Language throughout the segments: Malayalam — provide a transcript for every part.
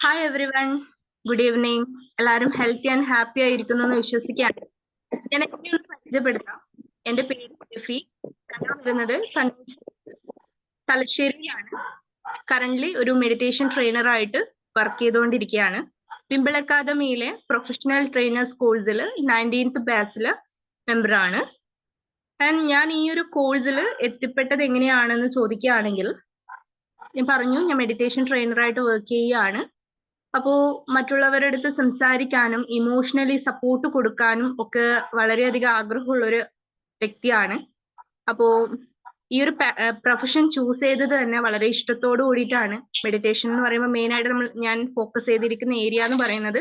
Hi every one, good evening. എല്ലാവരും ഹെൽത്തി ആൻഡ് ഹാപ്പി ആയിരിക്കുന്നു എന്ന് വിശ്വസിക്കുകയാണ്. ഞാൻ എന്നെ ഒന്ന് പരിചയപ്പെടുത്താം. എന്റെ പേര് സ്റ്റെഫി. ഞാൻ വരുന്നത് തലശ്ശേരിയിലാണ്. കറന്റ്ലി ഒരു മെഡിറ്റേഷൻ ട്രെയിനറായിട്ട് വർക്ക് ചെയ്തുകൊണ്ടിരിക്കുകയാണ്. പിമ്പിൾ അക്കാദമിയിലെ പ്രൊഫഷണൽ ട്രെയിനേഴ്സ് കോഴ്സിൽ 19th ബാച്ചില് മെമ്പറാണ്. ആൻഡ് ഞാൻ ഈ ഒരു കോഴ്സിൽ എത്തിപ്പെട്ടത് എങ്ങനെയാണെന്ന് ചോദിക്കുകയാണെങ്കിൽ, ഞാൻ പറഞ്ഞു ഞാൻ മെഡിറ്റേഷൻ ട്രെയിനറായിട്ട് വർക്ക് ചെയ്യുകയാണ്. അപ്പോ മറ്റുള്ളവരുടെ അടുത്ത് സംസാരിക്കാനും ഇമോഷണലി സപ്പോർട്ട് കൊടുക്കാനും ഒക്കെ വളരെയധികം ആഗ്രഹമുള്ളൊരു വ്യക്തിയാണ്. അപ്പോ ഈ ഒരു പ്രൊഫഷൻ ചൂസ് ചെയ്തത് തന്നെ വളരെ ഇഷ്ടത്തോടു കൂടിയിട്ടാണ്. മെഡിറ്റേഷൻ എന്ന് പറയുമ്പോൾ മെയിൻ ആയിട്ട് ഞാൻ ഫോക്കസ് ചെയ്തിരിക്കുന്ന ഏരിയ എന്ന് പറയുന്നത്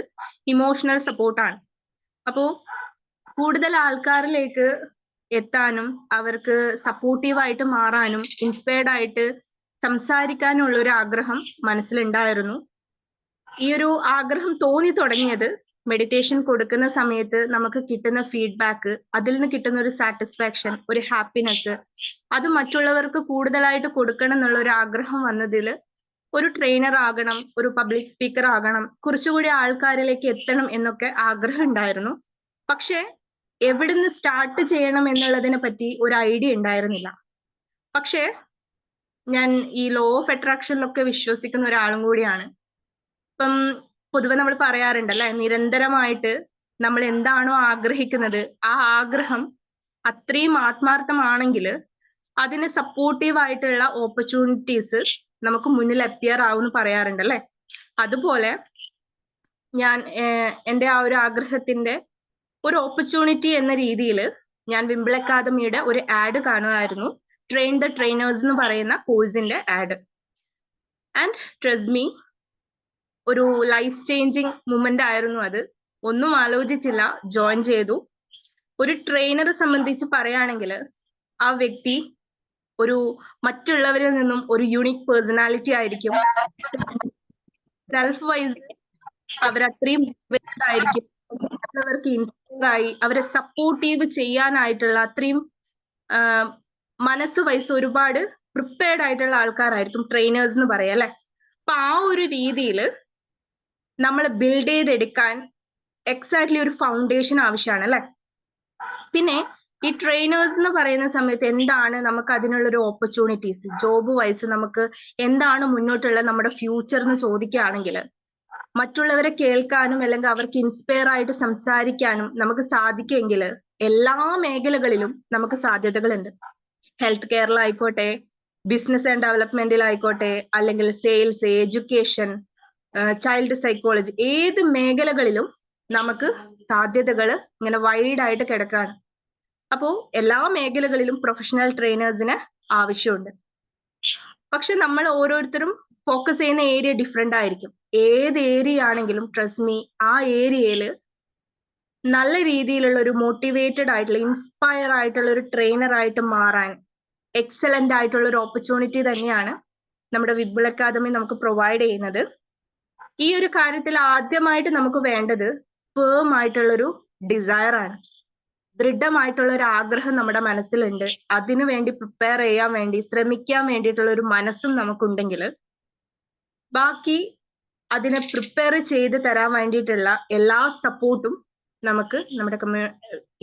ഇമോഷണൽ സപ്പോർട്ടാണ്. അപ്പോ കൂടുതൽ ആൾക്കാരിലേക്ക് എത്താനും അവർക്ക് സപ്പോർട്ടീവായിട്ട് മാറാനും ഇൻസ്പയർഡ് ആയിട്ട് സംസാരിക്കാനുള്ള ഒരു ആഗ്രഹം മനസ്സിലുണ്ടായിരുന്നു. ഈ ഒരു ആഗ്രഹം തോന്നി തുടങ്ങിയത് മെഡിറ്റേഷൻ കൊടുക്കുന്ന സമയത്ത് നമുക്ക് കിട്ടുന്ന ഫീഡ്ബാക്ക്, അതിൽ നിന്ന് കിട്ടുന്ന ഒരു സാറ്റിസ്ഫാക്ഷൻ, ഒരു ഹാപ്പിനെസ്, അത് മറ്റുള്ളവർക്ക് കൂടുതലായിട്ട് കൊടുക്കണം എന്നുള്ള ഒരു ആഗ്രഹം വന്നതിൽ ഒരു ട്രെയിനർ ആകണം, ഒരു പബ്ലിക് സ്പീക്കർ ആകണം, കുറച്ചുകൂടി ആൾക്കാരിലേക്ക് എത്തണം എന്നൊക്കെ ആഗ്രഹം ഉണ്ടായിരുന്നു. പക്ഷെ എവിടുന്ന് സ്റ്റാർട്ട് ചെയ്യണം എന്നുള്ളതിനെ പറ്റി ഒരു ഐഡിയ ഉണ്ടായിരുന്നില്ല. പക്ഷേ ഞാൻ ഈ ലോ ഓഫ് അട്രാക്ഷനിലൊക്കെ വിശ്വസിക്കുന്ന ഒരാളും കൂടിയാണ്. ഇപ്പം പൊതുവെ നമ്മൾ പറയാറുണ്ടല്ലേ, നിരന്തരമായിട്ട് നമ്മൾ എന്താണോ ആഗ്രഹിക്കുന്നത് ആ ആഗ്രഹം അത്രയും ആത്മാർത്ഥമാണെങ്കിൽ അതിന് സപ്പോർട്ടീവ് ആയിട്ടുള്ള ഓപ്പർച്യൂണിറ്റീസ് നമുക്ക് മുന്നിൽ അപ്പിയർ ആവുമെന്ന് പറയാറുണ്ടല്ലേ. അതുപോലെ ഞാൻ എൻ്റെ ആ ഒരു ആഗ്രഹത്തിന്റെ ഒരു ഓപ്പർച്യൂണിറ്റി എന്ന രീതിയിൽ ഞാൻ വിംബിൾ അക്കാദമിയുടെ ഒരു ആഡ് കാണുമായിരുന്നു. ട്രെയിൻ ദ ട്രെയിനേഴ്സ് എന്ന് പറയുന്ന കോഴ്സിന്റെ ആഡ്. ആൻഡ് ട്രസ്റ്റ് മീ, ഒരു ലൈഫ് ചേഞ്ചിങ് മൂമെന്റ് ആയിരുന്നു അത്. ഒന്നും ആലോചിച്ചില്ല, ജോയിൻ ചെയ്തു. ഒരു ട്രെയിനറെ സംബന്ധിച്ച് പറയുകയാണെങ്കിൽ ആ വ്യക്തി ഒരു മറ്റുള്ളവരിൽ നിന്നും ഒരു യുണീക് പേഴ്സണാലിറ്റി ആയിരിക്കും. സെൽഫ് വൈസ് അവരത്രയും ആയിരിക്കും. മറ്റുള്ളവർക്ക് ഇൻസ്പയർ ആയി അവരെ സപ്പോർട്ടീവ് ചെയ്യാനായിട്ടുള്ള അത്രയും മനസ്സ് വൈസ് ഒരുപാട് പ്രിപ്പയർഡ് ആയിട്ടുള്ള ആൾക്കാരായിരിക്കും ട്രെയിനേഴ്സ് എന്ന് പറയാം അല്ലെ. അപ്പൊ ആ ഒരു രീതിയിൽ നമ്മൾ ബിൽഡ് ചെയ്തെടുക്കാൻ എക്സാക്ട്ലി ഒരു ഫൗണ്ടേഷൻ ആവശ്യമാണ് അല്ലെ. പിന്നെ ഈ ട്രെയിനേഴ്സ് എന്ന് പറയുന്ന സമയത്ത് എന്താണ് നമുക്ക് അതിനുള്ളൊരു ഓപ്പർച്യൂണിറ്റീസ്, ജോബ് വൈസ് നമുക്ക് എന്താണ് മുന്നോട്ടുള്ള നമ്മുടെ ഫ്യൂച്ചർ എന്ന് ചോദിക്കുകയാണെങ്കിൽ, മറ്റുള്ളവരെ കേൾക്കാനും അല്ലെങ്കിൽ അവർക്ക് ഇൻസ്പയർ ആയിട്ട് സംസാരിക്കാനും നമുക്ക് സാധിക്കുമെങ്കിൽ എല്ലാ മേഖലകളിലും നമുക്ക് സാധ്യതകളുണ്ട്. ഹെൽത്ത് കെയറിലായിക്കോട്ടെ, ബിസിനസ് ആൻഡ് ഡെവലപ്മെന്റിലായിക്കോട്ടെ, അല്ലെങ്കിൽ സെയിൽസ്, എഡ്യൂക്കേഷൻ, ചൈൽഡ് സൈക്കോളജി, ഏത് മേഖലകളിലും നമുക്ക് സാധ്യതകൾ ഇങ്ങനെ വൈഡ് ആയിട്ട് കിടക്കാണ്. അപ്പോൾ എല്ലാ മേഖലകളിലും പ്രൊഫഷണൽ ട്രെയിനേഴ്സിന് ആവശ്യമുണ്ട്. പക്ഷെ നമ്മൾ ഓരോരുത്തരും ഫോക്കസ് ചെയ്യുന്ന ഏരിയ ഡിഫറെന്റ് ആയിരിക്കും. ഏത് ഏരിയ ആണെങ്കിലും ട്രസ്റ്റ് മീ, ആ ഏരിയയിൽ നല്ല രീതിയിലുള്ള ഒരു മോട്ടിവേറ്റഡ് ആയിട്ടുള്ള ഇൻസ്പയർ ആയിട്ടുള്ള ഒരു ട്രെയിനർ ആയിട്ട് മാറാൻ എക്സലന്റ് ആയിട്ടുള്ള ഒരു ഓപ്പർച്യൂണിറ്റി തന്നെയാണ് നമ്മുടെ വിംബിൾ അക്കാദമി നമുക്ക് പ്രൊവൈഡ് ചെയ്യുന്നത്. ഈ ഒരു കാര്യത്തിൽ ആദ്യമായിട്ട് നമുക്ക് വേണ്ടത് ഫേം ആയിട്ടുള്ളൊരു ഡിസയർ ആണ്. ദൃഢമായിട്ടുള്ള ഒരു ആഗ്രഹം നമ്മുടെ മനസ്സിലുണ്ട്. അതിനു വേണ്ടി പ്രിപ്പയർ ചെയ്യാൻ വേണ്ടി ശ്രമിക്കാൻ വേണ്ടിയിട്ടുള്ള ഒരു മനസ്സും നമുക്കുണ്ടെങ്കിൽ ബാക്കി അതിനെ പ്രിപ്പയർ ചെയ്ത് തരാൻ വേണ്ടിയിട്ടുള്ള എല്ലാ സപ്പോർട്ടും നമുക്ക് നമ്മുടെ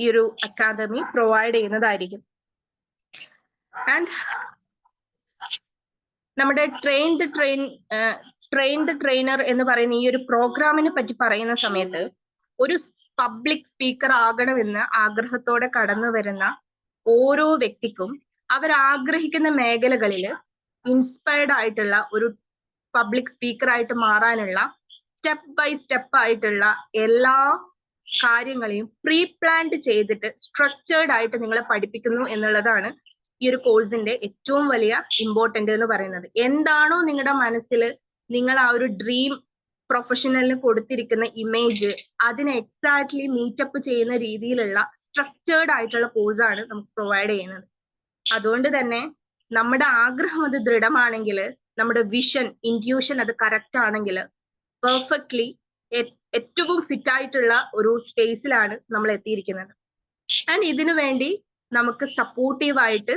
ഈ ഒരു അക്കാദമി പ്രൊവൈഡ് ചെയ്യുന്നതായിരിക്കും. ആൻഡ് നമ്മുടെ ട്രെയിൻ ദ ട്രെയിനർ എന്ന് പറയുന്ന ഈ ഒരു പ്രോഗ്രാമിനെ പറ്റി പറയുന്ന സമയത്ത് ഒരു പബ്ലിക് സ്പീക്കർ ആകണമെന്ന് ആഗ്രഹത്തോടെ കടന്നു വരുന്ന ഓരോ വ്യക്തിക്കും അവരാഗ്രഹിക്കുന്ന മേഖലകളിൽ ഇൻസ്പയർഡ് ആയിട്ടുള്ള ഒരു പബ്ലിക് സ്പീക്കർ ആയിട്ട് മാറാനുള്ള സ്റ്റെപ്പ് ബൈ സ്റ്റെപ്പ് ആയിട്ടുള്ള എല്ലാ കാര്യങ്ങളെയും പ്രീ പ്ലാൻഡ് ചെയ്തിട്ട് സ്ട്രക്ചേർഡ് ആയിട്ട് നിങ്ങളെ പഠിപ്പിക്കുന്നു എന്നുള്ളതാണ് ഈ ഒരു കോഴ്സിന്റെ ഏറ്റവും വലിയ ഇമ്പോർട്ടന്റ് എന്ന് പറയുന്നത്. എന്താണോ നിങ്ങളുടെ മനസ്സിൽ നിങ്ങൾ ആ ഒരു ഡ്രീം പ്രൊഫഷണലിന് കൊടുത്തിരിക്കുന്ന ഇമേജ്, അതിനെ എക്സാക്ട്ലി മീറ്റപ്പ് ചെയ്യുന്ന രീതിയിലുള്ള സ്ട്രക്ചേർഡ് ആയിട്ടുള്ള കോഴ്സാണ് നമുക്ക് പ്രൊവൈഡ് ചെയ്യുന്നത്. അതുകൊണ്ട് തന്നെ നമ്മുടെ ആഗ്രഹം അത് ദൃഢമാണെങ്കിൽ, നമ്മുടെ വിഷൻ, ഇൻറ്റ്യൂഷൻ അത് കറക്റ്റ് ആണെങ്കിൽ പെർഫെക്റ്റ്ലി ഏറ്റവും ഫിറ്റ് ആയിട്ടുള്ള ഒരു സ്പേസിലാണ് നമ്മൾ എത്തിയിരിക്കുന്നത്. ആൻഡ് ഇതിനു വേണ്ടി നമുക്ക് സപ്പോർട്ടീവായിട്ട്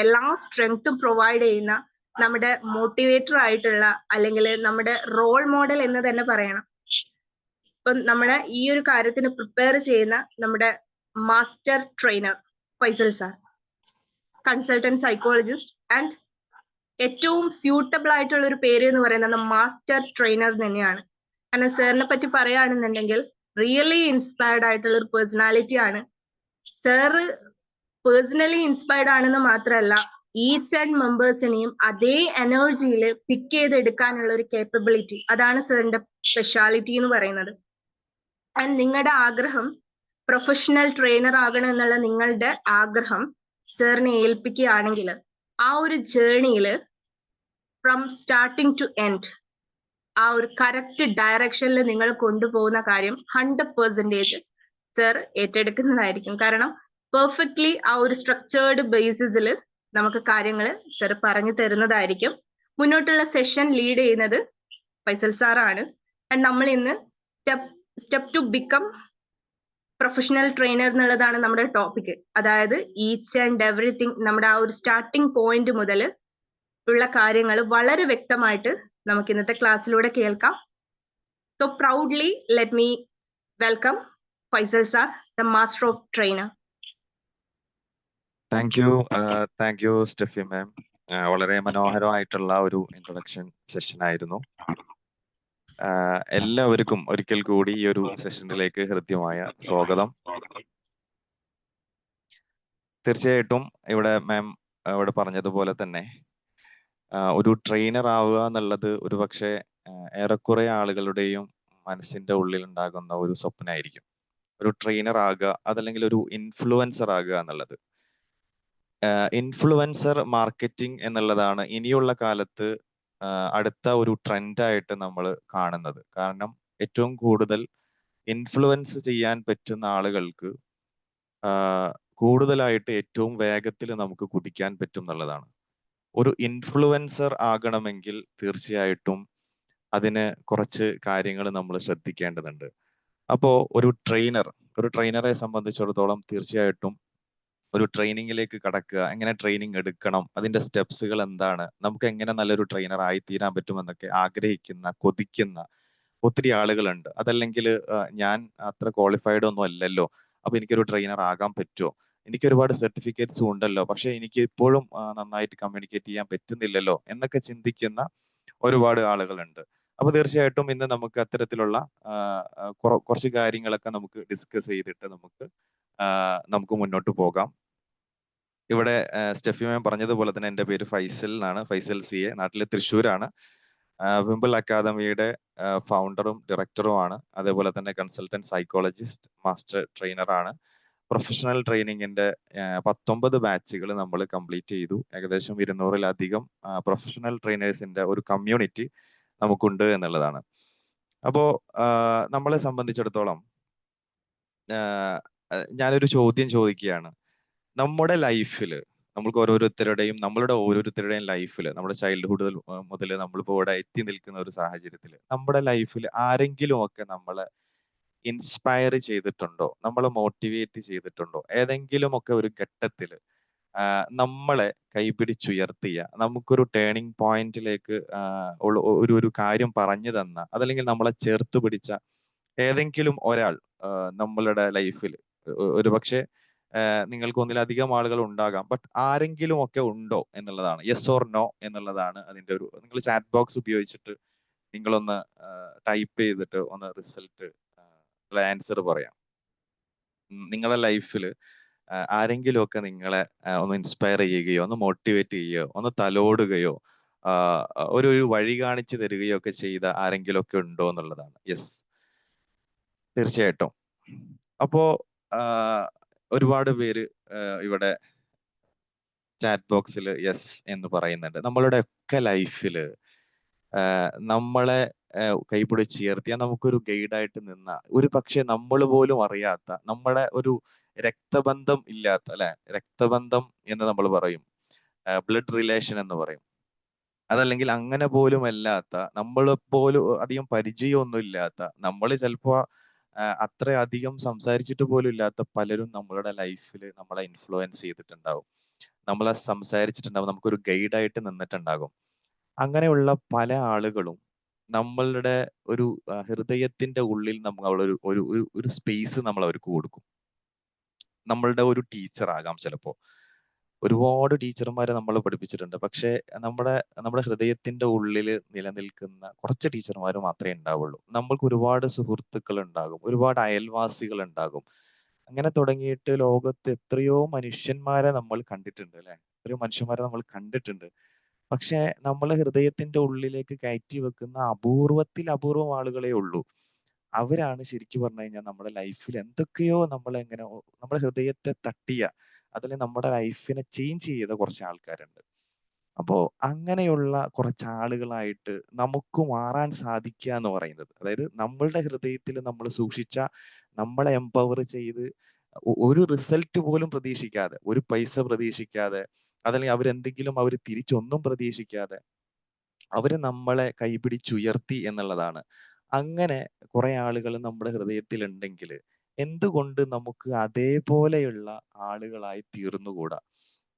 എല്ലാ സ്ട്രെങ്ത്തും പ്രൊവൈഡ് ചെയ്യുന്ന നമ്മുടെ മോട്ടിവേറ്റർ ആയിട്ടുള്ള അല്ലെങ്കിൽ നമ്മുടെ റോൾ മോഡൽ എന്ന് തന്നെ പറയണം. ഇപ്പം നമ്മുടെ ഈ ഒരു കാര്യത്തിന് പ്രിപ്പയർ ചെയ്യുന്ന നമ്മുടെ master trainer Faisal sir, consultant psychologist and ഏറ്റവും സ്യൂട്ടബിൾ ആയിട്ടുള്ള ഒരു പേര് എന്ന് പറയുന്നത് മാസ്റ്റർ ട്രെയിനർ തന്നെയാണ്. കാരണം സാറിനെ പറ്റി പറയുകയാണെന്നുണ്ടെങ്കിൽ റിയലി ഇൻസ്പയർഡ് ആയിട്ടുള്ള ഒരു പേഴ്സണാലിറ്റി ആണ്. സാറ് പേഴ്സണലി ഇൻസ്പയർഡ് ആണെന്ന് മാത്രമല്ല, ഈച്ച് ആൻഡ് മെമ്പേഴ്സിനെയും അതേ എനർജിയിൽ പിക്ക് ചെയ്തെടുക്കാനുള്ള ഒരു കേപ്പബിലിറ്റി, അതാണ് സാറിന്റെ സ്പെഷ്യാലിറ്റി എന്ന് പറയുന്നത്. ആൻഡ് നിങ്ങളുടെ ആഗ്രഹം പ്രൊഫഷണൽ ട്രെയിനർ ആകണം എന്നുള്ള നിങ്ങളുടെ ആഗ്രഹം സാറിനെ ഏൽപ്പിക്കുകയാണെങ്കിൽ ആ ഒരു ജേർണിയിൽ ഫ്രം സ്റ്റാർട്ടിങ് ടു എൻഡ് ആ ഒരു കറക്റ്റ് ഡയറക്ഷനിൽ നിങ്ങൾ കൊണ്ടുപോകുന്ന കാര്യം 100% സർ ഏറ്റെടുക്കുന്നതായിരിക്കും. കാരണം പെർഫെക്റ്റ്ലി ആ ഒരു സ്ട്രക്ചേർഡ് ബേസിസിൽ നമുക്ക് കാര്യങ്ങൾ സർ പറഞ്ഞു തരുന്നതായിരിക്കും. മുന്നോട്ടുള്ള സെഷൻ ലീഡ് ചെയ്യുന്നത് ഫൈസൽ സാറാണ്. ആൻഡ് നമ്മൾ ഇന്ന് step to become professional trainer എന്നുള്ളതാണ് നമ്മുടെ ടോപ്പിക്. അതായത് ഈച്ച് ആൻഡ് എവറിത്തിങ് നമ്മുടെ ആ ഒരു സ്റ്റാർട്ടിംഗ് പോയിന്റ് മുതൽ ഉള്ള കാര്യങ്ങൾ വളരെ വ്യക്തമായിട്ട് നമുക്ക് ഇന്നത്തെ ക്ലാസ്സിലൂടെ കേൾക്കാം. So proudly let me welcome Faisal sir, the master of trainer. Thank you Stephy ma'am. വളരെ മനോഹരമായിട്ടുള്ള ഒരു ഇൻട്രൊഡക്ഷൻ സെഷൻ ആയിരുന്നു. എല്ലാവർക്കും ഒരിക്കൽ കൂടി ഈ ഒരു സെഷനിലേക്ക് ഹൃദ്യമായ സ്വാഗതം. തീർച്ചയായിട്ടും ഇവിടെ മാം ഇവിടെ പറഞ്ഞതുപോലെ തന്നെ ഒരു ട്രെയിനർ ആവുക എന്നുള്ളത് ഒരുപക്ഷെ ഏറെക്കുറെ ആളുകളുടെയും മനസ്സിന്റെ ഉള്ളിൽ ഉണ്ടാകുന്ന ഒരു സ്വപ്നമായിരിക്കും. ഒരു ട്രെയിനർ ആകുക, അതല്ലെങ്കിൽ ഒരു ഇൻഫ്ലുവൻസർ ആകുക എന്നുള്ളത്. ഇൻഫ്ലുവൻസർ മാർക്കറ്റിംഗ് എന്നുള്ളതാണ് ഇനിയുള്ള കാലത്ത് അടുത്ത ഒരു ട്രെൻഡായിട്ട് നമ്മൾ കാണുന്നത്. കാരണം ഏറ്റവും കൂടുതൽ ഇൻഫ്ലുവൻസ് ചെയ്യാൻ പറ്റുന്ന ആളുകൾക്ക് കൂടുതലായിട്ട് ഏറ്റവും വേഗത്തിൽ നമുക്ക് കുതിക്കാൻ പറ്റും എന്നുള്ളതാണ്. ഒരു ഇൻഫ്ലുവൻസർ ആകണമെങ്കിൽ തീർച്ചയായിട്ടും അതിന് കുറച്ച് കാര്യങ്ങൾ നമ്മൾ ശ്രദ്ധിക്കേണ്ടതുണ്ട്. അപ്പോൾ ഒരു ട്രെയിനറെ സംബന്ധിച്ചിടത്തോളം തീർച്ചയായിട്ടും ഒരു ട്രെയിനിങ്ങിലേക്ക് കടക്കുക, എങ്ങനെ ട്രെയിനിങ് എടുക്കണം, അതിന്റെ സ്റ്റെപ്സുകൾ എന്താണ്, നമുക്ക് എങ്ങനെ നല്ലൊരു ട്രെയിനർ ആയി തീരാൻ പറ്റുമെന്നൊക്കെ ആഗ്രഹിക്കുന്ന, കൊതിക്കുന്ന ഒത്തിരി ആളുകളുണ്ട്. അതല്ലെങ്കിൽ ഞാൻ അത്ര ക്വാളിഫൈഡ് ഒന്നും അല്ലല്ലോ, അപ്പൊ എനിക്കൊരു ട്രെയിനർ ആകാൻ പറ്റുമോ, എനിക്ക് ഒരുപാട് സർട്ടിഫിക്കറ്റ്സും ഉണ്ടല്ലോ, പക്ഷെ എനിക്ക് ഇപ്പോഴും നന്നായിട്ട് കമ്മ്യൂണിക്കേറ്റ് ചെയ്യാൻ പറ്റുന്നില്ലല്ലോ എന്നൊക്കെ ചിന്തിക്കുന്ന ഒരുപാട് ആളുകളുണ്ട്. അപ്പൊ തീർച്ചയായിട്ടും ഇന്ന് നമുക്ക് അത്തരത്തിലുള്ള കുറച്ച് കാര്യങ്ങളൊക്കെ നമുക്ക് ഡിസ്കസ് ചെയ്തിട്ട് നമുക്ക് മുന്നോട്ട് പോകാം. ഇവിടെ സ്റ്റെഫി മാം പറഞ്ഞതുപോലെ തന്നെ എൻ്റെ പേര് ഫൈസൽ എന്നാണ്, ഫൈസൽ CA, നാട്ടിലെ തൃശ്ശൂരാണ്. വിംബിൾ അക്കാദമിയുടെ ഫൗണ്ടറും ഡയറക്ടറുമാണ്. അതേപോലെ തന്നെ കൺസൾട്ടന്റ് സൈക്കോളജിസ്റ്റ്, മാസ്റ്റർ ട്രെയിനറാണ്. പ്രൊഫഷണൽ ട്രെയിനിങ്ങിന്റെ 19 ബാച്ചുകൾ നമ്മൾ കംപ്ലീറ്റ് ചെയ്തു. ഏകദേശം 200-ലധികം പ്രൊഫഷണൽ ട്രെയിനേഴ്സിന്റെ ഒരു കമ്മ്യൂണിറ്റി നമുക്കുണ്ട് എന്നുള്ളതാണ്. അപ്പോ നമ്മളെ സംബന്ധിച്ചിടത്തോളം ഞാനൊരു ചോദ്യം ചോദിക്കുകയാണ്. നമ്മുടെ ലൈഫിൽ നമ്മളുടെ ഓരോരുത്തരുടെയും ലൈഫിൽ, നമ്മുടെ ചൈൽഡ്ഹുഡ് മുതൽ നമ്മളിപ്പോ ഇവിടെ എത്തി നിൽക്കുന്ന ഒരു സാഹചര്യത്തിൽ നമ്മുടെ ലൈഫിൽ ആരെങ്കിലും ഒക്കെ നമ്മളെ ഇൻസ്പയർ ചെയ്തിട്ടുണ്ടോ, നമ്മളെ മോട്ടിവേറ്റ് ചെയ്തിട്ടുണ്ടോ, ഏതെങ്കിലും ഒക്കെ ഒരു ഘട്ടത്തിൽ നമ്മളെ കൈപിടിച്ചുയർത്തിയ, നമുക്കൊരു ടേണിംഗ് പോയിന്റിലേക്ക് ഒരു കാര്യം പറഞ്ഞു തന്ന, അതല്ലെങ്കിൽ നമ്മളെ ചേർത്ത് പിടിച്ച ഏതെങ്കിലും ഒരാൾ നമ്മളുടെ ലൈഫിൽ, ഒരുപക്ഷെ നിങ്ങൾക്ക് ഒന്നിലധികം ആളുകൾ ഉണ്ടാകാം, ബട്ട് ആരെങ്കിലും ഒക്കെ ഉണ്ടോ എന്നുള്ളതാണ്. യെസ് ഓർ നോ എന്നുള്ളതാണ് അതിന്റെ ഒരു. നിങ്ങൾ ചാറ്റ് ബോക്സ് ഉപയോഗിച്ചിട്ട് നിങ്ങളൊന്ന് ടൈപ്പ് ചെയ്തിട്ട് ഒന്ന് റിസൾട്ട് ആൻസർ പറയാം. നിങ്ങളുടെ ലൈഫിൽ ആരെങ്കിലും ഒക്കെ നിങ്ങളെ ഒന്ന് ഇൻസ്പയർ ചെയ്യുകയോ, ഒന്ന് മോട്ടിവേറ്റ് ചെയ്യുകയോ, ഒന്ന് തലോടുകയോ, ഒരു വഴി കാണിച്ചു തരികയോ ഒക്കെ ചെയ്ത ആരെങ്കിലും ഒക്കെ ഉണ്ടോ എന്നുള്ളതാണ്. യെസ്, തീർച്ചയായിട്ടും. അപ്പോ ഒരുപാട് പേര് ഇവിടെ ചാറ്റ് ബോക്സിൽ യെസ് എന്ന് പറയുന്നുണ്ട്. നമ്മളുടെ ഒക്കെ ലൈഫില് നമ്മളെ കൈപിടിച്ചുയർത്തിയ, നമുക്കൊരു ഗൈഡായിട്ട് നിന്ന, ഒരു പക്ഷെ നമ്മൾ പോലും അറിയാത്ത, നമ്മുടെ ഒരു രക്തബന്ധം ഇല്ലാത്ത, അല്ലെ, രക്തബന്ധം എന്ന് നമ്മൾ പറയും, ബ്ലഡ് റിലേഷൻ എന്ന് പറയും, അതല്ലെങ്കിൽ അങ്ങനെ പോലും അല്ലാത്ത, നമ്മളെപ്പോലും അധികം പരിചയമൊന്നും ഇല്ലാത്ത, നമ്മൾ ചിലപ്പോ അത്ര അധികം സംസാരിച്ചിട്ട് പോലും ഇല്ലാത്ത പലരും നമ്മളുടെ ലൈഫിൽ നമ്മളെ ഇൻഫ്ലുവൻസ് ചെയ്തിട്ടുണ്ടാവും, നമ്മളെ സംസാരിച്ചിട്ടുണ്ടാവും, നമുക്കൊരു ഗൈഡായിട്ട് നിന്നിട്ടുണ്ടാകും. അങ്ങനെയുള്ള പല ആളുകളും നമ്മളുടെ ഒരു ഹൃദയത്തിന്റെ ഉള്ളിൽ നമ്മൾ ഒരു ഒരു ഒരു ഒരു സ്പേസ് നമ്മൾ അവർക്ക് കൊടുക്കും. നമ്മളുടെ ഒരു ടീച്ചർ ആകാം ചിലപ്പോ. ഒരുപാട് ടീച്ചർമാരെ നമ്മൾ പഠിപ്പിച്ചിട്ടുണ്ട്. പക്ഷേ നമ്മുടെ നമ്മുടെ ഹൃദയത്തിന്റെ ഉള്ളിൽ നിലനിൽക്കുന്ന കുറച്ച് ടീച്ചർമാർ മാത്രമേ ഉണ്ടാവുള്ളൂ. നമ്മൾക്ക് ഒരുപാട് സുഹൃത്തുക്കൾ ഉണ്ടാകും, ഒരുപാട് അയൽവാസികൾ ഉണ്ടാകും. അങ്ങനെ തുടങ്ങിയിട്ട് ലോകത്ത് എത്രയോ മനുഷ്യന്മാരെ നമ്മൾ കണ്ടിട്ടുണ്ട് അല്ലെ? എത്രയോ മനുഷ്യന്മാരെ നമ്മൾ കണ്ടിട്ടുണ്ട്. പക്ഷേ നമ്മളെ ഹൃദയത്തിന്റെ ഉള്ളിലേക്ക് കയറ്റി വെക്കുന്ന അപൂർവത്തിൽ അപൂർവം ആളുകളേ ഉള്ളൂ. അവരാണ് ശരിക്കും പറഞ്ഞു കഴിഞ്ഞാൽ നമ്മുടെ ലൈഫിൽ എന്തൊക്കെയോ നമ്മളെങ്ങനെ നമ്മുടെ ഹൃദയത്തെ തട്ടിയ അതിൽ നമ്മുടെ ലൈഫിനെ ചേഞ്ച് ചെയ്ത കുറച്ച് ആൾക്കാരുണ്ട്. അപ്പോ അങ്ങനെയുള്ള കുറച്ച് ആളുകളായിട്ട് നമുക്ക് മാറാൻ സാധിക്കുക എന്ന് പറയുന്നത്, അതായത് നമ്മളുടെ ഹൃദയത്തിൽ നമ്മൾ സൂക്ഷിച്ച, നമ്മളെ എംപവർ ചെയ്ത് ഒരു റിസൾട്ട് പോലും പ്രതീക്ഷിക്കാതെ, ഒരു പൈസ പ്രതീക്ഷിക്കാതെ, അതല്ലെങ്കിൽ അവരെന്തെങ്കിലും അവർ തിരിച്ചൊന്നും പ്രതീക്ഷിക്കാതെ അവര് നമ്മളെ കൈപിടിച്ചുയർത്തി എന്നുള്ളതാണ്. അങ്ങനെ കുറെ ആളുകൾ നമ്മുടെ ഹൃദയത്തിൽ ഉണ്ടെങ്കിൽ എന്തുകൊണ്ട് നമുക്ക് അതേപോലെയുള്ള ആളുകളായി തീർന്നുകൂടാ?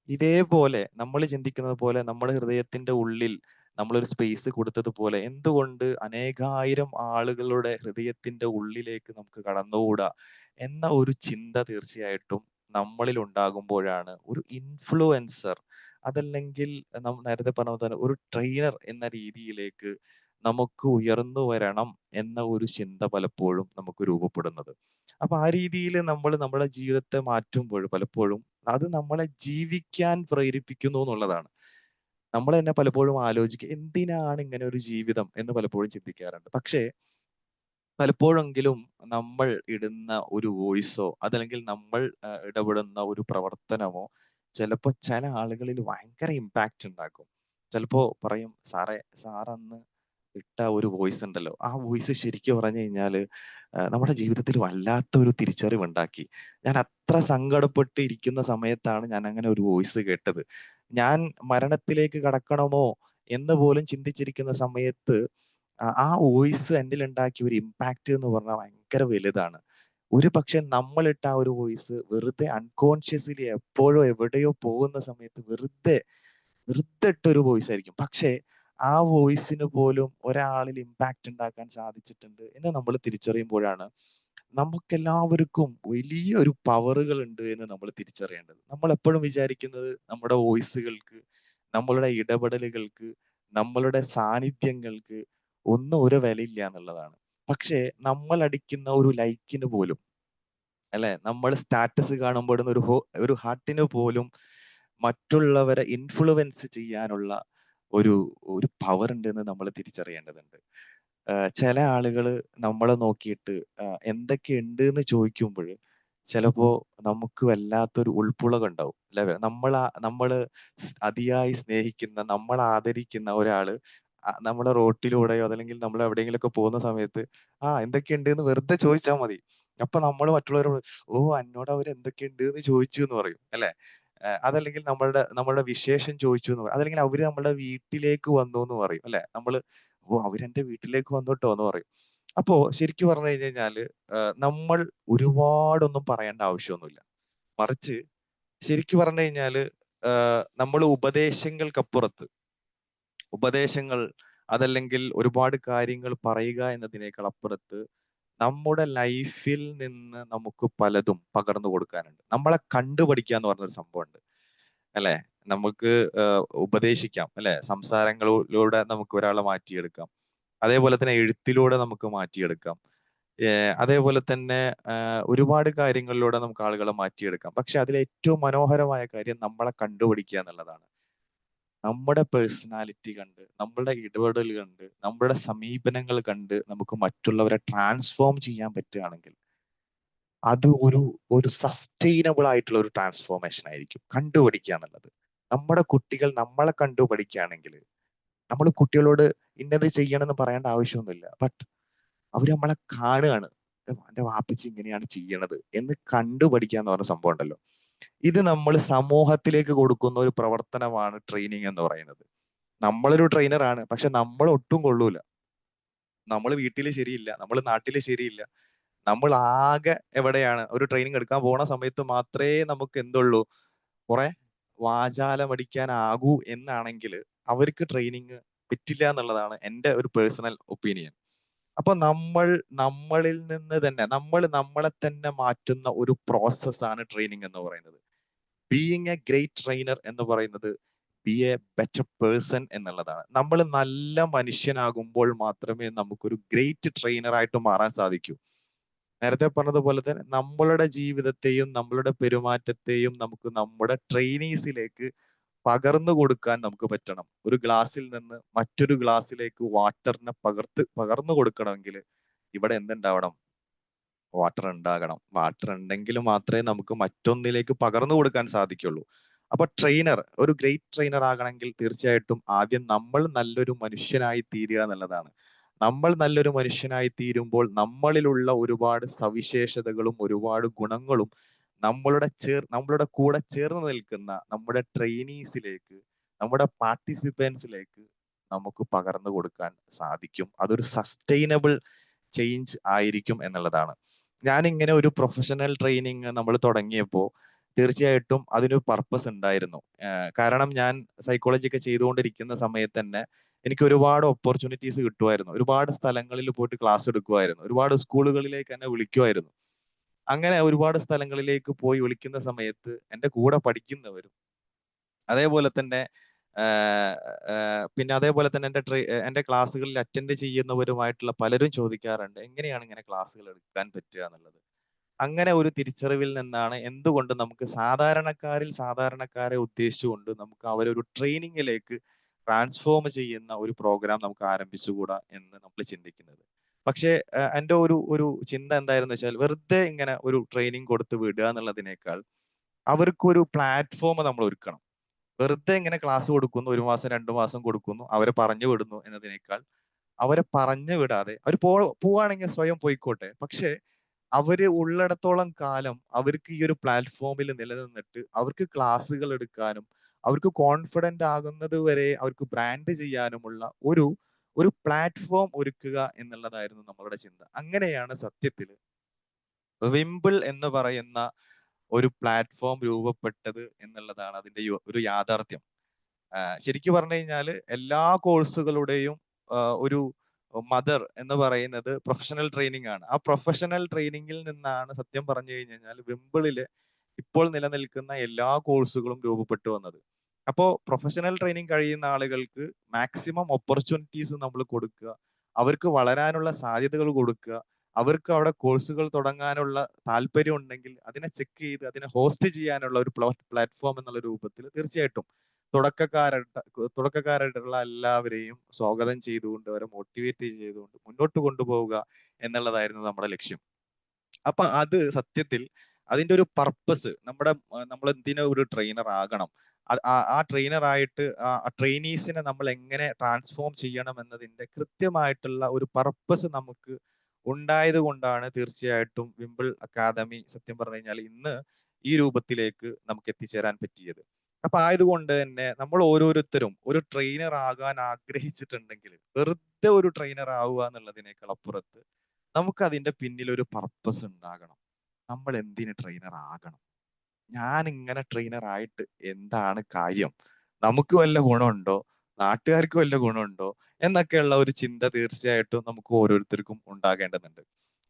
ഇതേപോലെ നമ്മൾ ചിന്തിക്കുന്നത് പോലെ നമ്മുടെ ഹൃദയത്തിന്റെ ഉള്ളിൽ നമ്മളൊരു സ്പേസ് കൊടുത്തതുപോലെ എന്തുകൊണ്ട് അനേകായിരം ആളുകളുടെ ഹൃദയത്തിന്റെ ഉള്ളിലേക്ക് നമുക്ക് കടന്നുകൂടാ എന്ന ഒരു ചിന്ത തീർച്ചയായിട്ടും നമ്മളിൽ ഉണ്ടാകുമ്പോഴാണ് ഒരു ഇൻഫ്ലുവൻസർ, അതല്ലെങ്കിൽ നേരത്തെ പറഞ്ഞ പോലെ തന്നെ ഒരു ട്രെയിനർ എന്ന രീതിയിലേക്ക് നമുക്ക് ഉയർന്നു വരണം എന്ന ഒരു ചിന്ത പലപ്പോഴും നമുക്ക് രൂപപ്പെടുന്നത്. അപ്പൊ ആ രീതിയിൽ നമ്മൾ നമ്മുടെ ജീവിതത്തെ മാറ്റുമ്പോൾ പലപ്പോഴും അത് നമ്മളെ ജീവിക്കാൻ പ്രേരിപ്പിക്കുന്നു എന്നുള്ളതാണ്. നമ്മൾ തന്നെ പലപ്പോഴും ആലോചിക്കും എന്തിനാണ് ഇങ്ങനെ ഒരു ജീവിതം എന്ന് പലപ്പോഴും ചിന്തിക്കാറുണ്ട്. പക്ഷേ പലപ്പോഴെങ്കിലും നമ്മൾ ഇടുന്ന ഒരു വോയിസോ അതല്ലെങ്കിൽ നമ്മൾ ഇടപെടുന്ന ഒരു പ്രവർത്തനമോ ചിലപ്പോ ചില ആളുകളിൽ ഭയങ്കര ഇമ്പാക്റ്റ് ഉണ്ടാക്കും. ചിലപ്പോ പറയും, സാറേ സാറന്ന് ഇട്ട ഒരു വോയിസ് ഉണ്ടല്ലോ, ആ വോയിസ് ശരിക്കും പറഞ്ഞു കഴിഞ്ഞാല് നമ്മുടെ ജീവിതത്തിൽ വല്ലാത്ത ഒരു തിരിച്ചറിവുണ്ടാക്കി. ഞാൻ അത്ര സങ്കടപ്പെട്ട് ഇരിക്കുന്ന സമയത്താണ് ഞാൻ അങ്ങനെ ഒരു വോയിസ് കേട്ടത്. ഞാൻ മരണത്തിലേക്ക് കടക്കണമോ എന്ന് പോലും ചിന്തിച്ചിരിക്കുന്ന സമയത്ത് ആ വോയിസ് എന്നിൽ ഉണ്ടാക്കിയ ഒരു ഇമ്പാക്റ്റ് എന്ന് പറഞ്ഞാൽ ഭയങ്കര വലുതാണ്. ഒരു പക്ഷെ നമ്മളിട്ട ആ ഒരു വോയിസ് വെറുതെ അൺകോൺഷ്യസ്ലി എപ്പോഴോ എവിടെയോ പോകുന്ന സമയത്ത് വെറുതെ വെറുതെ ഇട്ട ഒരു വോയിസ് ആയിരിക്കും. പക്ഷേ ആ വോയിസിന് പോലും ഒരാളിൽ ഇമ്പാക്റ്റ് ഉണ്ടാക്കാൻ സാധിച്ചിട്ടുണ്ട് എന്ന് നമ്മൾ തിരിച്ചറിയുമ്പോഴാണ് നമുക്കെല്ലാവർക്കും വലിയൊരു പവറുകൾ ഉണ്ട് എന്ന് നമ്മൾ തിരിച്ചറിയേണ്ടത്. നമ്മൾ എപ്പോഴും വിചാരിക്കുന്നത് നമ്മുടെ വോയിസുകൾക്ക്, നമ്മളുടെ ഇടപെടലുകൾക്ക്, നമ്മളുടെ സാന്നിധ്യങ്ങൾക്ക് ഒന്നും ഒരു വിലയില്ല എന്നുള്ളതാണ്. പക്ഷേ നമ്മൾ അടിക്കുന്ന ഒരു ലൈക്കിന് പോലും, അല്ലെ, നമ്മൾ സ്റ്റാറ്റസ് കാണുമ്പോൾ ഒരു ഹാർട്ടിന് പോലും മറ്റുള്ളവരെ ഇൻഫ്ലുവൻസ് ചെയ്യാനുള്ള ഒരു ഒരു പവർ ഉണ്ടെന്ന് നമ്മൾ തിരിച്ചറിയേണ്ടതുണ്ട്. ചില ആളുകള് നമ്മളെ നോക്കിയിട്ട് എന്തൊക്കെയുണ്ട് എന്ന് ചോദിക്കുമ്പോൾ ചിലപ്പോ നമുക്ക് വല്ലാത്തൊരു ഉൾപ്പുളകം ഉണ്ടാവും അല്ലെ? നമ്മള് അതിയായി സ്നേഹിക്കുന്ന, നമ്മൾ ആദരിക്കുന്ന ഒരാള് നമ്മുടെ റോട്ടിലൂടെയോ അതല്ലെങ്കിൽ നമ്മൾ എവിടെയെങ്കിലുമൊക്കെ പോകുന്ന സമയത്ത് എന്തൊക്കെയുണ്ട് എന്ന് വെറുതെ ചോദിച്ചാൽ മതി. അപ്പൊ നമ്മൾ മറ്റുള്ളവരോട് എന്നോട് അവർ എന്തൊക്കെയുണ്ട് എന്ന് ചോദിച്ചു എന്ന് പറയും അല്ലെ? അതല്ലെങ്കിൽ നമ്മളുടെ വിശേഷം ചോദിച്ചു എന്ന് പറയും, അതല്ലെങ്കിൽ അവര് നമ്മുടെ വീട്ടിലേക്ക് വന്നു എന്ന് പറയും അല്ലെ? നമ്മള് അവരെന്റെ വീട്ടിലേക്ക് വന്നു ട്ടോ എന്ന് പറയും. അപ്പോ ശരിക്കും പറഞ്ഞു കഴിഞ്ഞാല് നമ്മൾ ഒരുപാടൊന്നും പറയേണ്ട ആവശ്യമൊന്നുമില്ല. മറിച്ച് ശരിക്കും പറഞ്ഞു കഴിഞ്ഞാല് നമ്മൾ ഉപദേശങ്ങൾ അതല്ലെങ്കിൽ ഒരുപാട് കാര്യങ്ങൾ പറയുക എന്നതിനേക്കാൾ അപ്പുറത്ത് നമ്മുടെ ലൈഫിൽ നിന്ന് നമുക്ക് പലതും പകർന്നു കൊടുക്കാനുണ്ട്. നമ്മളെ കണ്ടുപഠിക്കുക എന്ന് പറഞ്ഞൊരു സംഭവമുണ്ട് അല്ലെ? നമുക്ക് ഉപദേശിക്കാം അല്ലെ? സംസാരങ്ങളിലൂടെ നമുക്ക് ഒരാളെ മാറ്റിയെടുക്കാം. അതേപോലെ തന്നെ എഴുത്തിലൂടെ നമുക്ക് മാറ്റിയെടുക്കാം. അതേപോലെ തന്നെ ഒരുപാട് കാര്യങ്ങളിലൂടെ നമുക്ക് ആളുകളെ മാറ്റിയെടുക്കാം. പക്ഷെ അതിൽ ഏറ്റവും മനോഹരമായ കാര്യം നമ്മളെ കണ്ടുപിടിക്കുക എന്നുള്ളതാണ്. നമ്മുടെ പേഴ്സണാലിറ്റി കണ്ട്, നമ്മളുടെ ഇടപെടൽ കണ്ട്, നമ്മുടെ സമീപനങ്ങൾ കണ്ട് നമുക്ക് മറ്റുള്ളവരെ ട്രാൻസ്ഫോം ചെയ്യാൻ പറ്റുകയാണെങ്കിൽ അത് ഒരു സസ്റ്റൈനബിൾ ആയിട്ടുള്ള ഒരു ട്രാൻസ്ഫോർമേഷൻ ആയിരിക്കും കണ്ടുപിടിക്കുക എന്നുള്ളത്. നമ്മുടെ കുട്ടികൾ നമ്മളെ കണ്ടു പഠിക്കുകയാണെങ്കിൽ നമ്മൾ കുട്ടികളോട് ഇന്നത് ചെയ്യണം എന്ന് പറയേണ്ട ആവശ്യമൊന്നുമില്ല. ബട്ട് അവര് നമ്മളെ കാണുകയാണ്, എന്റെ വാപ്പച്ചി ഇങ്ങനെയാണ് ചെയ്യണത് എന്ന് കണ്ടുപഠിക്കുക എന്ന് പറഞ്ഞ സംഭവം ഉണ്ടല്ലോ. ഇത് നമ്മൾ സമൂഹത്തിലേക്ക് കൊടുക്കുന്ന ഒരു പ്രവർത്തനമാണ് ട്രെയിനിങ് എന്ന് പറയുന്നത്. നമ്മളൊരു ട്രെയിനറാണ്, പക്ഷെ നമ്മൾ ഒട്ടും കൊള്ളൂല. നമ്മൾ വീട്ടിൽ ശരിയില്ല, നമ്മൾ നാട്ടിൽ ശരിയില്ല, നമ്മൾ ആകെ എവിടെയാണ് ഒരു ട്രെയിനിങ് എടുക്കാൻ പോണ സമയത്ത് മാത്രമേ നമുക്ക് എന്തുള്ളൂ, കുറെ വാചാലമടിക്കാനാകൂ എന്നാണെങ്കിൽ അവർക്ക് ട്രെയിനിങ് പറ്റില്ല എന്നുള്ളതാണ് എൻ്റെ ഒരു പേഴ്സണൽ ഒപ്പീനിയൻ. അപ്പൊ നമ്മളിൽ നിന്ന് തന്നെ നമ്മളെ തന്നെ മാറ്റുന്ന ഒരു പ്രോസസ്സാണ് ട്രെയിനിങ് എന്ന് പറയുന്നത്. ബീയിങ് എ ഗ്രേറ്റ് ട്രെയിനർ എന്ന് പറയുന്നത് ബി എ ബെറ്റർ പേഴ്സൺ എന്നുള്ളതാണ്. നമ്മൾ നല്ല മനുഷ്യനാകുമ്പോൾ മാത്രമേ നമുക്കൊരു ഗ്രേറ്റ് ട്രെയിനർ ആയിട്ട് മാറാൻ സാധിക്കൂ. നേരത്തെ പറഞ്ഞതുപോലെ തന്നെ നമ്മളുടെ ജീവിതത്തെയും നമ്മളുടെ പെരുമാറ്റത്തെയും നമുക്ക് നമ്മുടെ ട്രെയിനീസിലേക്ക് പകർന്നു കൊടുക്കാൻ നമുക്ക് പറ്റണം. ഒരു ഗ്ലാസ്സിൽ നിന്ന് മറ്റൊരു ഗ്ലാസ്സിലേക്ക് വാട്ടറിനെ പകർന്നു കൊടുക്കണമെങ്കിൽ ഇവിടെ എന്തുണ്ടാവണം? വാട്ടർ ഉണ്ടാകണം. വാട്ടർ ഉണ്ടെങ്കിൽ മാത്രമേ നമുക്ക് മറ്റൊന്നിലേക്ക് പകർന്നു കൊടുക്കാൻ സാധിക്കുള്ളൂ. അപ്പൊ ഒരു ഗ്രേറ്റ് ട്രെയിനർ ആകണമെങ്കിൽ തീർച്ചയായിട്ടും ആദ്യം നമ്മൾ നല്ലൊരു മനുഷ്യനായി തീരുക എന്നുള്ളതാണ്. നമ്മൾ നല്ലൊരു മനുഷ്യനായി തീരുമ്പോൾ നമ്മളിലുള്ള ഒരുപാട് സവിശേഷതകളും ഒരുപാട് ഗുണങ്ങളും നമ്മളുടെ കൂടെ ചേർന്ന് നിൽക്കുന്ന നമ്മുടെ ട്രെയിനീസിലേക്ക്, നമ്മുടെ പാർട്ടിസിപ്പൻസിലേക്ക് നമുക്ക് പകർന്നു കൊടുക്കാൻ സാധിക്കും. അതൊരു സസ്റ്റൈനബിൾ ചേഞ്ച് ആയിരിക്കും എന്നുള്ളതാണ്. ഞാനിങ്ങനെ ഒരു പ്രൊഫഷണൽ ട്രെയിനിങ് നമ്മൾ തുടങ്ങിയപ്പോൾ തീർച്ചയായിട്ടും അതിനൊരു പർപ്പസ് ഉണ്ടായിരുന്നു. കാരണം ഞാൻ സൈക്കോളജി ഒക്കെ ചെയ്തുകൊണ്ടിരിക്കുന്ന സമയത്ത് തന്നെ എനിക്ക് ഒരുപാട് ഓപ്പർച്യൂണിറ്റീസ് കിട്ടുമായിരുന്നു. ഒരുപാട് സ്ഥലങ്ങളിൽ പോയിട്ട് ക്ലാസ് എടുക്കുമായിരുന്നു. ഒരുപാട് സ്കൂളുകളിലേക്ക് എന്നെ വിളിക്കുമായിരുന്നു. അങ്ങനെ ഒരുപാട് സ്ഥലങ്ങളിലേക്ക് പോയി വിളിക്കുന്ന സമയത്ത് എൻ്റെ കൂടെ പഠിക്കുന്നവരും അതേപോലെ തന്നെ പിന്നെ അതേപോലെ തന്നെ എൻ്റെ ക്ലാസ്സുകളിൽ അറ്റൻഡ് ചെയ്യുന്നവരുമായിട്ടുള്ള പലരും ചോദിക്കാറുണ്ട്, എങ്ങനെയാണ് ഇങ്ങനെ ക്ലാസ്സുകൾ എടുക്കാൻ പറ്റുക എന്നുള്ളത്. അങ്ങനെ ഒരു തിരിച്ചറിവിൽ നിന്നാണ് എന്തുകൊണ്ട് നമുക്ക് സാധാരണക്കാരെ ഉദ്ദേശിച്ചുകൊണ്ട് നമുക്ക് അവരൊരു ട്രെയിനിങ്ങിലേക്ക് ട്രാൻസ്ഫോം ചെയ്യുന്ന ഒരു പ്രോഗ്രാം നമുക്ക് ആരംഭിച്ചുകൂടാ എന്ന് നമ്മൾ ചിന്തിക്കുന്നത്. പക്ഷേ എൻ്റെ ഒരു ചിന്ത എന്തായിരുന്നു വെച്ചാൽ, വെറുതെ ഇങ്ങനെ ഒരു ട്രെയിനിങ് കൊടുത്ത് വിടുക എന്നുള്ളതിനേക്കാൾ അവർക്കൊരു പ്ലാറ്റ്ഫോം നമ്മൾ ഒരുക്കണം. വെറുതെ ഇങ്ങനെ ക്ലാസ് കൊടുക്കുന്നു, 1 മാസം 2 മാസം കൊടുക്കുന്നു, അവരെ പറഞ്ഞു വിടുന്നു എന്നതിനേക്കാൾ അവരെ പറഞ്ഞു വിടാതെ അവർ പോവാണെങ്കിൽ സ്വയം പോയിക്കോട്ടെ. പക്ഷെ അവര് ഉള്ളിടത്തോളം കാലം അവർക്ക് ഈ ഒരു പ്ലാറ്റ്ഫോമിൽ നിലനിന്നിട്ട് അവർക്ക് ക്ലാസ്സുകൾ എടുക്കാനും അവർക്ക് കോൺഫിഡന്റ് ആകുന്നത് വരെ അവർക്ക് ബ്രാൻഡ് ചെയ്യാനുമുള്ള ഒരു പ്ലാറ്റ്ഫോം ഒരുക്കുക എന്നുള്ളതായിരുന്നു നമ്മളുടെ ചിന്ത. അങ്ങനെയാണ് സത്യത്തിൽ വിംബിൾ എന്ന് പറയുന്ന ഒരു പ്ലാറ്റ്ഫോം രൂപപ്പെട്ടത് എന്നുള്ളതാണ് അതിന്റെ ഒരു യാഥാർത്ഥ്യം. ശരിക്കും പറഞ്ഞു കഴിഞ്ഞാൽ എല്ലാ കോഴ്സുകളുടെയും ഒരു മദർ എന്ന് പറയുന്നത് പ്രൊഫഷണൽ ട്രെയിനിങ് ആണ്. ആ പ്രൊഫഷണൽ ട്രെയിനിങ്ങിൽ നിന്നാണ് സത്യം പറഞ്ഞു കഴിഞ്ഞാൽ വിംബിളില് ഇപ്പോൾ നിലനിൽക്കുന്ന എല്ലാ കോഴ്സുകളും രൂപപ്പെട്ടു വന്നത്. അപ്പോൾ പ്രൊഫഷണൽ ട്രെയിനിങ് കഴിയുന്ന ആളുകൾക്ക് മാക്സിമം ഓപ്പർച്യൂണിറ്റീസ് നമ്മൾ കൊടുക്കുക, അവർക്ക് വളരാനുള്ള സാധ്യതകൾ കൊടുക്കുക, അവർക്ക് അവിടെ കോഴ്സുകൾ തുടങ്ങാനുള്ള താല്പര്യം ഉണ്ടെങ്കിൽ അതിനെ ചെക്ക് ചെയ്ത് അതിനെ ഹോസ്റ്റ് ചെയ്യാനുള്ള ഒരു പ്ലാറ്റ്ഫോം എന്നുള്ള രൂപത്തിൽ തീർച്ചയായിട്ടും തുടക്കക്കാരായിട്ടുള്ള എല്ലാവരെയും സ്വാഗതം ചെയ്തുകൊണ്ട് അവരെ മോട്ടിവേറ്റ് ചെയ്തുകൊണ്ട് മുന്നോട്ട് കൊണ്ടുപോവുക എന്നുള്ളതായിരുന്നു നമ്മുടെ ലക്ഷ്യം. അപ്പൊ അത് സത്യത്തിൽ അതിന്റെ ഒരു പർപ്പസ് നമ്മൾ എന്തിനാ ഒരു ട്രെയിനർ ആകണം, ആ ട്രെയിനർ ആയിട്ട് ആ ട്രെയിനീസിനെ നമ്മൾ എങ്ങനെ ട്രാൻസ്ഫോം ചെയ്യണം എന്നതിന്റെ കൃത്യമായിട്ടുള്ള ഒരു പർപ്പസ് നമുക്ക് ഉണ്ടായത് കൊണ്ടാണ് തീർച്ചയായിട്ടും വിംബിൾ അക്കാദമി സത്യം പറഞ്ഞു കഴിഞ്ഞാൽ ഇന്ന് ഈ രൂപത്തിലേക്ക് നമുക്ക് എത്തിച്ചേരാൻ പറ്റിയത്. അപ്പൊ ആയതുകൊണ്ട് തന്നെ നമ്മൾ ഓരോരുത്തരും ഒരു ട്രെയിനർ ആകാൻ ആഗ്രഹിച്ചിട്ടുണ്ടെങ്കിൽ വെറുതെ ഒരു ട്രെയിനർ ആവുക എന്നുള്ളതിനേക്കാൾ അപ്പുറത്ത് നമുക്ക് അതിന്റെ പിന്നിൽ ഒരു പർപ്പസ് ഉണ്ടാകണം. നമ്മൾ എന്തിന് ട്രെയിനർ ആകണം? ഞാൻ ഇങ്ങനെ ട്രെയിനർ ആയിട്ട് എന്താണ് കാര്യം? നമുക്ക് വല്ല ഗുണമുണ്ടോ? നാട്ടുകാർക്ക് വല്ല ഗുണമുണ്ടോ? എന്നൊക്കെയുള്ള ഒരു ചിന്ത തീർച്ചയായിട്ടും നമുക്ക് ഓരോരുത്തർക്കും ഉണ്ടാകേണ്ടതുണ്ട്.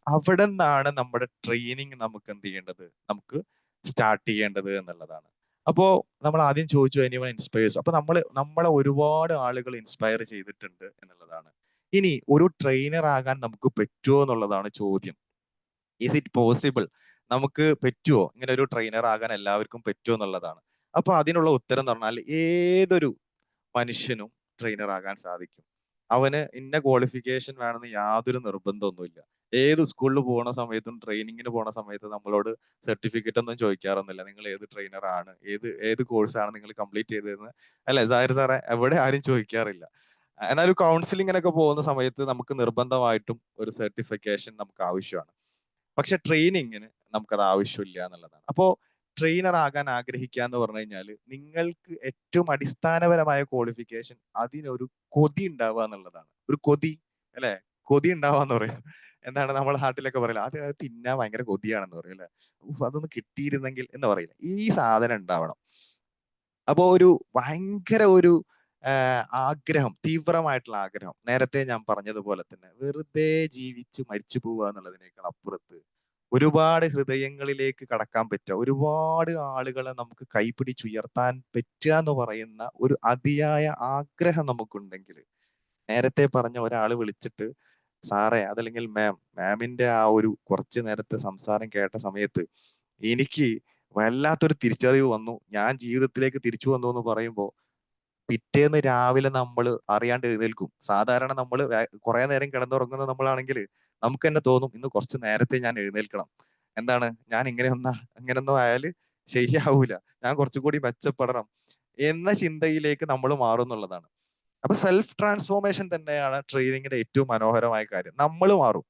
അവിടെ നിന്നാണ് നമ്മുടെ ട്രെയിനിങ് നമുക്ക് എന്ത് ചെയ്യേണ്ടത്? നമുക്ക് സ്റ്റാർട്ട് ചെയ്യേണ്ടത് എന്നുള്ളതാണ്. അപ്പോ നമ്മൾ ആദ്യം ചോദിച്ചു എനിവൺ ഇൻസ്പയർസ്. അപ്പൊ നമ്മളെ ഒരുപാട് ആളുകൾ ഇൻസ്പയർ ചെയ്തിട്ടുണ്ട് എന്നുള്ളതാണ്. ഇനി ഒരു ട്രെയിനർ ആകാൻ നമുക്ക് പറ്റുമോ എന്നുള്ളതാണ് ചോദ്യം. Is it possible? നമുക്ക് പറ്റുമോ ഇങ്ങനെ ഒരു ട്രെയിനർ ആകാൻ? എല്ലാവർക്കും പറ്റുമോ എന്നുള്ളതാണ്. അപ്പൊ അതിനുള്ള ഉത്തരം എന്ന് പറഞ്ഞാൽ ഏതൊരു മനുഷ്യനും ട്രെയിനർ ആകാൻ സാധിക്കും. അവന് ഇന്ന ക്വാളിഫിക്കേഷൻ വേണമെന്ന് യാതൊരു നിർബന്ധമൊന്നുമില്ല. ഏത് സ്കൂളിൽ പോണ സമയത്തും ട്രെയിനിങ്ങിന് പോണ സമയത്ത് നമ്മളോട് സർട്ടിഫിക്കറ്റ് ഒന്നും ചോദിക്കാറൊന്നുമില്ല. നിങ്ങൾ ഏത് ട്രെയിനർ ആണ്, ഏത് കോഴ്സാണ് നിങ്ങൾ കംപ്ലീറ്റ് ചെയ്തതെന്ന് അല്ലെ സാഹിർ സാറേ? എവിടെ ആരും ചോദിക്കാറില്ല. എന്നാൽ ഒരു കൗൺസിലിങ്ങിനൊക്കെ പോകുന്ന സമയത്ത് നമുക്ക് നിർബന്ധമായിട്ടും ഒരു സർട്ടിഫിക്കേഷൻ നമുക്ക് ആവശ്യമാണ്. പക്ഷെ ട്രെയിനിങ്ങിന് നമുക്കത് ആവശ്യമില്ല എന്നുള്ളതാണ്. അപ്പോ ട്രെയിനർ ആകാൻ ആഗ്രഹിക്കുക എന്ന് പറഞ്ഞു കഴിഞ്ഞാൽ നിങ്ങൾക്ക് ഏറ്റവും അടിസ്ഥാനപരമായ ക്വാളിഫിക്കേഷൻ അതിനൊരു കൊതി ഉണ്ടാവുക എന്നുള്ളതാണ്. ഒരു കൊതി, അല്ലെ? കൊതി ഉണ്ടാവുക എന്ന് പറയും. എന്താണ് നമ്മുടെ നാട്ടിലൊക്കെ പറയില്ല, അത് തിന്നാൻ ഭയങ്കര കൊതിയാണെന്ന് പറയും അല്ലെ? അതൊന്ന് കിട്ടിയിരുന്നെങ്കിൽ എന്ന് പറയില്ല. ഈ സാധനം ഉണ്ടാവണം. അപ്പോ ഭയങ്കര ആഗ്രഹം, തീവ്രമായിട്ടുള്ള ആഗ്രഹം, നേരത്തെ ഞാൻ പറഞ്ഞതുപോലെ തന്നെ വെറുതെ ജീവിച്ച് മരിച്ചു പോവുക എന്നുള്ളതിനേക്കാൾ അപ്പുറത്ത് ഒരുപാട് ഹൃദയങ്ങളിലേക്ക് കടക്കാൻ പറ്റുക, ഒരുപാട് ആളുകളെ നമുക്ക് കൈപിടിച്ചുയർത്താൻ പറ്റുക എന്ന് പറയുന്ന ഒരു അതിയായ ആഗ്രഹം നമുക്കുണ്ടെങ്കിൽ, നേരത്തെ പറഞ്ഞ ഒരാൾ വിളിച്ചിട്ട് സാറേ അതല്ലെങ്കിൽ മാമിന്റെ ആ ഒരു കുറച്ച് നേരത്തെ സംസാരം കേട്ട സമയത്ത് എനിക്ക് വല്ലാത്തൊരു തിരിച്ചറിവ് വന്നു, ഞാൻ ജീവിതത്തിലേക്ക് തിരിച്ചു വന്നു എന്ന് പറയുമ്പോൾ പിറ്റേന്ന് രാവിലെ നമ്മൾ അറിയാണ്ട് എഴുന്നേൽക്കും. സാധാരണ നമ്മൾ കുറെ നേരം കിടന്നുറങ്ങുന്ന നമ്മളാണെങ്കിൽ നമുക്ക് തന്നെ തോന്നും ഇന്ന് കുറച്ച് നേരത്തെ ഞാൻ എഴുന്നേൽക്കണം. എന്താണ്, ഞാൻ ഇങ്ങനെയൊന്നും ആയാല് ശരിയാവൂല, ഞാൻ കുറച്ചുകൂടി മെച്ചപ്പെടണം എന്ന ചിന്തയിലേക്ക് നമ്മൾ മാറും എന്നുള്ളതാണ്. അപ്പൊ സെൽഫ് ട്രാൻസ്ഫോർമേഷൻ തന്നെയാണ് ട്രെയിനിങ്ങിന്റെ ഏറ്റവും മനോഹരമായ കാര്യം. നമ്മൾ മാറും.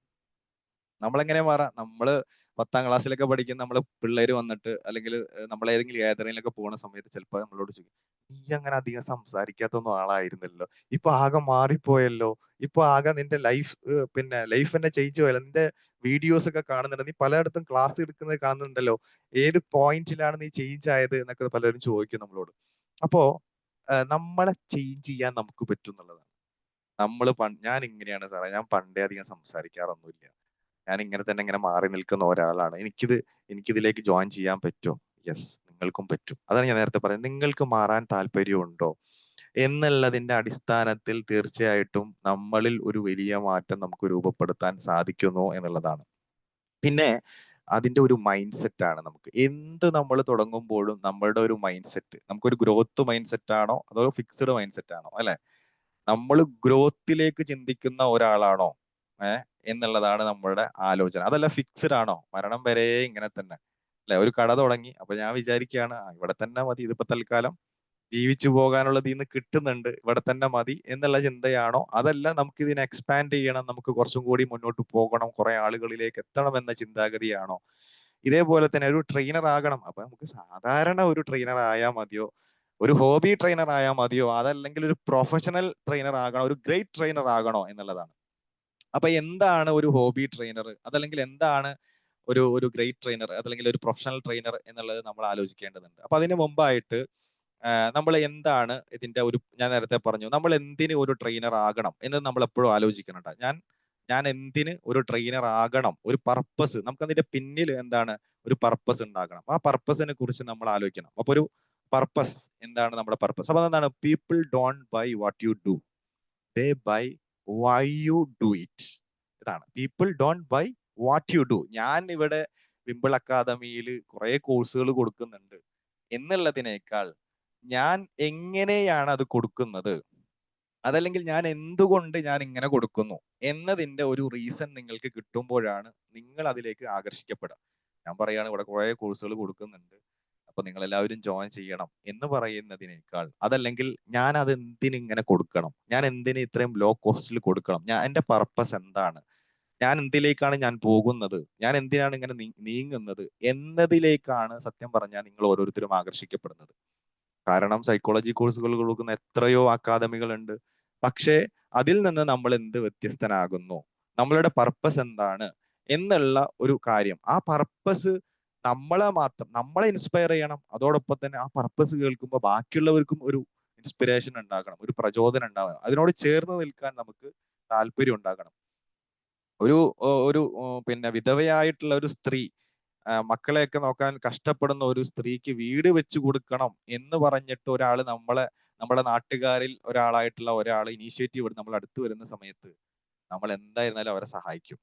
നമ്മളെങ്ങനെ മാറാം? നമ്മള് 10ാം ക്ലാസ്സിലൊക്കെ പഠിക്കുന്ന നമ്മള് പിള്ളേര് വന്നിട്ട് അല്ലെങ്കിൽ നമ്മൾ ഏതെങ്കിലും ഗാദറിങ്ങിലൊക്കെ പോകുന്ന സമയത്ത് ചിലപ്പോൾ നമ്മളോട് ചോദിക്കും, നീ അങ്ങനെ അധികം സംസാരിക്കാത്തൊന്നും ആളായിരുന്നല്ലോ, ഇപ്പൊ ആകെ മാറിപ്പോയല്ലോ, ഇപ്പൊ ആകെ നിന്റെ ലൈഫ് തന്നെ ചേഞ്ച് പോയല്ലോ, നിന്റെ വീഡിയോസ് ഒക്കെ കാണുന്നുണ്ട്, നീ പലയിടത്തും ക്ലാസ് എടുക്കുന്നത് കാണുന്നുണ്ടല്ലോ, ഏത് പോയിന്റിലാണ് നീ ചേഞ്ച് ആയത് എന്നൊക്കെ പലരും ചോദിക്കും നമ്മളോട്. അപ്പോ നമ്മളെ ചേഞ്ച് ചെയ്യാൻ നമുക്ക് പറ്റും എന്നുള്ളതാണ്. ഞാൻ ഇങ്ങനെയാണ് സാറേ, ഞാൻ പണ്ടേ അധികം സംസാരിക്കാറൊന്നുമില്ല, ഞാൻ ഇങ്ങനെ തന്നെ ഇങ്ങനെ മാറി നിൽക്കുന്ന ഒരാളാണ്, എനിക്കിതിലേക്ക് ജോയിൻ ചെയ്യാൻ പറ്റുമോ? യെസ്, നിങ്ങൾക്കും പറ്റും. അതാണ് ഞാൻ നേരത്തെ പറയുന്നത്. നിങ്ങൾക്ക് മാറാൻ താല്പര്യമുണ്ടോ എന്നുള്ളതിന്റെ അടിസ്ഥാനത്തിൽ തീർച്ചയായിട്ടും നമ്മളിൽ ഒരു വലിയ മാറ്റം നമുക്ക് രൂപപ്പെടുത്താൻ സാധിക്കുന്നു എന്നുള്ളതാണ്. പിന്നെ അതിന്റെ ഒരു മൈൻഡ് സെറ്റ് ആണ്. നമുക്ക് എന്ത് നമ്മൾ തുടങ്ങുമ്പോഴും നമ്മളുടെ ഒരു മൈൻഡ് സെറ്റ്, നമുക്കൊരു ഗ്രോത്ത് മൈൻഡ് സെറ്റ് ആണോ അതോ ഫിക്സ്ഡ് മൈൻഡ് സെറ്റ് ആണോ, അല്ലെ? നമ്മൾ ഗ്രോത്തിലേക്ക് ചിന്തിക്കുന്ന ഒരാളാണോ എന്നുള്ളതാണ് നമ്മളുടെ ആലോചന. അതല്ല ഫിക്സ്ഡ് ആണോ, മരണം വരെ ഇങ്ങനെ തന്നെ, അല്ലെ? ഒരു കട തുടങ്ങി, അപ്പൊ ഞാൻ വിചാരിക്കുകയാണ് ഇവിടെ തന്നെ മതി, ഇതിപ്പോ തൽക്കാലം ജീവിച്ചു പോകാനുള്ളത് ഇന്ന് കിട്ടുന്നുണ്ട്, ഇവിടെ തന്നെ മതി എന്നുള്ള ചിന്തയാണോ? അതല്ല നമുക്ക് ഇതിനെ എക്സ്പാൻഡ് ചെയ്യണം, നമുക്ക് കുറച്ചും കൂടി മുന്നോട്ട് പോകണം, കുറെ ആളുകളിലേക്ക് എത്തണം എന്ന ചിന്താഗതിയാണോ? ഇതേപോലെ തന്നെ ഒരു ട്രെയിനർ ആകണം, അപ്പൊ നമുക്ക് സാധാരണ ഒരു ട്രെയിനർ ആയാൽ മതിയോ, ഒരു ഹോബി ട്രെയിനർ ആയാൽ മതിയോ, അതല്ലെങ്കിൽ ഒരു പ്രൊഫഷണൽ ട്രെയിനർ ആകണോ, ഒരു ഗ്രേറ്റ് ട്രെയിനർ ആകണോ എന്നുള്ളതാണ്. അപ്പൊ എന്താണ് ഒരു ഹോബി ട്രെയിനർ, അതല്ലെങ്കിൽ എന്താണ് ഒരു ഗ്രേറ്റ് ട്രെയിനർ, അതല്ലെങ്കിൽ ഒരു പ്രൊഫഷണൽ ട്രെയിനർ എന്നുള്ളത് നമ്മൾ ആലോചിക്കേണ്ടതുണ്ട്. അപ്പൊ അതിന് മുമ്പായിട്ട് നമ്മൾ എന്താണ് ഇതിന്റെ ഞാൻ നേരത്തെ പറഞ്ഞു, നമ്മൾ എന്തിന് ഒരു ട്രെയിനർ ആകണം എന്ന് നമ്മൾ എപ്പോഴും ആലോചിക്കുന്നുണ്ട്. ഞാൻ എന്തിന് ഒരു ട്രെയിനർ ആകണം, ഒരു പർപ്പസ്, നമുക്ക് അതിന്റെ പിന്നിൽ എന്താണ് ഒരു പർപ്പസ് ഉണ്ടാകണം. ആ പർപ്പസിനെ കുറിച്ച് നമ്മൾ ആലോചിക്കണം. അപ്പൊ ഒരു പർപ്പസ് എന്താണ്, നമ്മുടെ പർപ്പസ്? അപ്പൊ എന്താണ്? People don't buy what you do, they buy why you do it. ഇതാണ് people don't buy what you do. ഞാൻ ഇവിടെ വിംബിൾ അക്കാദമിയിൽ കുറെ കോഴ്സുകൾ കൊടുക്കുന്നുണ്ട് എന്നുള്ളതിനേക്കാൾ ഞാൻ എങ്ങനെയാണ് അത് കൊടുക്കുന്നത്, അതല്ലെങ്കിൽ ഞാൻ എന്തുകൊണ്ട് ഞാൻ ഇങ്ങനെ കൊടുക്കുന്നു എന്നതിന്റെ ഒരു റീസൺ നിങ്ങൾക്ക് കിട്ടുമ്പോഴാണ് നിങ്ങൾ അതിലേക്ക് ആകർഷിക്കപ്പെടുക. ഞാൻ പറയാണ് ഇവിടെ കുറെ കോഴ്സുകൾ കൊടുക്കുന്നുണ്ട്, അപ്പൊ നിങ്ങൾ എല്ലാവരും ജോയിൻ ചെയ്യണം എന്ന് പറയുന്നതിനേക്കാൾ, അതല്ലെങ്കിൽ ഞാൻ അത് എന്തിനിങ്ങനെ കൊടുക്കണം, ഞാൻ എന്തിന് ഇത്രയും ലോ കോസ്റ്റിൽ കൊടുക്കണം, എന്റെ പർപ്പസ് എന്താണ്, ഞാൻ എന്തിലേക്കാണ് ഞാൻ പോകുന്നത്, ഞാൻ എന്തിനാണ് ഇങ്ങനെ നീങ്ങുന്നത് എന്നതിലേക്കാണ് സത്യം പറഞ്ഞാൽ നിങ്ങൾ ഓരോരുത്തരും ആകർഷിക്കപ്പെടുന്നത്. കാരണം സൈക്കോളജി കോഴ്സുകൾ കൊടുക്കുന്ന എത്രയോ അക്കാദമികളുണ്ട്. പക്ഷേ അതിൽ നിന്ന് നമ്മൾ എന്ത് വ്യത്യസ്തനാകുന്നു, നമ്മളുടെ പർപ്പസ് എന്താണ് എന്നുള്ള ഒരു കാര്യം, ആ പർപ്പസ് നമ്മളെ ഇൻസ്പയർ ചെയ്യണം. അതോടൊപ്പം തന്നെ ആ പർപ്പസ് കേൾക്കുമ്പോൾ ബാക്കിയുള്ളവർക്കും ഒരു ഇൻസ്പിറേഷൻ ഉണ്ടാകണം, ഒരു പ്രചോദനം ഉണ്ടാകണം, അതിനോട് ചേർന്ന് നിൽക്കാൻ നമുക്ക് താല്പര്യം ഉണ്ടാകണം. ഒരു പിന്നെ വിധവയായിട്ടുള്ള ഒരു സ്ത്രീ, മക്കളെയൊക്കെ നോക്കാൻ കഷ്ടപ്പെടുന്ന ഒരു സ്ത്രീക്ക് വീട് വെച്ച് കൊടുക്കണം എന്ന് പറഞ്ഞിട്ട് നമ്മുടെ നാട്ടുകാരിൽ ഒരാളായിട്ടുള്ള ഒരാൾ ഇനീഷ്യേറ്റീവ് എടുത്ത് നമ്മൾ അടുത്ത് വരുന്ന സമയത്ത് നമ്മൾ എന്തായിരുന്നാലും അവരെ സഹായിക്കും,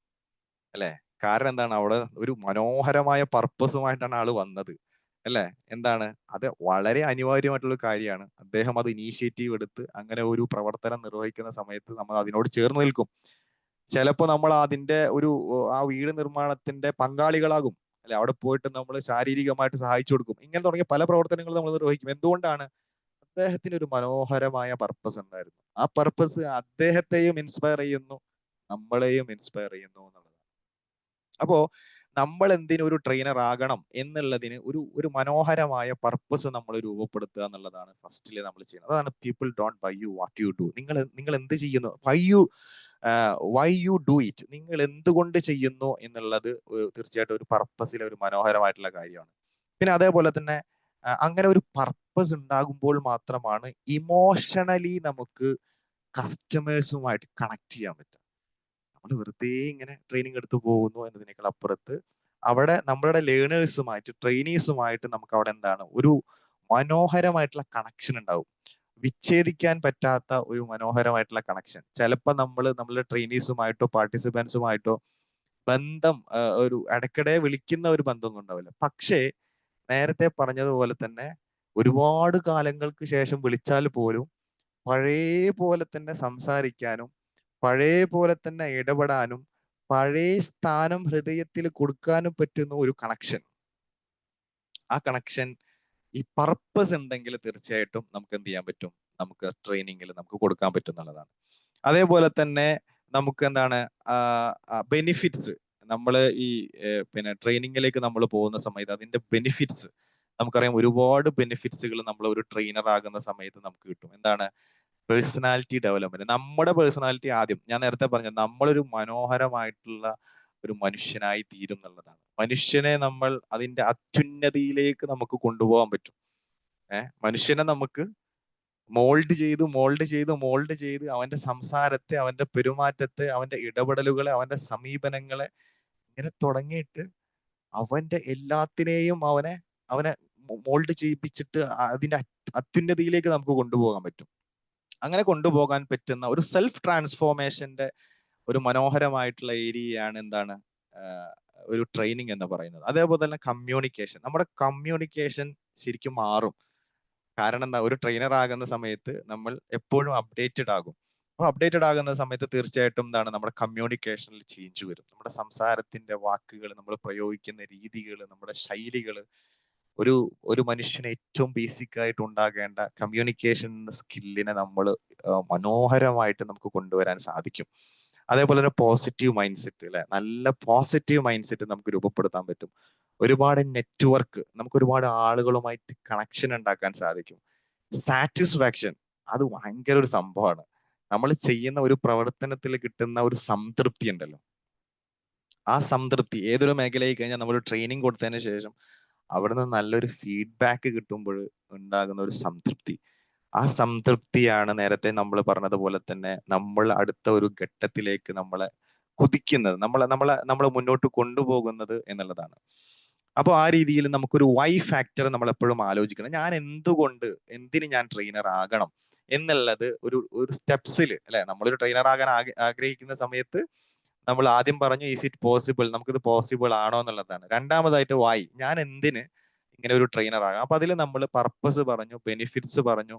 അല്ലെ? കാരണം എന്താണ്? അവിടെ ഒരു മനോഹരമായ പർപ്പസുമായിട്ടാണ് ആള് വന്നത്, അല്ലെ? എന്താണ് അത്? വളരെ അനിവാര്യമായിട്ടുള്ള കാര്യമാണ്. അദ്ദേഹം അത് ഇനീഷ്യേറ്റീവ് എടുത്ത് അങ്ങനെ ഒരു പ്രവർത്തനം നിർവഹിക്കുന്ന സമയത്ത് നമ്മൾ അതിനോട് ചേർന്ന് നിൽക്കും. ചിലപ്പോൾ നമ്മൾ ആ വീട് നിർമ്മാണത്തിന്റെ പങ്കാളികളാകും, അല്ലെ? അവിടെ പോയിട്ട് നമ്മൾ ശാരീരികമായിട്ട് സഹായിച്ചു കൊടുക്കും. ഇങ്ങനെ തുടങ്ങിയ പല പ്രവർത്തനങ്ങളും നമ്മൾ നിർവഹിക്കും. എന്തുകൊണ്ടാണ്? അദ്ദേഹത്തിന് ഒരു മനോഹരമായ പർപ്പസ് ഉണ്ടായിരുന്നു. ആ പർപ്പസ് അദ്ദേഹത്തെയും ഇൻസ്പയർ ചെയ്യുന്നു, നമ്മളെയും ഇൻസ്പയർ ചെയ്യുന്നു എന്നുള്ളതാണ്. അപ്പോ നമ്മൾ എന്തിനു ഒരു ട്രെയിനർ ആകണം എന്നുള്ളതിന് ഒരു മനോഹരമായ പർപ്പസ് നമ്മൾ രൂപപ്പെടുത്തുക എന്നുള്ളതാണ് ഫസ്റ്റില് നമ്മൾ ചെയ്യുന്നത്. അതാണ് people don't buy you what you do. നിങ്ങൾ എന്ത് ചെയ്യുന്നു, വൈ യു ഡു ഇറ്റ്, നിങ്ങൾ എന്തുകൊണ്ട് ചെയ്യുന്നു എന്നുള്ളത് തീർച്ചയായിട്ടും ഒരു പർപ്പസിലെ ഒരു മനോഹരമായിട്ടുള്ള കാര്യമാണ്. പിന്നെ അതേപോലെ തന്നെ അങ്ങനെ ഒരു പർപ്പസ് ഉണ്ടാകുമ്പോൾ മാത്രമാണ് ഇമോഷണലി നമുക്ക് കസ്റ്റമേഴ്സുമായിട്ട് കണക്ട് ചെയ്യാൻ പറ്റുക. നമ്മൾ വെറുതെ ഇങ്ങനെ ട്രെയിനിങ് എടുത്ത് പോകുന്നു എന്നതിനേക്കാൾ അപ്പുറത്ത് അവിടെ നമ്മളുടെ ലേണേഴ്സുമായിട്ട് ട്രെയിനീസുമായിട്ട് നമുക്ക് അവിടെ എന്താണ് ഒരു മനോഹരമായിട്ടുള്ള കണക്ഷൻ ഉണ്ടാവും. വിച്ഛേദിക്കാൻ പറ്റാത്ത ഒരു മനോഹരമായിട്ടുള്ള കണക്ഷൻ. ചിലപ്പോൾ നമ്മളുടെ ട്രെയിനീസുമായിട്ടോ പാർട്ടിസിപ്പൻസുമായിട്ടോ ബന്ധം ഒരു ഇടയ്ക്കിടെ വിളിക്കുന്ന ഒരു ബന്ധമൊന്നും ഉണ്ടാവില്ല. പക്ഷേ നേരത്തെ പറഞ്ഞതുപോലെ തന്നെ ഒരുപാട് കാലങ്ങൾക്ക് ശേഷം വിളിച്ചാൽ പോലും പഴയ പോലെ തന്നെ സംസാരിക്കാനും പഴയ പോലെ തന്നെ ഇടപെടാനും പഴയ സ്ഥാനം ഹൃദയത്തിൽ കൊടുക്കാനും പറ്റുന്ന ഒരു കണക്ഷൻ. ആ കണക്ഷൻ ഈ പർപ്പസ് ഉണ്ടെങ്കിൽ തീർച്ചയായിട്ടും നമുക്ക് എന്ത് ചെയ്യാൻ പറ്റും, നമുക്ക് ട്രെയിനിങ്ങിൽ നമുക്ക് കൊടുക്കാൻ പറ്റും എന്നുള്ളതാണ്. അതേപോലെ തന്നെ നമുക്ക് എന്താണ് ബെനിഫിറ്റ്സ്. നമ്മൾ ഈ പിന്നെ ട്രെയിനിങ്ങിലേക്ക് നമ്മൾ പോകുന്ന സമയത്ത് അതിന്റെ ബെനിഫിറ്റ്സ് നമുക്കറിയാം. ഒരുപാട് ബെനിഫിറ്റ്സുകൾ നമ്മൾ ഒരു ട്രെയിനർ ആകുന്ന സമയത്ത് നമുക്ക് കിട്ടും. എന്താണ്? Personality development. നമ്മുടെ പേഴ്സണാലിറ്റി ആദ്യം ഞാൻ നേരത്തെ പറഞ്ഞു, നമ്മളൊരു മനോഹരമായിട്ടുള്ള ഒരു മനുഷ്യനായി തീരും എന്നുള്ളതാണ്. മനുഷ്യനെ നമ്മൾ അതിന്റെ അത്യുന്നതിയിലേക്ക് നമുക്ക് കൊണ്ടുപോകാൻ പറ്റും. മനുഷ്യനെ നമുക്ക് മോൾഡ് ചെയ്ത് അവന്റെ സംസാരത്തെ, അവന്റെ പെരുമാറ്റത്തെ, അവന്റെ ഇടപെടലുകളെ, അവന്റെ സമീപനങ്ങളെ ഇങ്ങനെ തുടങ്ങിയിട്ട് അവന്റെ എല്ലാത്തിനെയും അവനെ മോൾഡ് ചെയ്യിപ്പിച്ചിട്ട് അതിന്റെ അത്യുന്നതിയിലേക്ക് നമുക്ക് കൊണ്ടുപോകാൻ പറ്റും. അങ്ങനെ കൊണ്ടുപോകാൻ പറ്റുന്ന ഒരു സെൽഫ് ട്രാൻസ്ഫോർമേഷന്റെ ഒരു മനോഹരമായിട്ടുള്ള ഏരിയയാണ് എന്താണ് ഒരു ട്രെയിനിങ് എന്ന് പറയുന്നത്. അതേപോലെ തന്നെ കമ്മ്യൂണിക്കേഷൻ. നമ്മുടെ കമ്മ്യൂണിക്കേഷൻ ശരിക്കും മാറും. കാരണം എന്താ, ഒരു ട്രെയിനർ ആകുന്ന സമയത്ത് നമ്മൾ എപ്പോഴും അപ്ഡേറ്റഡ് ആകും. അപ്പോൾ അപ്ഡേറ്റഡ് ആകുന്ന സമയത്ത് തീർച്ചയായിട്ടും എന്താണ്, നമ്മുടെ കമ്മ്യൂണിക്കേഷനിൽ ചേഞ്ച് വരും. നമ്മുടെ സംസാരത്തിന്റെ വാക്കുകൾ, നമ്മൾ പ്രയോഗിക്കുന്ന രീതികൾ, നമ്മുടെ ശൈലികൾ, ഒരു മനുഷ്യന് ഏറ്റവും ബേസിക് ആയിട്ട് ഉണ്ടാകേണ്ട കമ്മ്യൂണിക്കേഷൻ സ്കില്ലിനെ നമ്മൾ മനോഹരമായിട്ട് നമുക്ക് കൊണ്ടുവരാൻ സാധിക്കും. അതേപോലെ തന്നെ പോസിറ്റീവ് മൈൻഡ് സെറ്റ്, അല്ലെ, നല്ല പോസിറ്റീവ് മൈൻഡ് സെറ്റ് നമുക്ക് രൂപപ്പെടുത്താൻ പറ്റും. ഒരുപാട് നെറ്റ്വർക്ക്, നമുക്ക് ഒരുപാട് ആളുകളുമായിട്ട് കണക്ഷൻ ഉണ്ടാക്കാൻ സാധിക്കും. സാറ്റിസ്ഫാക്ഷൻ, അത് ഭയങ്കര ഒരു സംഭവമാണ്. നമ്മൾ ചെയ്യുന്ന ഒരു പ്രവർത്തനത്തിൽ കിട്ടുന്ന ഒരു സംതൃപ്തി ഉണ്ടല്ലോ, ആ സംതൃപ്തി ഏതൊരു മേഖലയിൽ കഴിഞ്ഞാൽ നമ്മൾ ട്രെയിനിങ് കൊടുത്തതിന് ശേഷം അവിടുന്ന് നല്ലൊരു ഫീഡ്ബാക്ക് കിട്ടുമ്പോൾ ഉണ്ടാകുന്ന ഒരു സംതൃപ്തി. ആ സംതൃപ്തിയാണ് നേരത്തെ നമ്മൾ പറഞ്ഞതുപോലെ തന്നെ നമ്മൾ അടുത്ത ഒരു ഘട്ടത്തിലേക്ക് നമ്മളെ കുതിക്കുന്നത്, നമ്മളെ മുന്നോട്ട് കൊണ്ടുപോകുന്നത് എന്നുള്ളതാണ്. അപ്പോൾ ആ രീതിയിൽ നമുക്കൊരു വൈ ഫാക്ടർ നമ്മൾ എപ്പോഴും ആലോചിക്കണം. ഞാൻ എന്തിന് ഞാൻ ട്രെയിനർ ആകണം എന്നുള്ളത് ഒരു സ്റ്റെപ്സിൽ, അല്ലെ, നമ്മളൊരു ട്രെയിനർ ആകാൻ ആഗ്രഹിക്കുന്ന സമയത്ത് നമ്മൾ ആദ്യം പറഞ്ഞു ഈസ് ഇറ്റ് പോസിബിൾ, നമുക്കിത് പോസിബിൾ ആണോ എന്നുള്ളതാണ്. രണ്ടാമതായിട്ട് വൈ, ഞാൻ എന്തിന് ഇങ്ങനെ ഒരു ട്രെയിനർ ആകാം. അപ്പൊ അതിൽ നമ്മൾ പർപ്പസ് പറഞ്ഞു, ബെനിഫിറ്റ്സ് പറഞ്ഞു,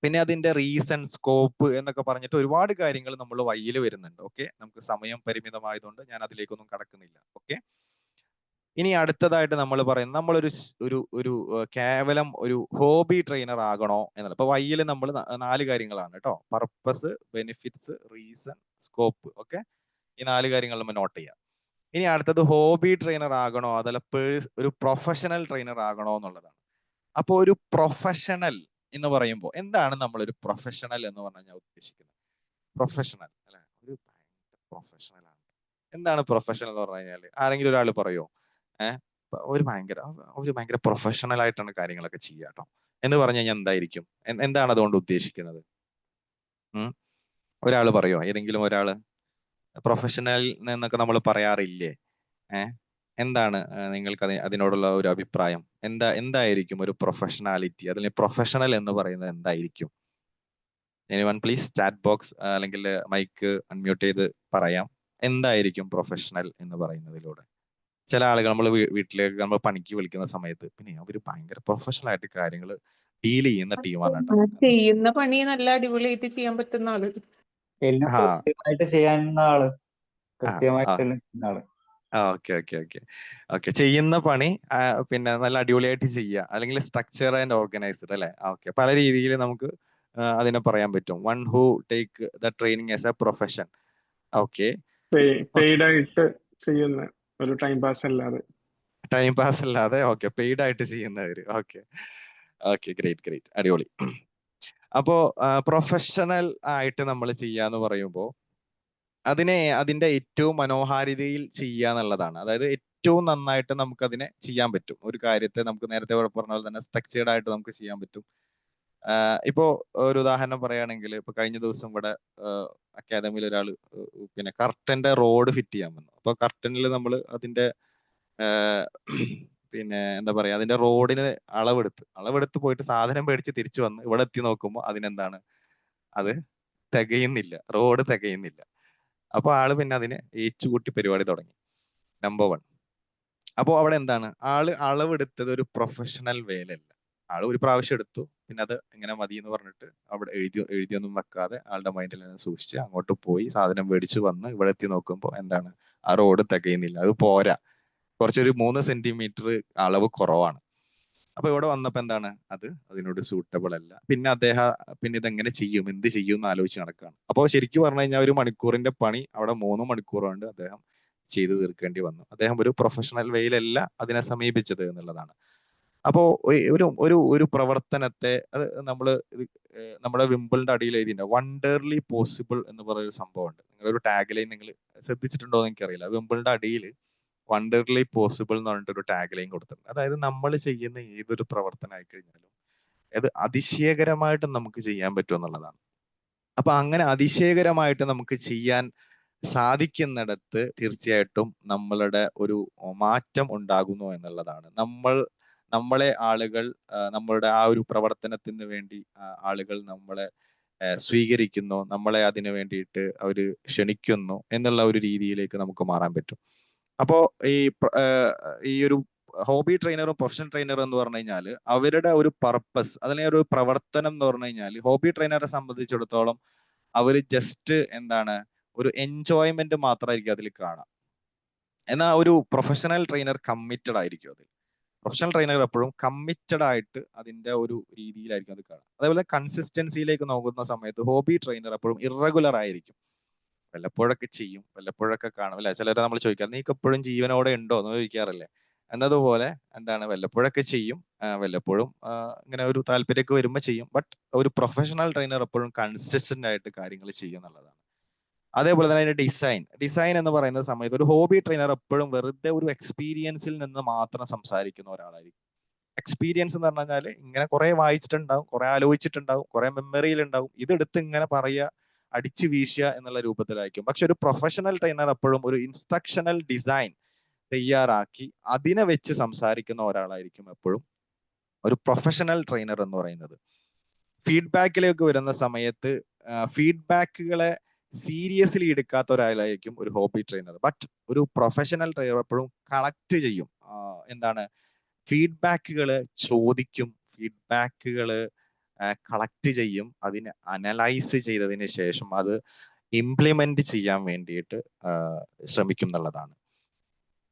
പിന്നെ അതിന്റെ റീസൺ, സ്കോപ്പ് എന്നൊക്കെ പറഞ്ഞിട്ട് ഒരുപാട് കാര്യങ്ങൾ നമ്മൾ വഴിയിൽ വരുന്നുണ്ട്. ഓക്കെ, നമുക്ക് സമയം പരിമിതമായതുകൊണ്ട് ഞാൻ അതിലേക്കൊന്നും കടക്കുന്നില്ല. ഓക്കെ, ഇനി അടുത്തതായിട്ട് നമ്മൾ പറയുന്നത് നമ്മളൊരു ഒരു കേവലം ഒരു ഹോബി ട്രെയിനർ ആകണോ എന്നുള്ളത്. അപ്പൊ വഴിയിൽ നമ്മൾ 4 കാര്യങ്ങളാണ് കേട്ടോ: purpose, benefits, reason, scope. Okay, ഈ 4 കാര്യങ്ങൾ നമ്മൾ നോട്ട് ചെയ്യാം. ഇനി അടുത്തത് ഹോബി ട്രെയിനർ ആകണോ അതല്ല ഒരു പ്രൊഫഷണൽ ട്രെയിനർ ആകണോ എന്നുള്ളതാണ്. അപ്പോൾ ഒരു പ്രൊഫഷണൽ എന്ന് പറയുമ്പോൾ എന്താണ് നമ്മളൊരു പ്രൊഫഷണൽ എന്ന് പറഞ്ഞു ഞാൻ ഉദ്ദേശിക്കുന്നത്? പ്രൊഫഷണൽ, അല്ലെ, ഒരു പ്രൊഫഷണൽ ആണ്. എന്താണ് പ്രൊഫഷണൽ എന്ന് പറഞ്ഞു കഴിഞ്ഞാൽ ആരെങ്കിലും ഒരാൾ പറയുമോ? ഒരു ഭയങ്കര പ്രൊഫഷണൽ ആയിട്ടാണ് കാര്യങ്ങളൊക്കെ ചെയ്യുക കേട്ടോ എന്ന് പറഞ്ഞു കഴിഞ്ഞാൽ എന്തായിരിക്കും, എന്താണ് അതുകൊണ്ട് ഉദ്ദേശിക്കുന്നത്? ഒരാൾ പറയുമോ? ഏതെങ്കിലും ഒരാള് പ്രൊഫഷണൽ എന്നൊക്കെ നമ്മൾ പറയാറില്ലേ? എന്താണ് നിങ്ങൾക്ക് അതിനോടുള്ള ഒരു അഭിപ്രായം? എന്തായിരിക്കും ഒരു പ്രൊഫഷണാലിറ്റി, അതിൽ പ്രൊഫഷണൽ എന്ന് പറയുന്നത് എന്തായിരിക്കും? എനിവൺ പ്ലീസ് ചാറ്റ് ബോക്സ് അല്ലെങ്കിൽ മൈക്ക് അൺമ്യൂട്ട് ചെയ്ത് പറയാം. എന്തായിരിക്കും പ്രൊഫഷണൽ എന്ന് പറയുന്നതിലൂടെ? ചില ആളുകൾ നമ്മൾ വീട്ടിലേക്ക് നമ്മൾ പണിക്ക് വിളിക്കുന്ന സമയത്ത് പിന്നെ അവര് ഭയങ്കര പ്രൊഫഷണൽ ആയിട്ട് കാര്യങ്ങൾ ഡീൽ ചെയ്യുന്ന ടീമാണ് കേട്ടോ. ചെയ്യുന്ന പണി നല്ല അടിപൊളിയായിട്ട് ചെയ്യാൻ പറ്റുന്ന ആള്, എല്ലാം ആ കൃത്യമായിട്ട് ചെയ്യാവുന്ന ആള്, ആ കൃത്യമായിട്ട് എല്ലാം ചെയ്യുന്ന ആള്. ഓക്കെ ചെയ്യുന്ന പണി പിന്നെ നല്ല അടിപൊളിയായിട്ട് ചെയ്യുക, അല്ലെങ്കിൽ സ്ട്രക്ചർ ആൻഡ് ഓർഗനൈസ്ഡ്, അല്ലെ? ഓക്കെ, പല രീതിയിൽ നമുക്ക് അതിനെ പറയാൻ പറ്റും. One who take the training as A profession. Okay, paid ആയിട്ട് ചെയ്യുന്ന ഒരു ടൈം പാസ് അല്ലാതെ. ഓക്കെ, പെയ്ഡ് ആയിട്ട് ചെയ്യുന്നവര്. ഓക്കെ ഗ്രേറ്റ്, അടിപൊളി. അപ്പോ പ്രൊഫഷണൽ ആയിട്ട് നമ്മൾ ചെയ്യാന്ന് പറയുമ്പോൾ അതിന്റെ ഏറ്റവും മനോഹാരിതയിൽ ചെയ്യുക എന്നുള്ളതാണ്. അതായത് ഏറ്റവും നന്നായിട്ട് നമുക്ക് അതിനെ ചെയ്യാൻ പറ്റും. ഒരു കാര്യത്തെ നമുക്ക് നേരത്തെ പറഞ്ഞ പോലെ തന്നെ സ്ട്രക്ചേർഡ് ആയിട്ട് നമുക്ക് ചെയ്യാൻ പറ്റും. ഇപ്പോ ഒരു ഉദാഹരണം പറയുകയാണെങ്കിൽ, ഇപ്പൊ കഴിഞ്ഞ ദിവസം ഇവിടെ അക്കാദമിയിൽ ഒരാൾ പിന്നെ കർട്ടന്റെ റോഡ് ഫിറ്റ് ചെയ്യാൻ വന്നു. അപ്പൊ കർട്ടനിൽ നമ്മൾ അതിന്റെ പിന്നെ എന്താ പറയാ, അതിന്റെ റോഡിന് അളവെടുത്ത് പോയിട്ട് സാധനം മേടിച്ച് തിരിച്ചു വന്ന് ഇവിടെ എത്തി നോക്കുമ്പോൾ അതിനെന്താണ്, അത് തികയുന്നില്ല, റോഡ് തികയുന്നില്ല. അപ്പൊ ആള് പിന്നെ അതിന് ഏച്ചുകൂട്ടി പരിപാടി തുടങ്ങി. നമ്പർ 1. അപ്പോ അവിടെ എന്താണ്, ആള് അളവെടുത്തത് ഒരു പ്രൊഫഷണൽ വേലല്ല. ആള് ഒരു പ്രാവശ്യം എടുത്തു, പിന്നെ അത് ഇങ്ങനെ മതി എന്ന് പറഞ്ഞിട്ട് അവിടെ എഴുതിയൊന്നും വെക്കാതെ ആളുടെ മൈൻഡിൽ തന്നെ സൂക്ഷിച്ച് അങ്ങോട്ട് പോയി സാധനം മേടിച്ചു വന്ന് ഇവിടെ എത്തി നോക്കുമ്പോൾ എന്താണ്, ആ റോഡ് തികയുന്നില്ല, അത് പോരാ, കുറച്ചൊരു 3 സെന്റിമീറ്റർ അളവ് കുറവാണ്. അപ്പൊ ഇവിടെ വന്നപ്പോ എന്താണ്, അത് അതിനോട് സൂട്ടബിൾ അല്ല. പിന്നെ ഇതെങ്ങനെ ചെയ്യും, എന്ത് ചെയ്യും എന്ന് ആലോചിച്ച് നടക്കുകയാണ്. അപ്പോൾ ശരിക്കും പറഞ്ഞു കഴിഞ്ഞാൽ ഒരു മണിക്കൂറിന്റെ പണി അവിടെ 3 മണിക്കൂർ കൊണ്ട് അദ്ദേഹം ചെയ്തു തീർക്കേണ്ടി വന്നു. അദ്ദേഹം ഒരു പ്രൊഫഷണൽ വേയിലല്ല അതിനെ സമീപിച്ചത് എന്നുള്ളതാണ്. അപ്പോ ഒരു ഒരു ഒരു പ്രവർത്തനത്തെ അത് നമ്മുടെ വിമ്പിളിന്റെ അടിയിൽ എഴുതിയിട്ടുണ്ട്, വണ്ടർലി പോസിബിൾ എന്ന് പറയുന്ന സംഭവമുണ്ട്. നിങ്ങളൊരു ടാഗ് ലൈൻ നിങ്ങൾ ശ്രദ്ധിച്ചിട്ടുണ്ടോ എന്ന് എനിക്കറിയില്ല. വിമ്പിളിന്റെ അടിയിൽ വണ്ടർലി പോസിബിൾ എന്ന് പറഞ്ഞിട്ട് ഒരു ടാഗ് ലൈൻ കൊടുത്തിട്ടുണ്ട്. അതായത് നമ്മൾ ചെയ്യുന്ന ഏതൊരു പ്രവർത്തനം ആയി കഴിഞ്ഞാലും അത് അതിശയകരമായിട്ട് നമുക്ക് ചെയ്യാൻ പറ്റും എന്നുള്ളതാണ്. അപ്പൊ അങ്ങനെ അതിശയകരമായിട്ട് നമുക്ക് ചെയ്യാൻ സാധിക്കുന്നിടത്ത് തീർച്ചയായിട്ടും നമ്മളുടെ ഒരു മാറ്റം ഉണ്ടാകുന്നു എന്നുള്ളതാണ്. നമ്മളെ ആളുകൾ നമ്മളുടെ ആ ഒരു പ്രവർത്തനത്തിന് വേണ്ടി ആളുകൾ നമ്മളെ സ്വീകരിക്കുന്നു, നമ്മളെ അതിനു വേണ്ടിയിട്ട് അവര് ക്ഷണിക്കുന്നു എന്നുള്ള ഒരു രീതിയിലേക്ക് നമുക്ക് മാറാൻ പറ്റും. അപ്പോ ഈ ഒരു ഹോബി ട്രെയിനറും പ്രൊഫഷണൽ ട്രെയിനറും എന്ന് പറഞ്ഞു കഴിഞ്ഞാൽ അവരുടെ ഒരു പർപ്പസ്, അതിലെ ഒരു പ്രവർത്തനം എന്ന് പറഞ്ഞു കഴിഞ്ഞാൽ, ഹോബി ട്രെയിനറെ സംബന്ധിച്ചിടത്തോളം അവര് ജസ്റ്റ് എന്താണ്, ഒരു എൻജോയ്മെന്റ് മാത്രമായിരിക്കും അതിൽ കാണാം. എന്നാൽ ഒരു പ്രൊഫഷണൽ ട്രെയിനർ കമ്മിറ്റഡ് ആയിരിക്കും അതിൽ. പ്രൊഫഷണൽ ട്രെയിനർ എപ്പോഴും കമ്മിറ്റഡ് ആയിട്ട് അതിന്റെ ഒരു രീതിയിലായിരിക്കും അത് കാണാം. അതേപോലെ കൺസിസ്റ്റൻസിയിലേക്ക് നോക്കുന്ന സമയത്ത് ഹോബി ട്രെയിനർ എപ്പോഴും ഇറഗുലർ ആയിരിക്കും. വല്ലപ്പോഴൊക്കെ ചെയ്യും, വല്ലപ്പോഴൊക്കെ കാണും അല്ലെ. ചിലരെ നമ്മൾ ചോദിക്കാം, നീക്ക് എപ്പോഴും ജീവനോടെ ഉണ്ടോ എന്ന് ചോദിക്കാറില്ലേ. എന്നതുപോലെ എന്താണ്, വല്ലപ്പോഴൊക്കെ ചെയ്യും, വല്ലപ്പോഴും ഇങ്ങനെ ഒരു താല്പര്യമൊക്കെ വരുമ്പോൾ ചെയ്യും. ബട്ട് ഒരു പ്രൊഫഷണൽ ട്രെയിനർ എപ്പോഴും കൺസിസ്റ്റന്റ് ആയിട്ട് കാര്യങ്ങൾ ചെയ്യും എന്നുള്ളതാണ്. അതേപോലെ തന്നെ അതിന്റെ ഡിസൈൻ എന്ന് പറയുന്ന സമയത്ത് ഒരു ഹോബി ട്രെയിനർ എപ്പോഴും വെറുതെ ഒരു എക്സ്പീരിയൻസിൽ നിന്ന് മാത്രം സംസാരിക്കുന്ന ഒരാളായിരിക്കും. എക്സ്പീരിയൻസ് എന്ന് പറഞ്ഞു കഴിഞ്ഞാൽ ഇങ്ങനെ കുറെ വായിച്ചിട്ടുണ്ടാവും, കുറെ ആലോചിച്ചിട്ടുണ്ടാവും, കുറെ മെമ്മറിയിൽ ഉണ്ടാവും, ഇതെടുത്ത് ഇങ്ങനെ പറയുക, അടിച്ചു വീശുക എന്നുള്ള രൂപത്തിലായിരിക്കും. പക്ഷെ ഒരു പ്രൊഫഷണൽ ട്രെയിനർ എപ്പോഴും ഒരു ഇൻസ്ട്രക്ഷണൽ ഡിസൈൻ തയ്യാറാക്കി അതിനെ വെച്ച് സംസാരിക്കുന്ന ഒരാളായിരിക്കും എപ്പോഴും ഒരു പ്രൊഫഷണൽ ട്രെയിനർ എന്ന് പറയുന്നത്. ഫീഡ്ബാക്കിലേക്ക് വരുന്ന സമയത്ത് ഫീഡ്ബാക്കുകളെ സീരിയസ്ലി എടുക്കാത്ത ഒരാളായിരിക്കും ഒരു ഹോബി ട്രെയിനർ. ബട്ട് ഒരു പ്രൊഫഷണൽ ട്രെയിനർ എപ്പോഴും കളക്ട് ചെയ്യും, എന്താണ്, ഫീഡ്ബാക്കുകള് ചോദിക്കും, ഫീഡ്ബാക്കുകള് കളക്ട് ചെയ്യും, അതിനെ അനലൈസ് ചെയ്തതിന് ശേഷം അത് ഇംപ്ലിമെന്റ് ചെയ്യാൻ വേണ്ടിയിട്ട് ശ്രമിക്കും എന്നുള്ളതാണ്.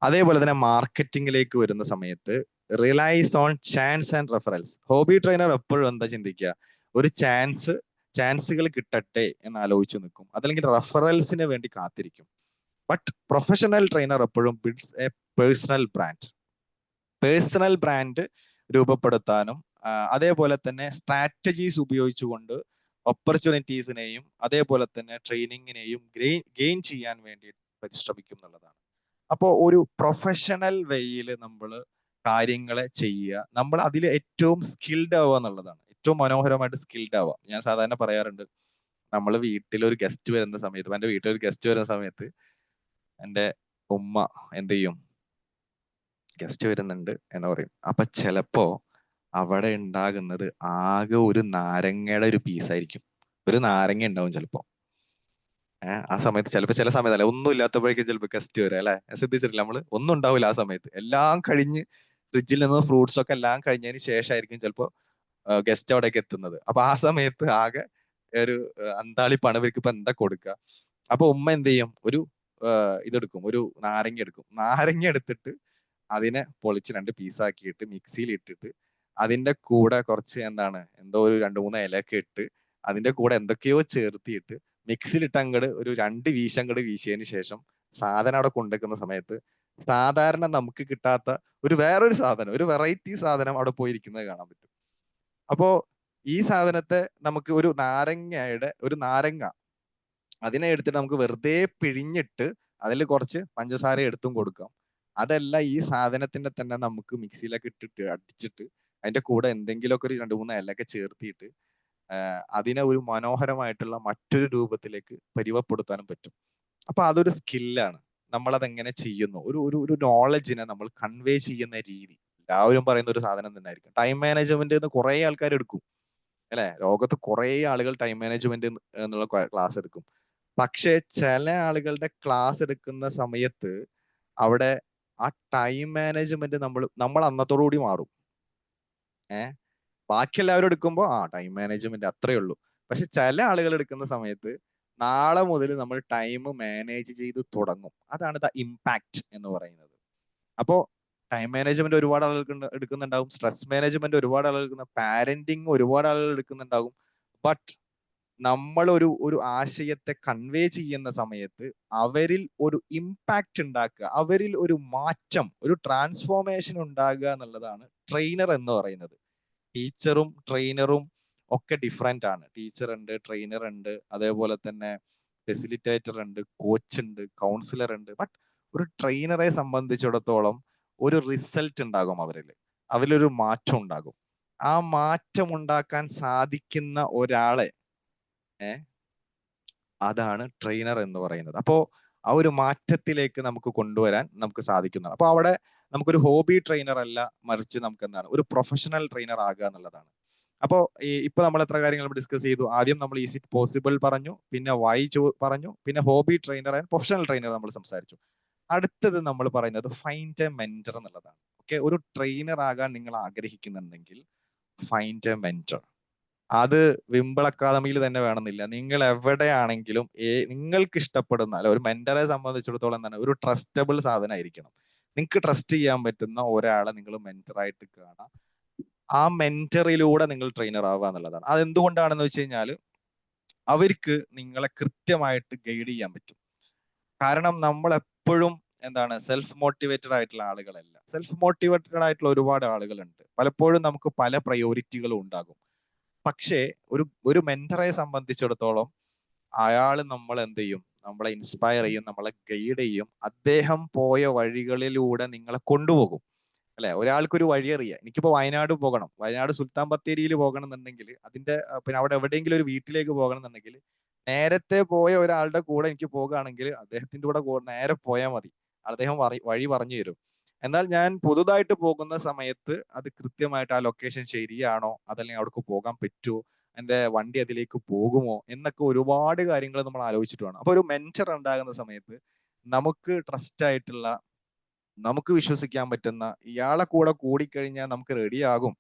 അതേപോലെ തന്നെ മാർക്കറ്റിംഗിലേക്ക് വരുന്ന സമയത്ത് റിലൈസ് on chance and reference. Hobby trainer എപ്പോഴും എന്താ ചിന്തിക്കുക, ഒരു ചാൻസുകൾ കിട്ടട്ടെ എന്ന് ആലോചിച്ച് നിൽക്കും, അതല്ലെങ്കിൽ റെഫറൽസിന് വേണ്ടി കാത്തിരിക്കും. ബട്ട് പ്രൊഫഷണൽ ട്രെയിനർ എപ്പോഴും ബിൽഡ്സ് എ പേഴ്സണൽ ബ്രാൻഡ് രൂപപ്പെടുത്താനും അതേപോലെ തന്നെ സ്ട്രാറ്റജീസ് ഉപയോഗിച്ചുകൊണ്ട് ഓപ്പർച്യൂണിറ്റീസിനെയും അതേപോലെ തന്നെ ട്രെയിനിങ്ങിനെയും ഗെയിൻ ചെയ്യാൻ വേണ്ടി പരിശ്രമിക്കും എന്നുള്ളതാണ്. അപ്പോൾ ഒരു പ്രൊഫഷണൽ വേയിൽ നമ്മൾ കാര്യങ്ങളെ ചെയ്യുക, നമ്മൾ അതിൽ ഏറ്റവും സ്കിൽഡ് ആവുക എന്നുള്ളതാണ്. ഏറ്റവും മനോഹരമായിട്ട് സ്കിൽഡ് ആവുക. ഞാൻ സാധാരണ പറയാറുണ്ട്, നമ്മൾ വീട്ടിലൊരു ഗസ്റ്റ് വരുന്ന സമയത്ത്, എൻ്റെ വീട്ടിലൊരു ഗസ്റ്റ് വരുന്ന സമയത്ത് എൻ്റെ ഉമ്മ എന്ത് ചെയ്യും, ഗസ്റ്റ് വരുന്നുണ്ട് എന്ന് പറയും. അപ്പൊ ചിലപ്പോ അവിടെ ഉണ്ടാകുന്നത് ആകെ ഒരു നാരങ്ങയുടെ ഒരു പീസായിരിക്കും. ഒരു നാരങ്ങ ഉണ്ടാവും ചിലപ്പോ. ആ സമയത്ത് ചിലപ്പോൾ ചില സമയത്തല്ല, ഒന്നും ഇല്ലാത്തപ്പോഴേക്കും ചിലപ്പോൾ ഗസ്റ്റ് വരാം അല്ലെ. ശ്രദ്ധിച്ചിട്ടില്ല നമ്മള്, ഒന്നും ഉണ്ടാവില്ല ആ സമയത്ത്. എല്ലാം കഴിഞ്ഞ് ഫ്രിഡ്ജിൽ നിന്ന് ഫ്രൂട്ട്സ് ഒക്കെ എല്ലാം കഴിഞ്ഞതിന് ശേഷമായിരിക്കും ചിലപ്പോൾ ഗസ്റ്റ് അവിടേക്ക് എത്തുന്നത്. അപ്പൊ ആ സമയത്ത് ആകെ ഒരു അന്താളിപ്പാണ്, ഇവർക്ക് ഇപ്പൊ എന്താ കൊടുക്കുക. അപ്പൊ ഉമ്മ എന്ത് ചെയ്യും, ഒരു ഇതെടുക്കും, ഒരു നാരങ്ങ എടുക്കും. നാരങ്ങ എടുത്തിട്ട് അതിനെ പൊളിച്ച് 2 പീസാക്കിയിട്ട് മിക്സിയിൽ ഇട്ടിട്ട് അതിന്റെ കൂടെ കുറച്ച് എന്തോ ഒരു 2-3 ഇലയൊക്കെ ഇട്ട് അതിന്റെ കൂടെ എന്തൊക്കെയോ ചേർത്തിയിട്ട് മിക്സിയിലിട്ട് അങ്ങോട്ട് ഒരു 2 വീശങ്ങട് വീശിയതിന് ശേഷം സാധനം അവിടെ കൊണ്ടുവെക്കുന്ന സമയത്ത് സാധാരണ നമുക്ക് കിട്ടാത്ത വേറൊരു സാധനം, ഒരു വെറൈറ്റി സാധനം അവിടെ പോയിരിക്കുന്നത് കാണാൻ പറ്റും. അപ്പോ ഈ സാധനത്തെ നമുക്ക് ഒരു നാരങ്ങ അതിനെ എടുത്തിട്ട് നമുക്ക് വെറുതെ പിഴിഞ്ഞിട്ട് അതിൽ കുറച്ച് പഞ്ചസാര എടുത്തും കൊടുക്കാം, അതല്ല, ഈ സാധനത്തിന്റെ തന്നെ നമുക്ക് മിക്സിയിലൊക്കെ ഇട്ടിട്ട് അടിച്ചിട്ട് അതിന്റെ കൂടെ എന്തെങ്കിലുമൊക്കെ ഒരു 2-3 ഇലയൊക്കെ ചേർത്തിട്ട് അതിനെ ഒരു മനോഹരമായിട്ടുള്ള മറ്റൊരു രൂപത്തിലേക്ക് പരിവപ്പെടുത്താനും പറ്റും. അപ്പൊ അതൊരു സ്കില്ലാണ്. നമ്മളത് എങ്ങനെ ചെയ്യുന്നു, ഒരു ഒരു ഒരു നോളജിനെ നമ്മൾ കൺവേ ചെയ്യുന്ന രീതി. എല്ലാവരും പറയുന്ന ഒരു സാധനം തന്നെ ആയിരിക്കും. ടൈം മാനേജ്മെന്റ് എന്ന് കുറെ ആൾക്കാർ എടുക്കും അല്ലെ, ലോകത്ത് കുറെ ആളുകൾ ടൈം മാനേജ്മെന്റ് എന്നുള്ള ക്ലാസ് എടുക്കും. പക്ഷെ ചില ആളുകളുടെ ക്ലാസ് എടുക്കുന്ന സമയത്ത് അവിടെ ആ ടൈം മാനേജ്മെന്റ് നമ്മൾ അന്നത്തോടുകൂടി മാറും. ബാക്കി എല്ലാവരും എടുക്കുമ്പോൾ ടൈം മാനേജ്മെന്റ് അത്രേ ഉള്ളൂ. പക്ഷെ ചില ആളുകൾ എടുക്കുന്ന സമയത്ത് നാളെ മുതൽ നമ്മൾ ടൈം മാനേജ് ചെയ്ത് തുടങ്ങും. അതാണ് ദ ഇമ്പാക്ട് എന്ന് പറയുന്നത്. അപ്പോ ടൈം മാനേജ്മെന്റ് ഒരുപാട് ആളുകൾക്ക് എടുക്കുന്നുണ്ടാവും, സ്ട്രെസ് മാനേജ്മെന്റ് ഒരുപാട് ആളുകൾ എടുക്കുന്ന, പാരന്റിങ് ഒരുപാട് ആളുകൾ എടുക്കുന്നുണ്ടാവും. ബട്ട് നമ്മൾ ഒരു ആശയത്തെ കൺവേ ചെയ്യുന്ന സമയത്ത് അവരിൽ ഒരു ഇമ്പാക്ട് ഉണ്ടാക്കുക, അവരിൽ ഒരു മാറ്റം, ഒരു ട്രാൻസ്ഫോർമേഷൻ ഉണ്ടാകുക എന്നുള്ളതാണ് ട്രെയിനർ എന്ന് പറയുന്നത്. ടീച്ചറും ട്രെയിനറും ഒക്കെ ഡിഫറെന്റ് ആണ്. ടീച്ചർ ഉണ്ട്, ട്രെയിനർ ഉണ്ട്, അതേപോലെ തന്നെ ഫെസിലിറ്റേറ്റർ ഉണ്ട്, കോച്ച് ഉണ്ട്, കൗൺസിലർ ഉണ്ട്. ബട്ട് ഒരു ട്രെയിനറെ സംബന്ധിച്ചിടത്തോളം ഒരു റിസൾട്ട് ഉണ്ടാകും അവരിലൊരു മാറ്റം ഉണ്ടാകും. ആ മാറ്റം ഉണ്ടാക്കാൻ സാധിക്കുന്ന ഒരാളെ അതാണ് ട്രെയിനർ എന്ന് പറയുന്നത്. അപ്പോ ആ ഒരു മാറ്റത്തിലേക്ക് നമുക്ക് കൊണ്ടുവരാൻ നമുക്ക് സാധിക്കുന്നതാണ്. അപ്പൊ അവിടെ നമുക്കൊരു ഹോബി ട്രെയിനർ അല്ല, മറിച്ച് നമുക്ക് എന്താണ് ഒരു പ്രൊഫഷണൽ ട്രെയിനർ ആകുക എന്നുള്ളതാണ്. അപ്പോ ഇപ്പൊ നമ്മൾ എത്ര കാര്യങ്ങൾ ഡിസ്കസ് ചെയ്തു. ആദ്യം നമ്മൾ ഈസ് ഇറ്റ് പോസിബിൾ പറഞ്ഞു, പിന്നെ വൈ പറഞ്ഞു, പിന്നെ hobby trainer and professional trainer നമ്മൾ സംസാരിച്ചു. അടുത്തത് നമ്മൾ പറയുന്നത് ഫൈൻഡ് എ മെന്റർ എന്നുള്ളതാണ്. ഓക്കെ, ഒരു ട്രെയിനർ ആകാൻ നിങ്ങൾ ആഗ്രഹിക്കുന്നുണ്ടെങ്കിൽ ഫൈൻഡ് എ മെന്റർ. അത് വിംബിൾ അക്കാദമിയിൽ തന്നെ വേണമെന്നില്ല, നിങ്ങൾ എവിടെയാണെങ്കിലും നിങ്ങൾക്ക് ഇഷ്ടപ്പെടുന്ന അല്ല, ഒരു മെന്ററെ സംബന്ധിച്ചിടത്തോളം എന്താണ്, ഒരു ട്രസ്റ്റബിൾ സാധനമായിരിക്കണം. നിങ്ങൾക്ക് ട്രസ്റ്റ് ചെയ്യാൻ പറ്റുന്ന ഒരാളെ നിങ്ങൾ മെന്ററായിട്ട് കാണാം. ആ മെന്ററിലൂടെ നിങ്ങൾ ട്രെയിനർ ആവുക എന്നുള്ളതാണ്. അതെന്തുകൊണ്ടാണെന്ന് വെച്ച് കഴിഞ്ഞാൽ അവർക്ക് നിങ്ങളെ കൃത്യമായിട്ട് ഗൈഡ് ചെയ്യാൻ പറ്റും. കാരണം നമ്മൾ എപ്പോഴും എന്താണ് സെൽഫ് മോട്ടിവേറ്റഡ് ആയിട്ടുള്ള ആളുകളല്ല. സെൽഫ് മോട്ടിവേറ്റഡ് ആയിട്ടുള്ള ഒരുപാട് ആളുകളുണ്ട്. പലപ്പോഴും നമുക്ക് പല പ്രയോറിറ്റികളും ഉണ്ടാകും. പക്ഷേ ഒരു മെന്ററെ സംബന്ധിച്ചിടത്തോളം അയാൾ നമ്മൾ എന്ത് ചെയ്യും, നമ്മളെ ഇൻസ്പയർ ചെയ്യും, നമ്മളെ ഗൈഡ് ചെയ്യും. അദ്ദേഹം പോയ വഴികളിലൂടെ നിങ്ങളെ കൊണ്ടുപോകും അല്ലെ. ഒരാൾക്കൊരു വഴി അറിയാം, എനിക്കിപ്പോ വയനാട് പോകണം, വയനാട് സുൽത്താൻ ബത്തേരിയിൽ പോകണം എന്നുണ്ടെങ്കിൽ അതിന്റെ പിന്നെ അവിടെ എവിടെയെങ്കിലും ഒരു വീട്ടിലേക്ക് പോകണം എന്നുണ്ടെങ്കിൽ നേരത്തെ പോയ ഒരാളുടെ കൂടെ എനിക്ക് പോകുകയാണെങ്കിൽ അദ്ദേഹത്തിന്റെ കൂടെ നേരെ പോയാൽ മതി, അദ്ദേഹം വഴി പറഞ്ഞു തരും. എന്നാൽ ഞാൻ പുതുതായിട്ട് പോകുന്ന സമയത്ത് അത് കൃത്യമായിട്ട് ആ ലൊക്കേഷൻ ശരിയാണോ, അതല്ലെങ്കിൽ അവിടേക്ക് പോകാൻ പറ്റുമോ, എൻ്റെ വണ്ടി അതിലേക്ക് പോകുമോ എന്നൊക്കെ ഒരുപാട് കാര്യങ്ങൾ നമ്മൾ ആലോചിച്ചിട്ട് വേണം. അപ്പൊ ഒരു മെന്റർ ഉണ്ടാകുന്ന സമയത്ത് നമുക്ക് ട്രസ്റ്റ് ആയിട്ടുള്ള, നമുക്ക് വിശ്വസിക്കാൻ പറ്റുന്ന ഇയാളെ കൂടെ കൂടിക്കഴിഞ്ഞാൽ നമുക്ക് റെഡിയാകും,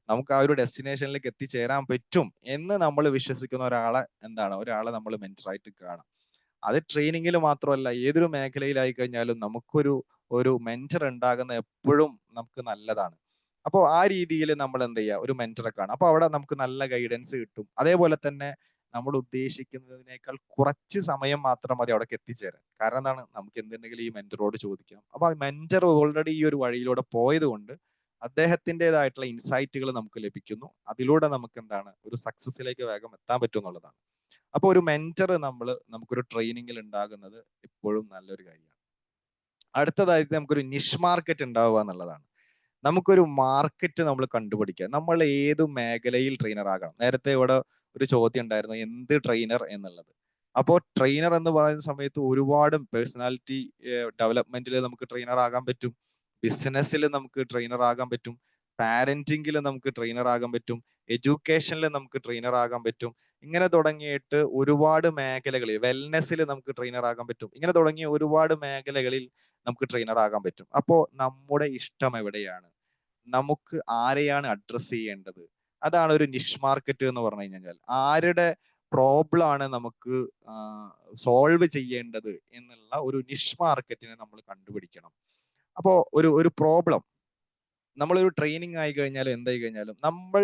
നമുക്ക് ആ ഒരു ഡെസ്റ്റിനേഷനിലേക്ക് എത്തിച്ചേരാൻ പറ്റും എന്ന് നമ്മൾ വിശ്വസിക്കുന്ന ഒരാളെ നമ്മൾ മെന്ററായിട്ട് കാണാം. അത് ട്രെയിനിങ്ങിൽ മാത്രമല്ല, ഏതൊരു മേഖലയിലായി കഴിഞ്ഞാലും നമുക്കൊരു മെന്റർ ഉണ്ടാകുന്ന എപ്പോഴും നമുക്ക് നല്ലതാണ്. അപ്പോൾ ആ രീതിയിൽ നമ്മൾ എന്ത് ചെയ്യുക, ഒരു മെന്ററെ കാണാം. അപ്പൊ അവിടെ നമുക്ക് നല്ല ഗൈഡൻസ് കിട്ടും. അതേപോലെ തന്നെ നമ്മൾ ഉദ്ദേശിക്കുന്നതിനേക്കാൾ കുറച്ച് സമയം മാത്രം മതി അവിടേക്ക് എത്തിച്ചേരാൻ. കാരണം എന്താണ്, നമുക്ക് എന്തുണ്ടെങ്കിലും ഈ മെന്ററോട് ചോദിക്കാം. അപ്പൊ ആ മെന്റർ ഓൾറെഡി ഈ ഒരു വഴിയിലൂടെ പോയത് കൊണ്ട് അദ്ദേഹത്തിൻ്റെതായിട്ടുള്ള ഇൻസൈറ്റുകൾ നമുക്ക് ലഭിക്കുന്നു. അതിലൂടെ നമുക്ക് എന്താണ് ഒരു സക്സസിലേക്ക് വേഗം എത്താൻ പറ്റും എന്നുള്ളതാണ്. അപ്പൊ ഒരു മെന്റർ നമുക്കൊരു ട്രെയിനിങ്ങിൽ ഉണ്ടാകുന്നത് എപ്പോഴും നല്ലൊരു കാര്യമാണ്. അടുത്തതായിട്ട് നമുക്കൊരു നിഷ് മാർക്കറ്റ് ഉണ്ടാവുക എന്നുള്ളതാണ്. നമുക്കൊരു മാർക്കറ്റ് നമ്മൾ കണ്ടുപിടിക്കുക. നമ്മൾ ഏത് മേഖലയിൽ ട്രെയിനർ ആകണം. നേരത്തെ ഇവിടെ ഒരു ചോദ്യം ഉണ്ടായിരുന്നു, എന്ത് ട്രെയിനർ എന്നുള്ളത്. അപ്പോൾ ട്രെയിനർ എന്ന് പറയുന്ന സമയത്ത് ഒരുപാട് പേഴ്സണാലിറ്റി ഡെവലപ്മെന്റിൽ നമുക്ക് ട്രെയിനർ ആകാൻ പറ്റും, ബിസിനസ്സിൽ നമുക്ക് ട്രെയിനർ ആകാൻ പറ്റും, പാരന്റിങ്ങിൽ നമുക്ക് ട്രെയിനർ ആകാൻ പറ്റും, എഡ്യൂക്കേഷനിൽ നമുക്ക് ട്രെയിനർ ആകാൻ പറ്റും. ഇങ്ങനെ തുടങ്ങിയിട്ട് ഒരുപാട് മേഖലകളിൽ, വെൽനെസ്സിൽ നമുക്ക് ട്രെയിനർ ആകാൻ പറ്റും. ഇങ്ങനെ തുടങ്ങിയ ഒരുപാട് മേഖലകളിൽ നമുക്ക് ട്രെയിനർ ആകാൻ പറ്റും. അപ്പോൾ നമ്മുടെ ഇഷ്ടം എവിടെയാണ്, നമുക്ക് ആരെയാണ് അഡ്രസ് ചെയ്യേണ്ടത്, അതാണ് ഒരു നിഷ് മാർക്കറ്റ് എന്ന് പറഞ്ഞു കഴിഞ്ഞാൽ. ആരുടെ പ്രോബ്ലം ആണ് നമുക്ക് സോൾവ് ചെയ്യേണ്ടത് എന്നുള്ള ഒരു നിഷ് മാർക്കറ്റിനെ നമ്മൾ കണ്ടുപിടിക്കണം. അപ്പോ ഒരു പ്രോബ്ലം, നമ്മളൊരു ട്രെയിനിങ് ആയി കഴിഞ്ഞാലും എന്തായി കഴിഞ്ഞാലും നമ്മൾ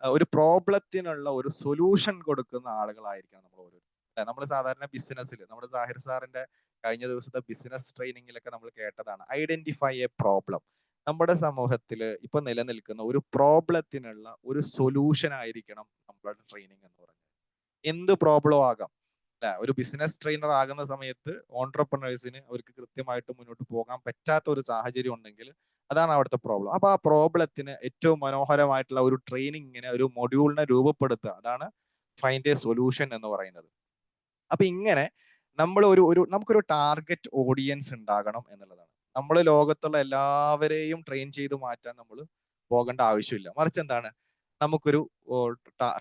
ഒരു പ്രോബ്ലത്തിനുള്ള ഒരു സൊല്യൂഷൻ കൊടുക്കുന്ന ആളുകളായിരിക്കണം നമ്മൾ ഓരോരുത്തരും. നമ്മൾ സാധാരണ ബിസിനസ്സിൽ നമ്മുടെ സാഹിർ സാറിന്റെ കഴിഞ്ഞ ദിവസത്തെ ബിസിനസ് ട്രെയിനിങ്ങിലൊക്കെ നമ്മൾ കേട്ടതാണ്, ഐഡന്റിഫൈ എ പ്രോബ്ലം. നമ്മുടെ സമൂഹത്തിൽ ഇപ്പൊ നിലനിൽക്കുന്ന ഒരു പ്രോബ്ലത്തിനുള്ള ഒരു സൊല്യൂഷൻ ആയിരിക്കണം നമ്മളുടെ ട്രെയിനിങ് എന്ന് പറയുന്നത്. എന്ത് പ്രോബ്ലം ആകാം, അല്ലെ? ഒരു ബിസിനസ് ട്രെയിനർ ആകുന്ന സമയത്ത് ഓൺട്രപ്രണേഴ്സിന് അവർക്ക് കൃത്യമായിട്ട് മുന്നോട്ട് പോകാൻ പറ്റാത്ത ഒരു സാഹചര്യം ഉണ്ടെങ്കിൽ അതാണ് അവിടുത്തെ പ്രോബ്ലം. അപ്പൊ ആ പ്രോബ്ലത്തിന് ഏറ്റവും മനോഹരമായിട്ടുള്ള ഒരു ട്രെയിനിങ്ങിനെ, ഒരു മൊഡ്യൂളിനെ രൂപപ്പെടുത്തുക, അതാണ് ഫൈൻഡ് എ സൊല്യൂഷൻ എന്ന് പറയുന്നത്. അപ്പൊ ഇങ്ങനെ നമ്മൾ നമുക്കൊരു ടാർഗറ്റ് ഓഡിയൻസ് ഉണ്ടാകണം എന്നുള്ളതാണ്. നമ്മൾ ലോകത്തുള്ള എല്ലാവരെയും ട്രെയിൻ ചെയ്ത് മാറ്റാൻ നമ്മൾ പോകേണ്ട ആവശ്യമില്ല. മറിച്ച് എന്താണ്, നമുക്കൊരു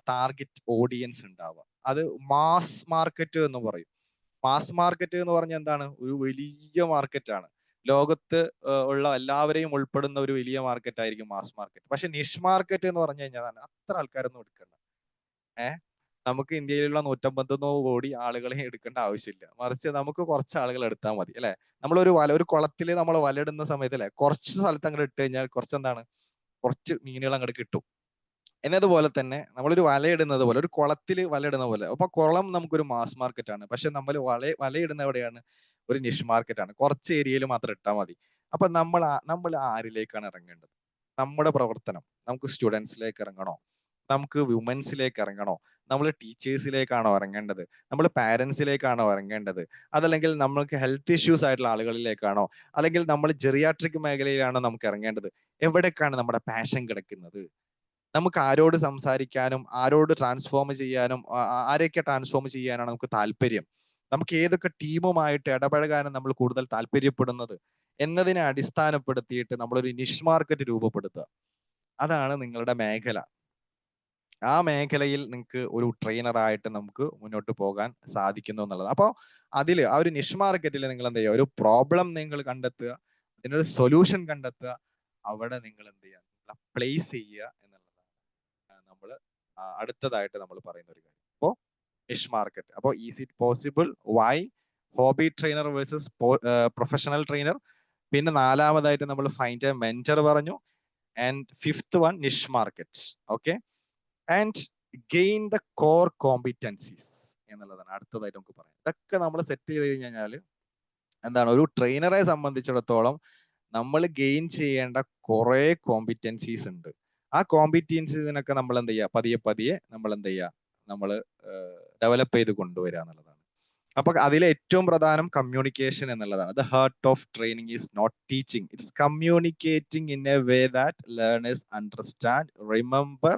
ടാർഗറ്റ് ഓഡിയൻസ് ഉണ്ടാവുക. അത് മാസ് മാർക്കറ്റ് എന്ന് പറയും. മാസ് മാർക്കറ്റ് എന്ന് പറഞ്ഞാൽ എന്താണ്? ഒരു വലിയ മാർക്കറ്റാണ്. ലോകത്ത് ഉള്ള എല്ലാവരെയും ഉൾപ്പെടുന്ന ഒരു വലിയ മാർക്കറ്റ് ആയിരിക്കും മാസ് മാർക്കറ്റ്. പക്ഷെ നിഷ് മാർക്കറ്റ് എന്ന് പറഞ്ഞു കഴിഞ്ഞാൽ അത്ര ആൾക്കാരൊന്നും എടുക്കണ്ട. നമുക്ക് ഇന്ത്യയിലുള്ള 150 കോടി ആളുകളെ എടുക്കേണ്ട ആവശ്യമില്ല. മറിച്ച് നമുക്ക് കുറച്ച് ആളുകൾ എടുത്താൽ മതി, അല്ലെ? ഒരു കുളത്തിൽ നമ്മൾ വലയിടുന്ന സമയത്ത് അല്ലെ, കുറച്ച് സ്ഥലത്ത് അങ്ങോട്ട് ഇട്ട് കഴിഞ്ഞാൽ കുറച്ച് മീനുകൾ അങ്ങോട്ട് കിട്ടും. എന്നതുപോലെ തന്നെ നമ്മളൊരു വലയിടുന്നത് പോലെ, ഒരു കുളത്തിൽ വലയിടുന്ന പോലെ. അപ്പൊ കുളം നമുക്കൊരു മാസ് മാർക്കറ്റ് ആണ്. പക്ഷെ നമ്മൾ വലയിടുന്ന എവിടെയാണ്? ഒരു നിഷ് മാർക്കറ്റ് ആണ്. കുറച്ച് ഏരിയയിൽ മാത്രം ഇട്ടാൽ മതി. അപ്പൊ നമ്മൾ ആരിലേക്കാണ് ഇറങ്ങേണ്ടത്? നമ്മുടെ പ്രവർത്തനം നമുക്ക് സ്റ്റുഡൻസിലേക്ക് ഇറങ്ങണോ? നമുക്ക് വുമൻസിലേക്ക് ഇറങ്ങണോ? നമ്മൾ ടീച്ചേഴ്സിലേക്കാണോ ഇറങ്ങേണ്ടത്? നമ്മൾ പാരന്റ്സിലേക്കാണോ ഇറങ്ങേണ്ടത്? അതല്ലെങ്കിൽ നമ്മൾക്ക് ഹെൽത്ത് ഇഷ്യൂസ് ആയിട്ടുള്ള ആളുകളിലേക്കാണോ? അല്ലെങ്കിൽ നമ്മൾ ജെറിയാട്രിക് മേഖലയിലാണോ നമുക്ക് ഇറങ്ങേണ്ടത്? എവിടേക്കാണ് നമ്മുടെ പാഷൻ കിടക്കുന്നത്? നമുക്ക് ആരോട് സംസാരിക്കാനും ആരോട് ട്രാൻസ്ഫോം ചെയ്യാനും ആരെയൊക്കെ ട്രാൻസ്ഫോം ചെയ്യാനാണ് നമുക്ക് താല്പര്യം? നമുക്ക് ഏതൊക്കെ ടീമുമായിട്ട് ഇടപഴകാനും നമ്മൾ കൂടുതൽ താല്പര്യപ്പെടുന്നത് എന്നതിനെ അടിസ്ഥാനപ്പെടുത്തിയിട്ട് നമ്മളൊരു നിഷ് മാർക്കറ്റ് രൂപപ്പെടുത്തുക. അതാണ് നിങ്ങളുടെ മേഖല. ആ മേഖലയിൽ നിങ്ങൾക്ക് ഒരു ട്രെയിനറായിട്ട് നമുക്ക് മുന്നോട്ട് പോകാൻ സാധിക്കുന്നു എന്നുള്ളത്. അപ്പോൾ ആ ഒരു നിഷ് മാർക്കറ്റിൽ നിങ്ങൾ എന്ത് ചെയ്യുക? ഒരു പ്രോബ്ലം നിങ്ങൾ കണ്ടെത്തുക, അതിനൊരു സൊല്യൂഷൻ കണ്ടെത്തുക, അവിടെ നിങ്ങൾ എന്ത് ചെയ്യുക? പ്ലേസ് ചെയ്യുക എന്നുള്ളതാണ് നമ്മൾ അടുത്തതായിട്ട് നമ്മൾ പറയുന്ന ഒരു കാര്യം. അപ്പോൾ നിഷ് മാർക്കറ്റ്. അപ്പോൾ is it possible? Why? Hobby trainer versus professional trainer. പിന്നെ നാലാമതായിട്ട് നമ്മൾ ഫൈൻഡ് എ മെന്റർ പറഞ്ഞു. And fifth one niche market. Okay, and gain the core competencies എന്നുള്ളതാണ് അടുത്തതായിട്ട് നമുക്ക് പറയാം. ഇതൊക്കെ നമ്മൾ സെറ്റ് ചെയ്ത് കഴിഞ്ഞാൽ എന്താണ്, ഒരു ട്രെയിനറെ സംബന്ധിച്ചിടത്തോളം നമ്മൾ ഗെയിൻ ചെയ്യേണ്ട കുറെ കോമ്പിറ്റൻസീസ് ഉണ്ട്. ആ കോമ്പിറ്റൻസീസിനൊക്കെ നമ്മൾ എന്ത് ചെയ്യുക? പതിയെ നമ്മൾ എന്ത് ചെയ്യുക? നമ്മൾ ഡെവലപ്പ് ചെയ്ത് കൊണ്ടുവരിക എന്നുള്ളതാണ്. അപ്പൊ അതിലെ ഏറ്റവും പ്രധാനം കമ്മ്യൂണിക്കേഷൻ എന്നുള്ളതാണ്. The heart of training is not teaching, it's communicating in a way that learners understand, remember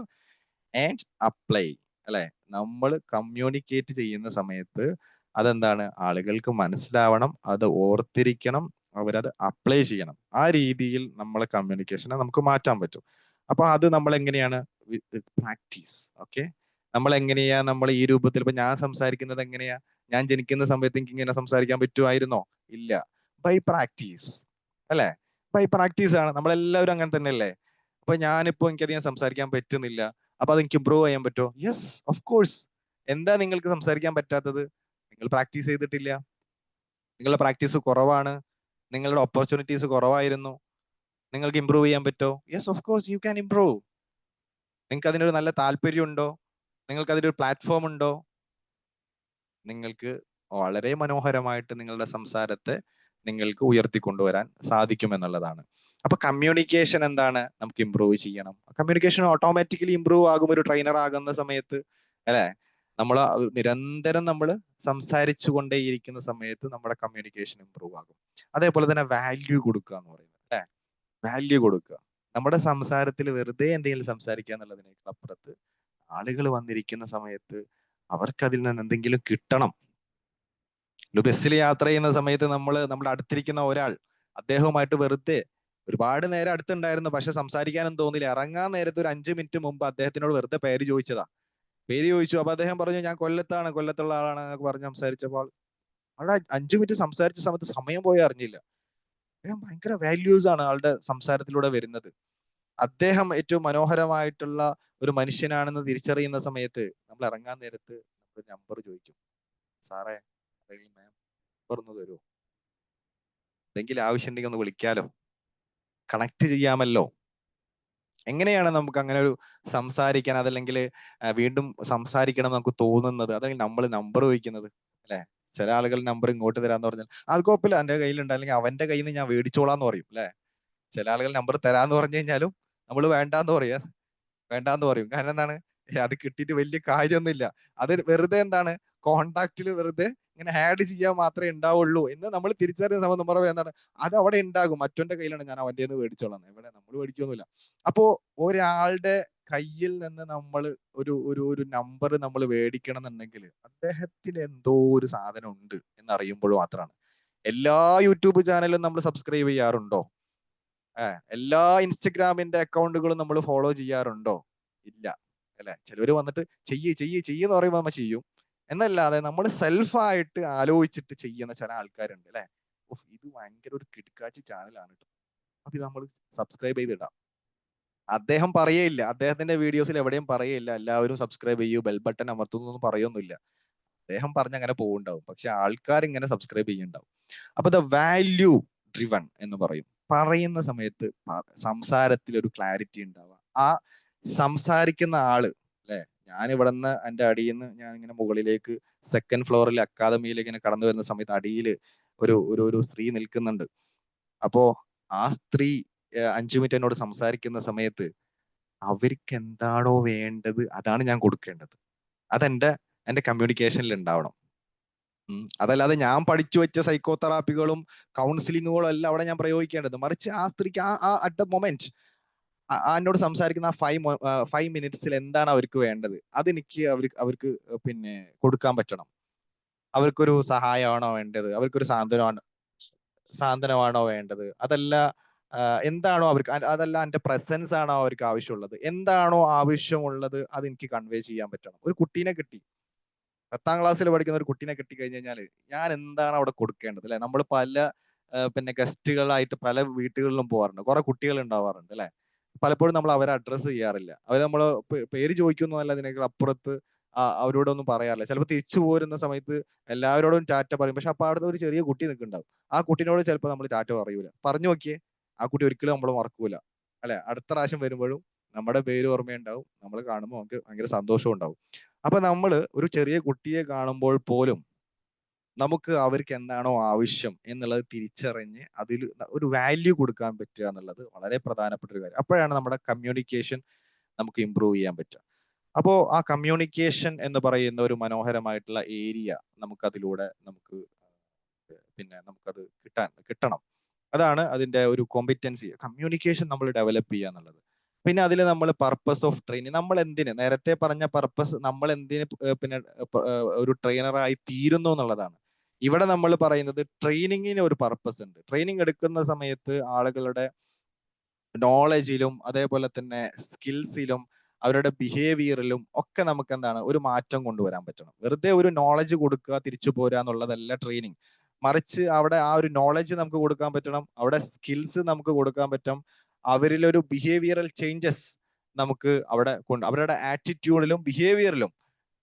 and apply. അല്ലെ? നമ്മൾ കമ്മ്യൂണിക്കേറ്റ് ചെയ്യുന്ന സമയത്ത് അതെന്താണ്? ആളുകൾക്ക് മനസ്സിലാവണം, അത് ഓർത്തിരിക്കണം, അവരത് അപ്ലൈ ചെയ്യണം. ആ രീതിയിൽ നമ്മളെ കമ്മ്യൂണിക്കേഷനെ നമുക്ക് മാറ്റാൻ പറ്റും. അപ്പൊ അത് നമ്മൾ എങ്ങനെയാണ്? പ്രാക്ടീസ്. ഓക്കെ, നമ്മൾ എങ്ങനെയാ നമ്മൾ ഈ രൂപത്തിൽ? ഇപ്പൊ ഞാൻ സംസാരിക്കുന്നത് എങ്ങനെയാ? ഞാൻ ജനിക്കുന്ന സമയത്ത് എനിക്ക് ഇങ്ങനെ സംസാരിക്കാൻ പറ്റുമായിരുന്നോ? ഇല്ല. ബൈ പ്രാക്ടീസ്, അല്ലെ? ബൈ പ്രാക്ടീസ് ആണ്. നമ്മളെല്ലാവരും അങ്ങനെ തന്നെയല്ലേ? അപ്പൊ ഞാനിപ്പോ എനിക്കധികം സംസാരിക്കാൻ പറ്റുന്നില്ല, അപ്പൊ അത് എനിക്ക് ഇമ്പ്രൂവ് ചെയ്യാൻ പറ്റുമോ? Yes, of course. എന്താ നിങ്ങൾക്ക് സംസാരിക്കാൻ പറ്റാത്തത്? നിങ്ങൾ പ്രാക്ടീസ് ചെയ്തിട്ടില്ല, നിങ്ങളുടെ പ്രാക്ടീസ് കുറവാണ്, നിങ്ങളുടെ ഓപ്പർച്യൂണിറ്റീസ് കുറവായിരുന്നു. നിങ്ങൾക്ക് ഇമ്പ്രൂവ് ചെയ്യാൻ പറ്റുമോ? Yes, of course you can improve. നിങ്ങൾക്ക് അതിനൊരു നല്ല താല്പര്യം ഉണ്ടോ? നിങ്ങൾക്ക് അതിനൊരു പ്ലാറ്റ്ഫോം ഉണ്ടോ? നിങ്ങൾക്ക് വളരെ മനോഹരമായിട്ട് നിങ്ങളുടെ സംസാരത്തെ നിങ്ങൾക്ക് ഉയർത്തിക്കൊണ്ടുവരാൻ സാധിക്കുമെന്നുള്ളതാണ്. അപ്പൊ കമ്മ്യൂണിക്കേഷൻ എന്താണ്? നമുക്ക് ഇമ്പ്രൂവ് ചെയ്യണം. കമ്മ്യൂണിക്കേഷൻ ഓട്ടോമാറ്റിക്കലി ഇമ്പ്രൂവ് ആകും ഒരു ട്രെയിനർ ആകുന്ന സമയത്ത്, അല്ലെ? നമ്മൾ നിരന്തരം നമ്മൾ സംസാരിച്ചു കൊണ്ടേയിരിക്കുന്ന സമയത്ത് നമ്മുടെ കമ്മ്യൂണിക്കേഷൻ ഇമ്പ്രൂവ് ആകും. അതേപോലെ തന്നെ വാല്യൂ കൊടുക്കുക എന്ന് പറയുന്നത്, അല്ലെ? വാല്യൂ കൊടുക്കുക. നമ്മുടെ സംസാരത്തിൽ വെറുതെ എന്തെങ്കിലും സംസാരിക്കുക എന്നുള്ളതിനേക്കാൾ അപ്പുറത്ത് ആളുകൾ വന്നിരിക്കുന്ന സമയത്ത് അവർക്ക് അതിൽ നിന്ന് എന്തെങ്കിലും കിട്ടണം. ഒരു ബസ്സിൽ യാത്ര ചെയ്യുന്ന സമയത്ത് നമ്മുടെ അടുത്തിരിക്കുന്ന ഒരാൾ, അദ്ദേഹവുമായിട്ട് വെറുതെ ഒരുപാട് നേരം അടുത്തുണ്ടായിരുന്നു, പക്ഷെ സംസാരിക്കാനും തോന്നില്ല. ഇറങ്ങാൻ നേരത്തെ ഒരു 5 മിനിറ്റ് മുമ്പ് അദ്ദേഹത്തിനോട് വെറുതെ പേര് ചോദിച്ചതാ. പേര് ചോദിച്ചു. അപ്പൊ അദ്ദേഹം പറഞ്ഞു ഞാൻ കൊല്ലത്തുള്ള ആളാണ് എന്നൊക്കെ പറഞ്ഞ് സംസാരിച്ചപ്പോൾ അവിടെ 5 മിനിറ്റ് സംസാരിച്ച സമയത്ത് സമയം പോയി അറിഞ്ഞില്ല. അദ്ദേഹം ഭയങ്കര വാല്യൂസ് ആണ് ആളുടെ സംസാരത്തിലൂടെ വരുന്നത്. അദ്ദേഹം ഏറ്റവും മനോഹരമായിട്ടുള്ള ഒരു മനുഷ്യനാണെന്ന് തിരിച്ചറിയുന്ന സമയത്ത് നമ്മൾ ഇറങ്ങാൻ നേരത്ത് നമ്മൾ നമ്പർ ചോദിക്കും. സാറേ, അല്ലെങ്കിൽ മാം, നമ്പർ ഒന്ന് തരുമോ? എന്തെങ്കിലും ആവശ്യമുണ്ടെങ്കിൽ ഒന്ന് വിളിക്കാലോ, കണക്ട് ചെയ്യാമല്ലോ. എങ്ങനെയാണ് നമുക്ക് അങ്ങനെ ഒരു സംസാരിക്കാൻ, അതല്ലെങ്കിൽ വീണ്ടും സംസാരിക്കണം നമുക്ക് തോന്നുന്നത്, അതല്ലെങ്കിൽ നമ്മൾ നമ്പർ ചോദിക്കുന്നത്, അല്ലെ? ചില ആളുകൾ നമ്പർ ഇങ്ങോട്ട് തരാന്ന് പറഞ്ഞാൽ അത് കുഴപ്പമില്ല, എന്റെ കയ്യിലുണ്ട്, അല്ലെങ്കിൽ അവന്റെ കയ്യിൽ നിന്ന് ഞാൻ മേടിച്ചോളാന്ന് പറയും, അല്ലെ? ചില ആളുകൾ നമ്പർ തരാന്ന് പറഞ്ഞു കഴിഞ്ഞാലും നമ്മൾ വേണ്ടാന്ന് പറയും. കാരണം എന്താണ്? അത് കിട്ടിയിട്ട് വലിയ കാര്യമൊന്നുമില്ല. അത് വെറുതെ എന്താണ്, കോണ്ടാക്റ്റിൽ വെറുതെ ഇങ്ങനെ ആഡ് ചെയ്യാൻ മാത്രമേ ഉണ്ടാവുള്ളൂ എന്ന് നമ്മൾ തിരിച്ചറിയുന്ന സമയം നമ്മൾ എന്താണ്, അത് അവിടെ ഉണ്ടാകും, മറ്റൊന്റെ കയ്യിലാണ്, ഞാൻ അവന്റെ നിന്ന് മേടിച്ചോളാം. ഇവിടെ നമ്മൾ മേടിക്കൊന്നുമില്ല. അപ്പോ ഒരാളുടെ കയ്യിൽ നിന്ന് നമ്മൾ ഒരു നമ്പർ നമ്മൾ മേടിക്കണം എന്നുണ്ടെങ്കിൽ അദ്ദേഹത്തിന് എന്തോ ഒരു സാധനം ഉണ്ട് എന്നറിയുമ്പോൾ മാത്രമാണ്. എല്ലാ യൂട്യൂബ് ചാനലും നമ്മൾ സബ്സ്ക്രൈബ് ചെയ്യാറുണ്ടോ? എല്ലാ ഇൻസ്റ്റഗ്രാമിന്റെ അക്കൗണ്ടുകളും നമ്മൾ ഫോളോ ചെയ്യാറുണ്ടോ? ഇല്ല അല്ലെ. ചിലവര് വന്നിട്ട് ചെയ്യെന്ന് പറയുമ്പോൾ നമ്മൾ ചെയ്യും എന്നല്ലാതെ നമ്മൾ സെൽഫായിട്ട് ആലോചിച്ചിട്ട് ചെയ്യുന്ന ചില ആൾക്കാരുണ്ട് അല്ലെ. ഇത് ഭയങ്കര ഒരു കിടക്കാച്ചി ചാനലാണ് കേട്ടോ, അപ്പൊ ഇത് നമ്മൾ സബ്സ്ക്രൈബ് ചെയ്തിടാം. അദ്ദേഹം പറയേയില്ല, അദ്ദേഹത്തിന്റെ വീഡിയോസിൽ എവിടെയും പറയേയില്ല എല്ലാവരും സബ്സ്ക്രൈബ് ചെയ്യൂ, ബെൽ ബട്ടൺ അമർത്തുന്നു പറയൊന്നുമില്ല. അദ്ദേഹം പറഞ്ഞ അങ്ങനെ പോകുന്നുണ്ടാവും, പക്ഷെ ആൾക്കാർ ഇങ്ങനെ സബ്സ്ക്രൈബ് ചെയ്യുന്നുണ്ടാവും. അപ്പൊ ദ വാല്യൂ ഡ്രിവൺ എന്ന് പറയും. പറയുന്ന സമയത്ത് സംസാരത്തിൽ ഒരു ക്ലാരിറ്റി ഉണ്ടാവുക. ആ സംസാരിക്കുന്ന ആള് അല്ലെ, ഞാൻ ഇവിടെ നിന്ന് എൻ്റെ അടിയിൽ നിന്ന് ഞാൻ ഇങ്ങനെ മുകളിലേക്ക് സെക്കൻഡ് ഫ്ലോറിൽ അക്കാദമിയിലേക്ക് ഇങ്ങനെ കടന്നു വരുന്ന സമയത്ത് അടിയിൽ ഒരു സ്ത്രീ നിൽക്കുന്നുണ്ട്. അപ്പോ ആ സ്ത്രീ 5 മിനിറ്റ് എന്നോട് സംസാരിക്കുന്ന സമയത്ത് അവർക്ക് എന്താണോ വേണ്ടത് അതാണ് ഞാൻ കൊടുക്കേണ്ടത്. അതെന്റെ കമ്മ്യൂണിക്കേഷനിൽ ഉണ്ടാവണം. അതല്ലാതെ ഞാൻ പഠിച്ചു വെച്ച സൈക്കോ തെറാപ്പികളും കൗൺസിലിങ്ങുകളും അല്ല അവിടെ ഞാൻ പ്രയോഗിക്കേണ്ടത്. മറിച്ച് ആ സ്ത്രീക്ക് അറ്റ് ദ മൊമെന്റ് എന്നോട് സംസാരിക്കുന്ന ആ 5 മിനിറ്റ്സിൽ എന്താണ് അവർക്ക് വേണ്ടത് അതെനിക്ക് അവർക്ക് പിന്നെ കൊടുക്കാൻ പറ്റണം. അവർക്കൊരു സഹായമാണോ വേണ്ടത്, അവർക്കൊരു സാന്ത്വനമാണോ വേണ്ടത്, അതല്ല എന്താണോ അവർക്ക്, അതല്ല എൻ്റെ പ്രസൻസ് ആണോ അവർക്ക് ആവശ്യമുള്ളത്, എന്താണോ ആവശ്യമുള്ളത് അത് എനിക്ക് കൺവേ ചെയ്യാൻ പറ്റണം. ഒരു കുട്ടീനെ കിട്ടി, 10ാം ക്ലാസ്സിൽ പഠിക്കുന്ന ഒരു കുട്ടീനെ കിട്ടി കഴിഞ്ഞു കഴിഞ്ഞാൽ ഞാൻ എന്താണ് അവിടെ കൊടുക്കേണ്ടത് അല്ലെ. നമ്മൾ പല പിന്നെ ഗസ്റ്റുകളായിട്ട് പല വീട്ടുകളിലും പോകാറുണ്ട്, കുറെ കുട്ടികൾ ഉണ്ടാവാറുണ്ട് അല്ലെ. പലപ്പോഴും നമ്മൾ അവരെ അഡ്രസ്സ് ചെയ്യാറില്ല, അവർ നമ്മൾ പേര് ചോദിക്കുന്നതല്ല, അതിനേക്കാൾ അപ്പുറത്ത് അവരോടൊന്നും പറയാറില്ല. ചിലപ്പോൾ തിരിച്ചു പോരുന്ന സമയത്ത് എല്ലാവരോടും ടാറ്റ പറയും, പക്ഷെ അപ്പൊ അവിടെ ഒരു ചെറിയ കുട്ടി നിൽക്കുന്നുണ്ടാവും, ആ കുട്ടീനോട് ചിലപ്പോൾ നമ്മൾ ടാറ്റ പറയൂല. പറഞ്ഞു നോക്കിയേ, ആ കുട്ടി ഒരിക്കലും നമ്മൾ മറക്കൂല അല്ലെ. അടുത്ത പ്രാവശ്യം വരുമ്പോഴും നമ്മുടെ പേര് ഓർമ്മയുണ്ടാവും, നമ്മൾ കാണുമ്പോൾ നമുക്ക് ഭയങ്കര സന്തോഷം ഉണ്ടാവും. അപ്പൊ നമ്മൾ ഒരു ചെറിയ കുട്ടിയെ കാണുമ്പോൾ പോലും നമുക്ക് അവർക്ക് എന്താണോ ആവശ്യം എന്നുള്ളത് തിരിച്ചറിഞ്ഞ് അതിൽ ഒരു വാല്യൂ കൊടുക്കാൻ പറ്റുക എന്നുള്ളത് വളരെ പ്രധാനപ്പെട്ട ഒരു കാര്യം. അപ്പോഴാണ് നമ്മുടെ കമ്മ്യൂണിക്കേഷൻ നമുക്ക് ഇമ്പ്രൂവ് ചെയ്യാൻ പറ്റുക. അപ്പോ ആ കമ്മ്യൂണിക്കേഷൻ എന്ന് പറയുന്ന ഒരു മനോഹരമായിട്ടുള്ള ഏരിയ നമുക്കതിലൂടെ നമുക്കത് കിട്ടണം. അതാണ് അതിന്റെ ഒരു കോമ്പിറ്റൻസി. കമ്മ്യൂണിക്കേഷൻ നമ്മൾ ഡെവലപ്പ് ചെയ്യുക എന്നുള്ളത്. പിന്നെ അതിൽ നമ്മൾ പർപ്പസ് ഓഫ് ട്രെയിനിങ്, നമ്മൾ എന്തിന് നേരത്തെ പറഞ്ഞ പർപ്പസ്, നമ്മൾ എന്തിന് ഒരു ട്രെയിനറായി തീരുന്നു എന്നുള്ളതാണ്. ഇവിടെ നമ്മൾ പറയുന്നത് ട്രെയിനിങ്ങിന് ഒരു പർപ്പസ് ഉണ്ട്. ട്രെയിനിങ് എടുക്കുന്ന സമയത്ത് ആളുകളുടെ നോളജിലും അതേപോലെ തന്നെ സ്കിൽസിലും അവരുടെ ബിഹേവിയറിലും ഒക്കെ നമുക്ക് എന്താണ് ഒരു മാറ്റം കൊണ്ടുവരാൻ പറ്റണം. വെറുതെ ഒരു നോളജ് കൊടുക്കുക തിരിച്ചു പോരുക എന്നുള്ളതല്ല ട്രെയിനിങ്. മറിച്ച് അവിടെ ആ ഒരു നോളജ് നമുക്ക് കൊടുക്കാൻ പറ്റണം, അവിടെ സ്കിൽസ് നമുക്ക് കൊടുക്കാൻ പറ്റും, അവരിലൊരു ബിഹേവിയറൽ ചേഞ്ചസ് നമുക്ക് അവരുടെ ആറ്റിറ്റ്യൂഡിലും ബിഹേവിയറിലും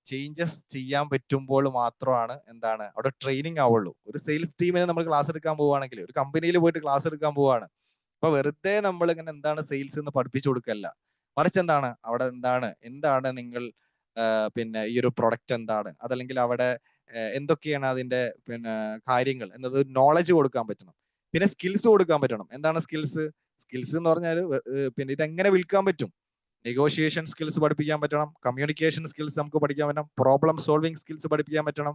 ചേഞ്ചസ് ചെയ്യാൻ പറ്റുമ്പോൾ മാത്രമാണ് എന്താണ് അവിടെ ട്രെയിനിങ് ആവുള്ളൂ. ഒരു സെയിൽസ് ടീമിന് നമ്മൾ ക്ലാസ് എടുക്കാൻ പോവുകയാണെങ്കിൽ, ഒരു കമ്പനിയിൽ പോയിട്ട് ക്ലാസ് എടുക്കാൻ പോവുകയാണ്, അപ്പൊ വെറുതെ നമ്മൾ ഇങ്ങനെ എന്താണ് സെയിൽസ് എന്ന് പഠിപ്പിച്ചു കൊടുക്കല്ല. മറിച്ച് എന്താണ് അവിടെ എന്താണ് നിങ്ങൾ പിന്നെ ഈ ഒരു പ്രൊഡക്റ്റ് എന്താണ്, അതല്ലെങ്കിൽ അവിടെ എന്തൊക്കെയാണ് അതിന്റെ കാര്യങ്ങൾ എന്നത് നോളജ് കൊടുക്കാൻ പറ്റണം. പിന്നെ സ്കിൽസ് കൊടുക്കാൻ പറ്റണം. എന്താണ് സ്കിൽസ് എന്ന് പറഞ്ഞാൽ ഇതെങ്ങനെ വിൽക്കാൻ പറ്റും, നെഗോഷിയേഷൻ സ്കിൽസ് പഠിപ്പിക്കാൻ പറ്റണം, കമ്മ്യൂണിക്കേഷൻ സ്കിൽസ് നമുക്ക് പഠിക്കാൻ പറ്റണം, പ്രോബ്ലം സോൾവിങ് സ്കിൽസ് പഠിപ്പിക്കാൻ പറ്റണം.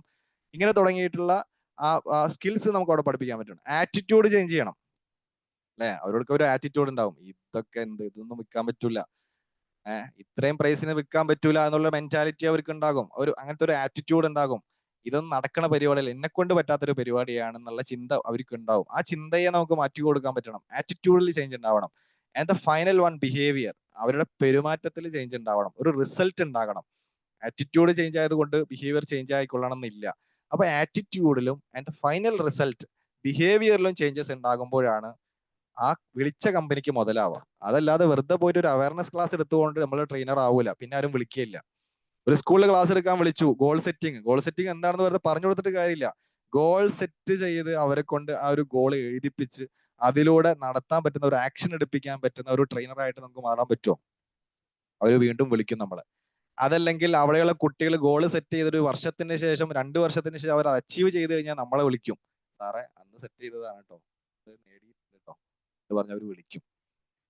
ഇങ്ങനെ തുടങ്ങിയിട്ടുള്ള ആ സ്കിൽസ് നമുക്ക് അവിടെ പഠിപ്പിക്കാൻ പറ്റണം. ആറ്റിറ്റ്യൂഡ് ചേഞ്ച് ചെയ്യണം അല്ലെ. അവർക്ക് ഒരു ആറ്റിറ്റ്യൂഡ് ഉണ്ടാവും, ഇതൊന്നും വിൽക്കാൻ പറ്റൂല, ഇത്രയും പ്രൈസിന് വിൽക്കാൻ പറ്റൂല എന്നുള്ള മെന്റാലിറ്റി അവർക്ക് ഉണ്ടാകും. അങ്ങനത്തെ ഒരു ആറ്റിറ്റ്യൂഡ് ഉണ്ടാകും. ഇതൊന്നും നടക്കണ പരിപാടിയല്ല, എന്നെ കൊണ്ട് പറ്റാത്തൊരു പരിപാടിയാണെന്നുള്ള ചിന്ത അവർക്ക് ഉണ്ടാവും. ആ ചിന്തയെ നമുക്ക് മാറ്റി കൊടുക്കാൻ പറ്റണം. ആറ്റിറ്റ്യൂഡിൽ ചേഞ്ച് ഉണ്ടാവണം. And the final one behaviour, അവരുടെ പെരുമാറ്റത്തിൽ ചേഞ്ച് ഉണ്ടാവണം, ഒരു റിസൾട്ട് ഉണ്ടാകണം. ആറ്റിറ്റ്യൂഡ് ചേഞ്ച് ആയതുകൊണ്ട് ബിഹേവിയർ ചേഞ്ച് ആയിക്കൊള്ളണം എന്നില്ല. അപ്പൊ ആറ്റിറ്റ്യൂഡിലും ആൻഡ് ദ ഫൈനൽ റിസൾട്ട് ബിഹേവിയറിലും ചേഞ്ചസ് ഉണ്ടാകുമ്പോഴാണ് ആ വിളിച്ച കമ്പനിക്ക് മുതലാവാം. അതല്ലാതെ വെറുതെ പോയിട്ട് ഒരു അവയർനെസ് ക്ലാസ് എടുത്തുകൊണ്ട് നമ്മൾ ട്രെയിനർ ആവൂല, പിന്നെ ആരും വിളിക്കുകയില്ല. ഒരു സ്കൂളിൽ ക്ലാസ് എടുക്കാൻ വിളിച്ചു, ഗോൾ സെറ്റിംഗ് എന്താണെന്ന് വെറുതെ പറഞ്ഞു കൊടുത്തിട്ട് കാര്യമില്ല. ഗോൾ സെറ്റ് ചെയ്ത് അവരെ കൊണ്ട് ആ ഒരു ഗോൾ എഴുതിപ്പിച്ച് അതിലൂടെ നടത്താൻ പറ്റുന്ന ഒരു ആക്ഷൻ എടുപ്പിക്കാൻ പറ്റുന്ന ഒരു ട്രെയിനറായിട്ട് നമുക്ക് മാറാൻ പറ്റുമോ? അവർ വീണ്ടും വിളിക്കും നമ്മളെ. അതല്ലെങ്കിൽ അവിടെയുള്ള കുട്ടികൾ ഗോൾ സെറ്റ് ചെയ്ത് 1 വർഷത്തിന് ശേഷം 2 വർഷത്തിന് ശേഷം അവർ അച്ചീവ് ചെയ്ത് കഴിഞ്ഞാൽ നമ്മളെ വിളിക്കും, സാറേ അന്ന് സെറ്റ് ചെയ്തതാണ് കേട്ടോ, നേടിയിട്ടുണ്ട് കേട്ടോ എന്ന് പറഞ്ഞ് അവർ വിളിക്കും.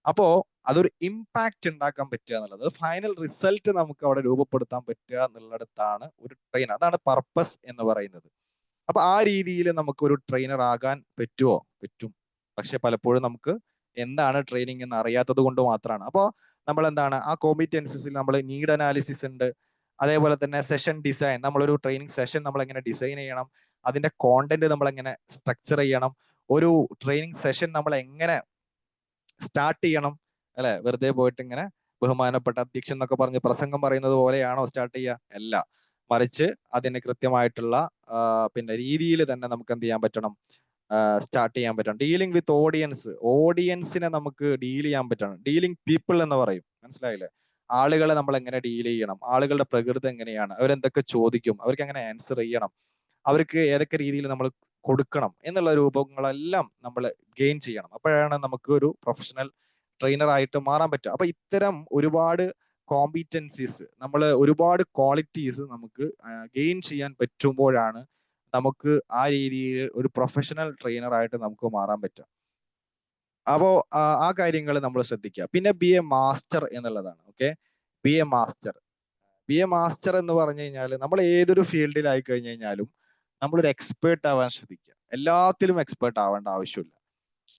അപ്പോ അതൊരു ഇമ്പാക്റ്റ് ഉണ്ടാക്കാൻ പറ്റുക എന്നുള്ളത്, ഫൈനൽ റിസൾട്ട് നമുക്ക് അവിടെ രൂപപ്പെടുത്താൻ പറ്റുക എന്നുള്ളിടത്താണ് ഒരു ട്രെയിനർ. അതാണ് പർപ്പസ് എന്ന് പറയുന്നത്. അപ്പൊ ആ രീതിയിൽ നമുക്ക് ഒരു ട്രെയിനർ ആകാൻ പറ്റുമോ? പറ്റും. പക്ഷെ പലപ്പോഴും നമുക്ക് എന്താണ് ട്രെയിനിങ് എന്ന് അറിയാത്തത് കൊണ്ട് മാത്രമാണ്. അപ്പോൾ നമ്മൾ എന്താണ് ആ കോമ്പിറ്റൻസിൽ നമ്മൾ നീഡ് അനാലിസിസ് ഉണ്ട്, അതേപോലെ തന്നെ സെഷൻ ഡിസൈൻ, നമ്മളൊരു ട്രെയിനിങ് സെഷൻ നമ്മൾ എങ്ങനെ ഡിസൈൻ ചെയ്യണം, അതിന്റെ കോണ്ടന്റ് നമ്മൾ എങ്ങനെ സ്ട്രക്ചർ ചെയ്യണം, ഒരു ട്രെയിനിങ് സെഷൻ നമ്മൾ എങ്ങനെ സ്റ്റാർട്ട് ചെയ്യണം, അല്ലെ? വെറുതെ പോയിട്ട് ഇങ്ങനെ ബഹുമാനപ്പെട്ട അധ്യക്ഷൻ എന്നൊക്കെ പറഞ്ഞ് പ്രസംഗം പറയുന്നത് പോലെയാണോ സ്റ്റാർട്ട് ചെയ്യുക? അല്ല, മറിച്ച് അതിന് കൃത്യമായിട്ടുള്ള പിന്നെ രീതിയിൽ തന്നെ നമുക്ക് എന്ത് ചെയ്യാൻ പറ്റണം? സ്റ്റാർട്ട് ചെയ്യാൻ പറ്റണം. ഡീലിംഗ് വിത്ത് ഓഡിയൻസിനെ നമുക്ക് ഡീൽ ചെയ്യാൻ പറ്റണം. ഡീലിംഗ് പീപ്പിൾ എന്ന് പറയും, മനസ്സിലായില്ലേ? ആളുകളെ നമ്മൾ എങ്ങനെ ഡീൽ ചെയ്യണം, ആളുകളുടെ പ്രകൃതി എങ്ങനെയാണ്, അവരെന്തൊക്കെ ചോദിക്കും, അവർക്ക് എങ്ങനെ ആൻസർ ചെയ്യണം, അവർക്ക് ഏതൊക്കെ രീതിയിൽ നമ്മൾ കൊടുക്കണം എന്നുള്ള രൂപങ്ങളെല്ലാം നമ്മൾ ഗെയിൻ ചെയ്യണം. അപ്പോഴാണ് നമുക്ക് ഒരു പ്രൊഫഷണൽ ട്രെയിനർ ആയിട്ട് മാറാൻ പറ്റുക. അപ്പൊ ഇത്തരം ഒരുപാട് കോമ്പിറ്റൻസീസ്, നമ്മൾ ഒരുപാട് ക്വാളിറ്റീസ് നമുക്ക് ഗെയിൻ ചെയ്യാൻ പറ്റുമ്പോഴാണ് നമുക്ക് ആ രീതിയിൽ ഒരു പ്രൊഫഷണൽ ട്രെയിനർ ആയിട്ട് നമുക്ക് മാറാൻ പറ്റുക. അപ്പോ ആ കാര്യങ്ങൾ നമ്മൾ ശ്രദ്ധിക്കുക. പിന്നെ ബി എ മാസ്റ്റർ എന്നുള്ളതാണ്. ഓക്കെ, ബി എ മാസ്റ്റർ എന്ന് പറഞ്ഞു കഴിഞ്ഞാൽ നമ്മൾ ഏതൊരു ഫീൽഡിലായി കഴിഞ്ഞു കഴിഞ്ഞാലും നമ്മളൊരു എക്സ്പേർട്ട് ആവാൻ ശ്രദ്ധിക്കുക. എല്ലാത്തിലും എക്സ്പേർട്ട് ആവേണ്ട ആവശ്യമില്ല,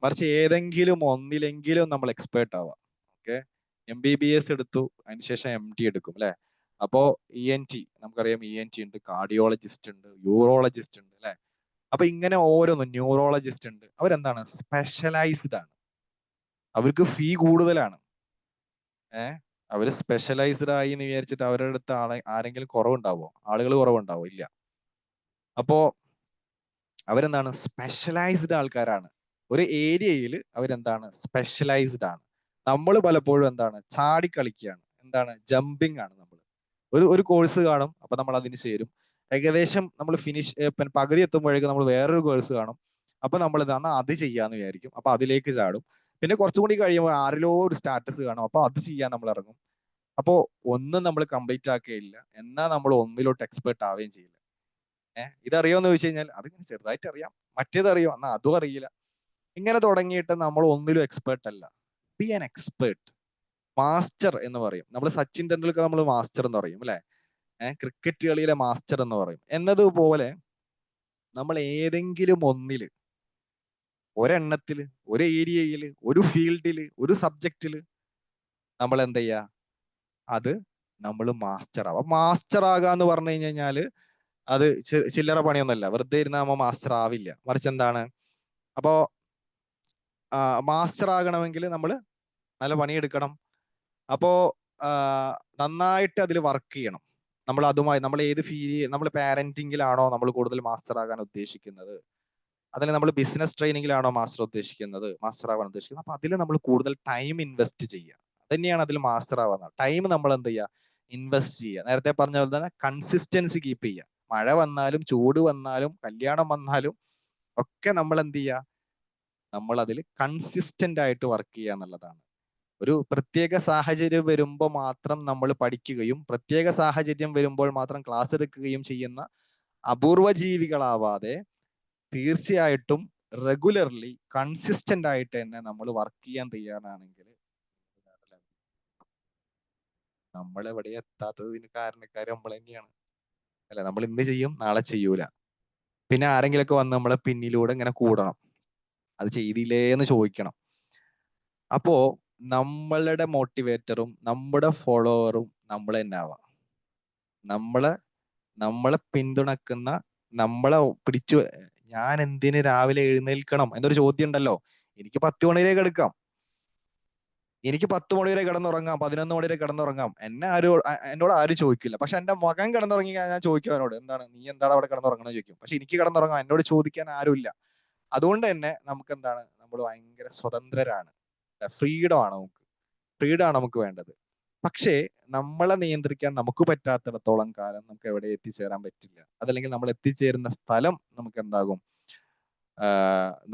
മറിച്ച് ഏതെങ്കിലും ഒന്നിലെങ്കിലും നമ്മൾ എക്സ്പേർട്ട് ആവാം. ഓക്കെ, MBBS എടുത്തു, അതിനുശേഷം MD എടുക്കും, അല്ലെ? അപ്പോ ENT നമുക്കറിയാം, ENT ഉണ്ട്, കാർഡിയോളജിസ്റ്റ് ഉണ്ട്, യൂറോളജിസ്റ്റ് ഉണ്ട്, അല്ലെ? അപ്പൊ ഇങ്ങനെ ഓരോന്നും, ന്യൂറോളജിസ്റ്റ് ഉണ്ട്, അവരെന്താണ്? സ്പെഷ്യലൈസ്ഡ് ആണ്, അവർക്ക് ഫീ കൂടുതലാണ്. അവര് സ്പെഷ്യലൈസ്ഡ് ആയി എന്ന് വിചാരിച്ചിട്ട് അവരുടെ അടുത്ത് ആരെങ്കിലും കുറവുണ്ടാവോ? ആളുകൾ കുറവുണ്ടാവോ? ഇല്ല. അപ്പോ അവരെന്താണ്? സ്പെഷ്യലൈസ്ഡ് ആൾക്കാരാണ്. ഒരു ഏരിയയിൽ അവരെന്താണ്? സ്പെഷ്യലൈസ്ഡ് ആണ്. നമ്മൾ പലപ്പോഴും എന്താണ്? ചാടിക്കളിക്കുകയാണ്, എന്താണ്? ജമ്പിങ് ആണ്. നമ്മൾ ഒരു കോഴ്സ് കാണും, അപ്പൊ നമ്മൾ അതിന് ചേരും. ഏകദേശം നമ്മൾ പിന്നെ പകുതി എത്തുമ്പോഴേക്കും നമ്മൾ വേറൊരു കോഴ്സ് കാണും, അപ്പൊ നമ്മൾ എന്നാൽ അത് ചെയ്യാന്ന് വിചാരിക്കും, അപ്പൊ അതിലേക്ക് ചാടും. പിന്നെ കുറച്ചും കൂടി കഴിയുമ്പോൾ ആരിലോ ഒരു സ്റ്റാറ്റസ് കാണും, അപ്പൊ അത് ചെയ്യാൻ നമ്മൾ ഇറങ്ങും. അപ്പോ ഒന്നും നമ്മൾ കംപ്ലീറ്റ് ആക്കുകയില്ല, എന്നാൽ നമ്മൾ ഒന്നിലോട്ട് എക്സ്പെർട്ട് ആവുകയും ചെയ്യില്ല. ഇതറിയോന്ന് ചോദിച്ചു കഴിഞ്ഞാൽ അതിങ്ങനെ ചെറുതായിട്ട് അറിയാം, മറ്റേത് അറിയോ എന്നാ അതും അറിയില്ല. ഇങ്ങനെ തുടങ്ങിയിട്ട് നമ്മൾ ഒന്നിലും എക്സ്പേർട്ട് അല്ല. ബി ആൻ എക്സ്പേർട്ട്, മാസ്റ്റർ എന്ന് പറയും. നമ്മൾ സച്ചിൻ ടെണ്ടുൽക്കർ നമ്മൾ മാസ്റ്റർ എന്ന് പറയും, അല്ലെ? ക്രിക്കറ്റ് കളിയിലെ മാസ്റ്റർ എന്ന് പറയും. എന്നതുപോലെ നമ്മൾ ഏതെങ്കിലും ഒന്നില്, ഒരെണ്ണത്തില്, ഒരു ഏരിയയില്, ഒരു ഫീൽഡില്, ഒരു സബ്ജക്റ്റില് നമ്മൾ എന്ത് ചെയ്യുക? അത് നമ്മൾ മാസ്റ്റർ ആവാം. മാസ്റ്റർ ആകാന്ന് പറഞ്ഞു കഴിഞ്ഞാല് അത് ചില്ലറ പണിയൊന്നുമല്ല, വെറുതെ ഇരുന്ന് നമ്മൾ മാസ്റ്റർ ആവില്ല, മറിച്ച് എന്താണ്? അപ്പോ മാസ്റ്റർ ആകണമെങ്കിൽ നമ്മൾ നല്ല പണിയെടുക്കണം. അപ്പോ നന്നായിട്ട് അതിൽ വർക്ക് ചെയ്യണം. നമ്മൾ അതുമായി, നമ്മൾ ഏത് നമ്മൾ പാരന്റിങ്ങിലാണോ നമ്മൾ കൂടുതൽ മാസ്റ്റർ ആകാൻ ഉദ്ദേശിക്കുന്നത്, അതിൽ നമ്മൾ ബിസിനസ് ട്രെയിനിങ്ങിലാണോ മാസ്റ്റർ ആവാൻ ഉദ്ദേശിക്കുന്നത്, അപ്പൊ അതിൽ നമ്മൾ കൂടുതൽ ടൈം ഇൻവെസ്റ്റ് ചെയ്യുക. തന്നെയാണ് അതിൽ മാസ്റ്റർ ആവുന്ന. ടൈം നമ്മൾ എന്ത് ചെയ്യുക? ഇൻവെസ്റ്റ് ചെയ്യുക. നേരത്തെ പറഞ്ഞ പോലെ തന്നെ കൺസിസ്റ്റൻസി കീപ്പ് ചെയ്യുക. മഴ വന്നാലും ചൂട് വന്നാലും കല്യാണം വന്നാലും ഒക്കെ നമ്മൾ എന്ത് ചെയ്യുക? നമ്മൾ അതിൽ കൺസിസ്റ്റന്റ് ആയിട്ട് വർക്ക് ചെയ്യുക എന്നുള്ളതാണ്. ഒരു പ്രത്യേക സാഹചര്യം വരുമ്പോൾ മാത്രം നമ്മൾ പഠിക്കുകയും പ്രത്യേക സാഹചര്യം വരുമ്പോൾ മാത്രം ക്ലാസ് എടുക്കുകയും ചെയ്യുന്ന അപൂർവ ജീവികളാവാതെ തീർച്ചയായിട്ടും റെഗുലർലി കൺസിസ്റ്റന്റ് ആയിട്ട് തന്നെ നമ്മൾ വർക്ക് ചെയ്യാൻ തയ്യാറാണെങ്കിൽ നമ്മൾ എവിടെ എത്താത്തതിന് കാരണക്കാർ നമ്മൾ തന്നെയാണ്, അല്ലെ? നമ്മൾ ഇന്ന് ചെയ്യും, നാളെ ചെയ്യൂല. പിന്നെ ആരെങ്കിലൊക്കെ വന്ന് നമ്മളെ പിന്നിലൂടെ ഇങ്ങനെ കൂടണം, അത് ചെയ്തില്ലേ എന്ന് ചോദിക്കണം. അപ്പോ നമ്മളുടെ മോട്ടിവേറ്ററും നമ്മുടെ ഫോളോവറും നമ്മൾ തന്നെ ആവാം. നമ്മളെ പിന്തുണക്കുന്ന, നമ്മളെ പിടിച്ചു. ഞാൻ എന്തിന് രാവിലെ എഴുന്നേൽക്കണം എന്നൊരു ചോദ്യം ഉണ്ടല്ലോ. എനിക്ക് 10 മണി വരെ കിടക്കാം, എനിക്ക് 10 മണി വരെ കിടന്നുറങ്ങാം, 11 മണി വരെ കിടന്നുറങ്ങാം, എന്നോട് ആരും ചോദിക്കില്ല. പക്ഷെ എന്റെ മകൻ കിടന്നുറങ്ങി ഞാൻ ചോദിക്കും അവനോട്, എന്താണ് നീ എന്താണ് അവിടെ കിടന്നുറങ്ങണമെന്ന് ചോദിക്കും. പക്ഷെ എനിക്ക് കിടന്നുറങ്ങാം, എന്നോട് ചോദിക്കാൻ ആരുമില്ല. അതുകൊണ്ട് തന്നെ നമുക്ക് എന്താണ്? നമ്മൾ ഭയങ്കര സ്വതന്ത്രരാണ്, ഫ്രീഡം ആണ് നമുക്ക് വേണ്ടത്. പക്ഷേ നമ്മളെ നിയന്ത്രിക്കാൻ നമുക്ക് പറ്റാത്തിടത്തോളം കാലം നമുക്ക് എവിടെ എത്തിച്ചേരാൻ പറ്റില്ല. അതല്ലെങ്കിൽ നമ്മൾ എത്തിച്ചേരുന്ന സ്ഥലം നമുക്ക് എന്താകും?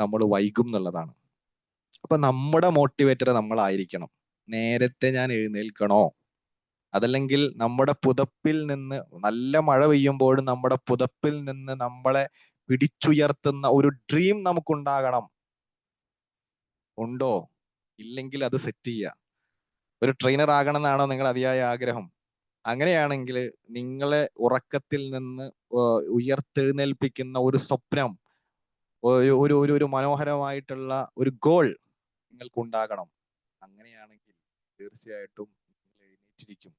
നമ്മൾ വൈകും എന്നുള്ളതാണ്. അപ്പൊ നമ്മുടെ മോട്ടിവേറ്റർ നമ്മളായിരിക്കണം. നേരത്തെ ഞാൻ എഴുന്നേൽക്കണോ, അതല്ലെങ്കിൽ നമ്മുടെ പുതപ്പിൽ നിന്ന്, നല്ല മഴ പെയ്യുമ്പോഴും നമ്മുടെ പുതപ്പിൽ നിന്ന് നമ്മളെ പിടിച്ചുയർത്തുന്ന ഒരു ഡ്രീം നമുക്കുണ്ടാകണം. ഉണ്ടോ? ഇല്ലെങ്കിൽ അത് സെറ്റ് ചെയ്യുക. ഒരു ട്രെയിനർ ആകണം എന്നാണോ നിങ്ങളുടെ അതിയായ ആഗ്രഹം? അങ്ങനെയാണെങ്കിൽ നിങ്ങളെ ഉറക്കത്തിൽ നിന്ന് ഉയർത്തെഴുന്നേൽപ്പിക്കുന്ന ഒരു സ്വപ്നം, ഒരു ഒരു ഒരു ഒരു മനോഹരമായിട്ടുള്ള ഒരു ഗോൾ നിങ്ങൾക്കുണ്ടാകണം. അങ്ങനെയാണെങ്കിൽ തീർച്ചയായിട്ടും നിങ്ങൾ എഴുന്നേറ്റിരിക്കും.